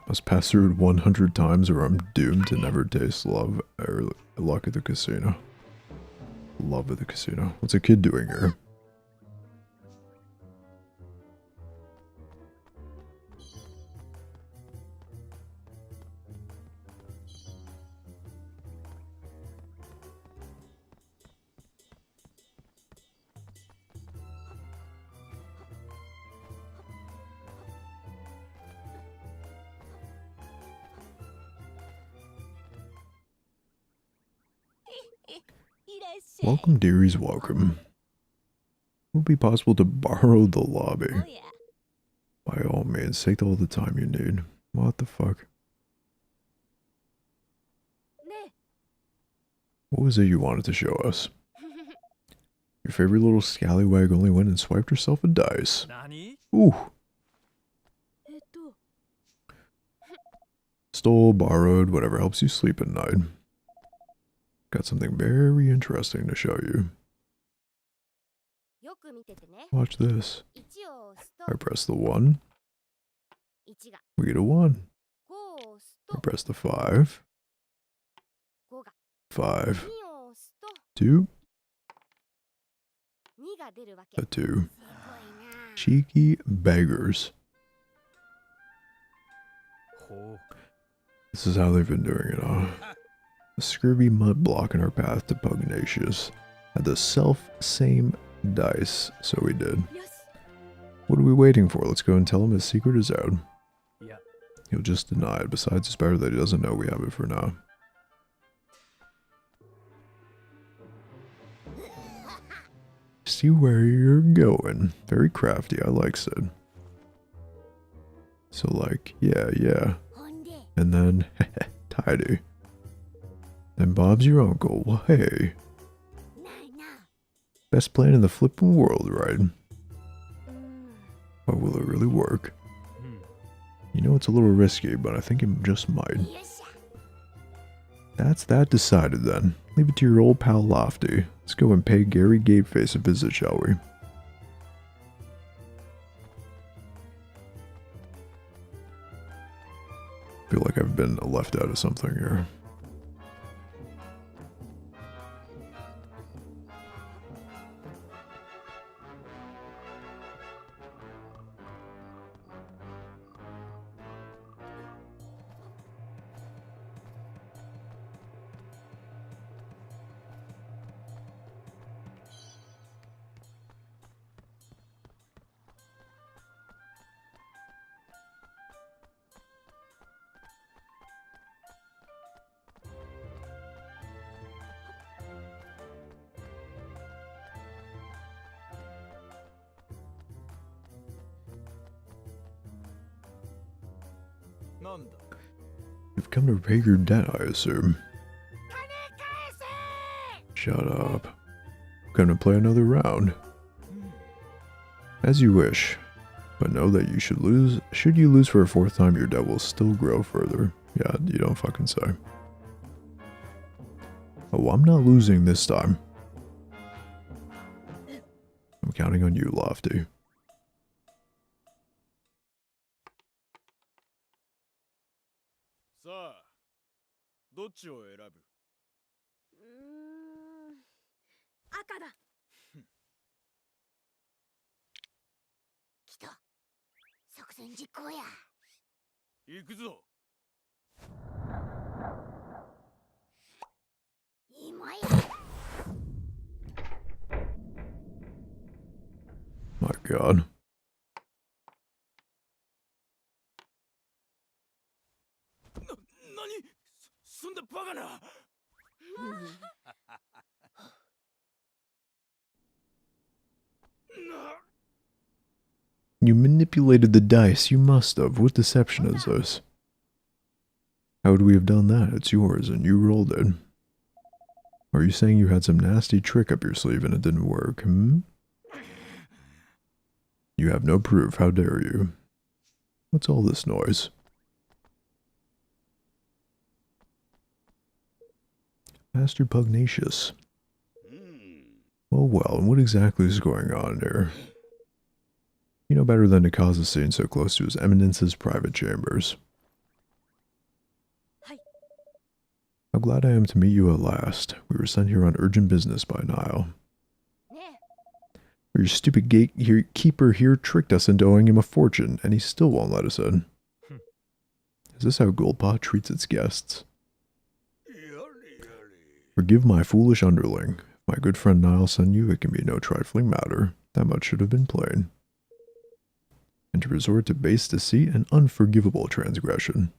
Must pass through it 100 times or I'm doomed to never taste love or luck at the casino. Love at the casino. What's a kid doing here? Welcome, dearies, welcome. Would it be possible to borrow the lobby? By all means, take all the time you need. What the fuck? What was it you wanted to show us? Your favorite little scallywag only went and swiped herself a dice. Ooh. Stole, borrowed, whatever helps you sleep at night. Got something very interesting to show you. Watch this. I press the 1. We get a 1. I press the 5. 5. 2. A 2. Cheeky beggars. This is how they've been doing it, huh? A scurvy mud block in our path to Pugnacious. Had the self-same dice, so we did. What are we waiting for? Let's go and tell him his secret is out. He'll just deny it. Besides, it's better that he doesn't know we have it for now. See where you're going. Very crafty, I like it. So like, yeah. And then, tidy. Then Bob's your uncle. Well, hey. Best plan in the flippin' world, right? But will it really work? You know, it's a little risky, but I think it just might. That's that decided then. Leave it to your old pal Lofty. Let's go and pay Gary Gateface a visit, shall we? Feel like I've been left out of something here. You've come to repay your debt, I assume. Shut up. Come to play another round. As you wish. But know that should you lose for a fourth time, your debt will still grow further. Yeah, you don't fucking say. Oh, I'm not losing this time. I'm counting on you, Lofty. My god. You manipulated the dice. You must have. What deception is this? How would we have done that? It's yours and you rolled it. Are you saying you had some nasty trick up your sleeve and it didn't work, hmm? You have no proof. How dare you? What's all this noise? Master Pugnacious. Well, and what exactly is going on here? You know better than to cause a scene so close to His Eminence's private chambers. How glad I am to meet you at last. We were sent here on urgent business by Nile. Your stupid gatekeeper here tricked us into owing him a fortune, and he still won't let us in. Is this how Goldpaw treats its guests? Forgive my foolish underling. If my good friend Nile sent you, it can be no trifling matter. That much should have been plain. And to resort to base deceit and unforgivable transgression.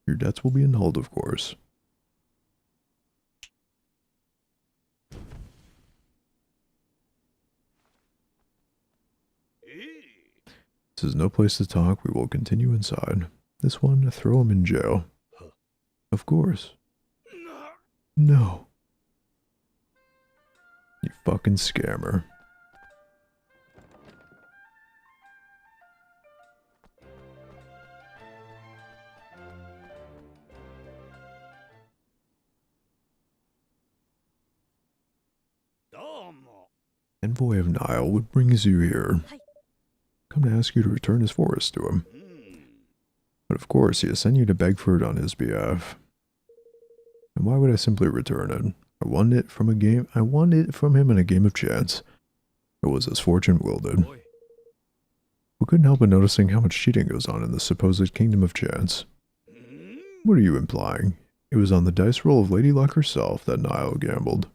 Your debts will be annulled, of course. This is no place to talk. We will continue inside. This one, throw him in jail. Of course. No. You fucking scammer. Envoy of Nile, what brings you here? Come to ask you to return his forest to him. But of course, he has sent you to beg for it on his behalf. And why would I simply return it? I won it from him in a game of chance. It was as fortune willed it. We couldn't help but noticing how much cheating goes on in the supposed kingdom of chance. What are you implying? It was on the dice roll of Lady Luck herself that Nile gambled.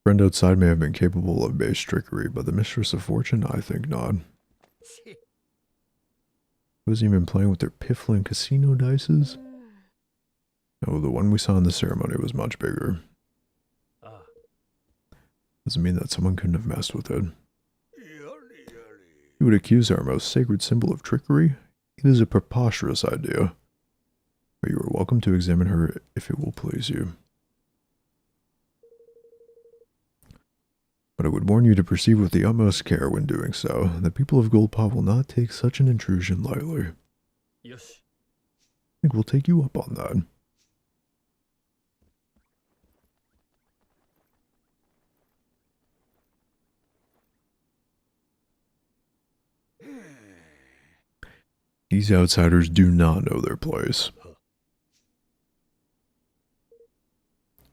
Friend outside may have been capable of base trickery, but the mistress of fortune, I think not. Wasn't even playing with their piffling casino dices? No, the one we saw in the ceremony was much bigger. Doesn't mean that someone couldn't have messed with it. You would accuse our most sacred symbol of trickery? It is a preposterous idea. But you are welcome to examine her if it will please you. But I would warn you to proceed with the utmost care when doing so. The people of Goldpaw will not take such an intrusion lightly. Yosh. I think we'll take you up on that. These outsiders do not know their place.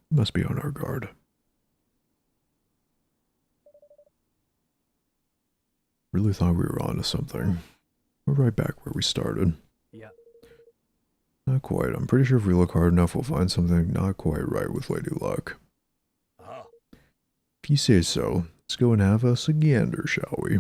We must be on our guard. Really thought we were onto something. We're right back where we started. Yeah. Not quite. I'm pretty sure if we look hard enough, we'll find something not quite right with Lady Luck. Ah. If you say so, let's go and have us a gander, shall we?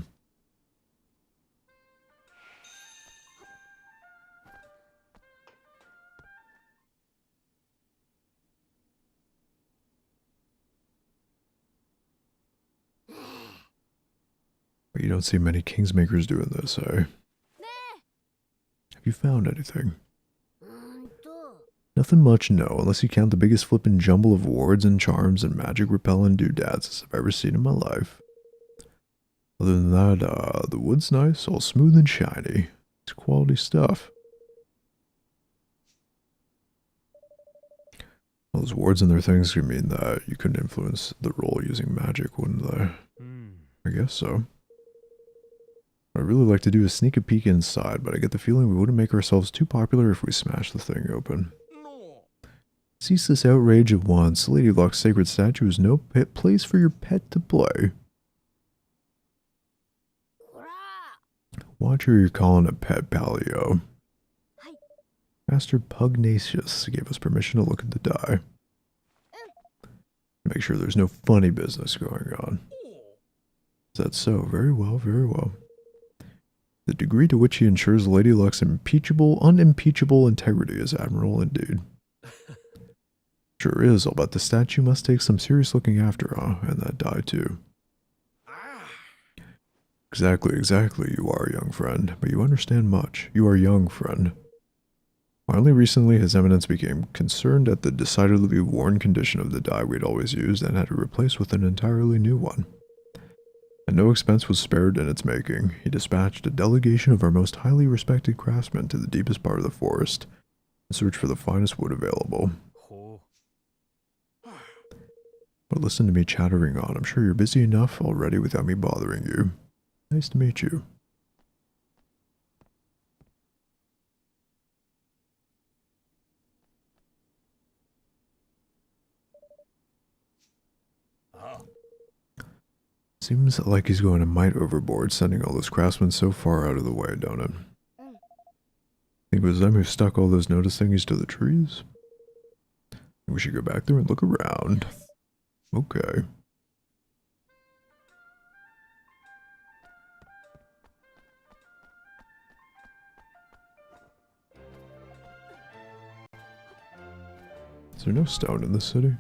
But you don't see many Kingsmakers doing this, eh? Have you found anything? Nothing much, no, unless you count the biggest flippin' jumble of wards and charms and magic repellent doodads I've ever seen in my life. Other than that, the wood's nice, all smooth and shiny. It's quality stuff. Well, those wards and their things could mean that you couldn't influence the roll using magic, wouldn't they? I guess so. What I'd really like to do is sneak a peek inside, but I get the feeling we wouldn't make ourselves too popular if we smash the thing open. Cease this outrage at once. Lady Luck's sacred statue is no place for your pet to play. Watch who you're calling a pet, Palio. Master Pugnacious gave us permission to look at the die. Make sure there's no funny business going on. Is that so? Very well, very well. The degree to which he ensures Lady Luck's unimpeachable integrity is admirable indeed. Sure is, I'll bet the statue must take some serious looking after, huh? And that die too. Exactly, you are, young friend. But you understand much. You are young, friend. Finally, recently, His Eminence became concerned at the decidedly worn condition of the die we'd always used and had to replace with an entirely new one. And no expense was spared in its making. He dispatched a delegation of our most highly respected craftsmen to the deepest part of the forest in search for the finest wood available. But listen to me chattering on. I'm sure you're busy enough already without me bothering you. Nice to meet you. Seems like he's going a mite overboard, sending all those craftsmen so far out of the way, don't it? Think it was them who stuck all those notice thingies to the trees? We should go back there and look around. Okay. Is there no stone in this city?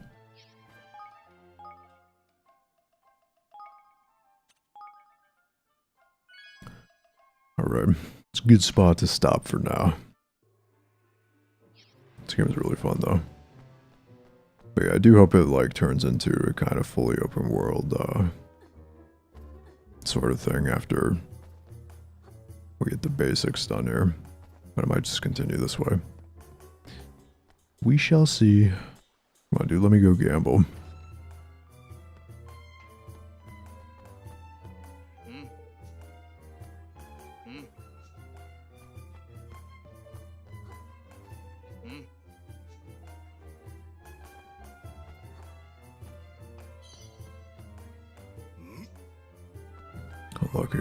Alright, it's a good spot to stop for now. This game is really fun though. But yeah, I do hope it like turns into a kind of fully open world sort of thing after we get the basics done here. But I might just continue this way. We shall see. Come on, dude, let me go gamble. Unlucky.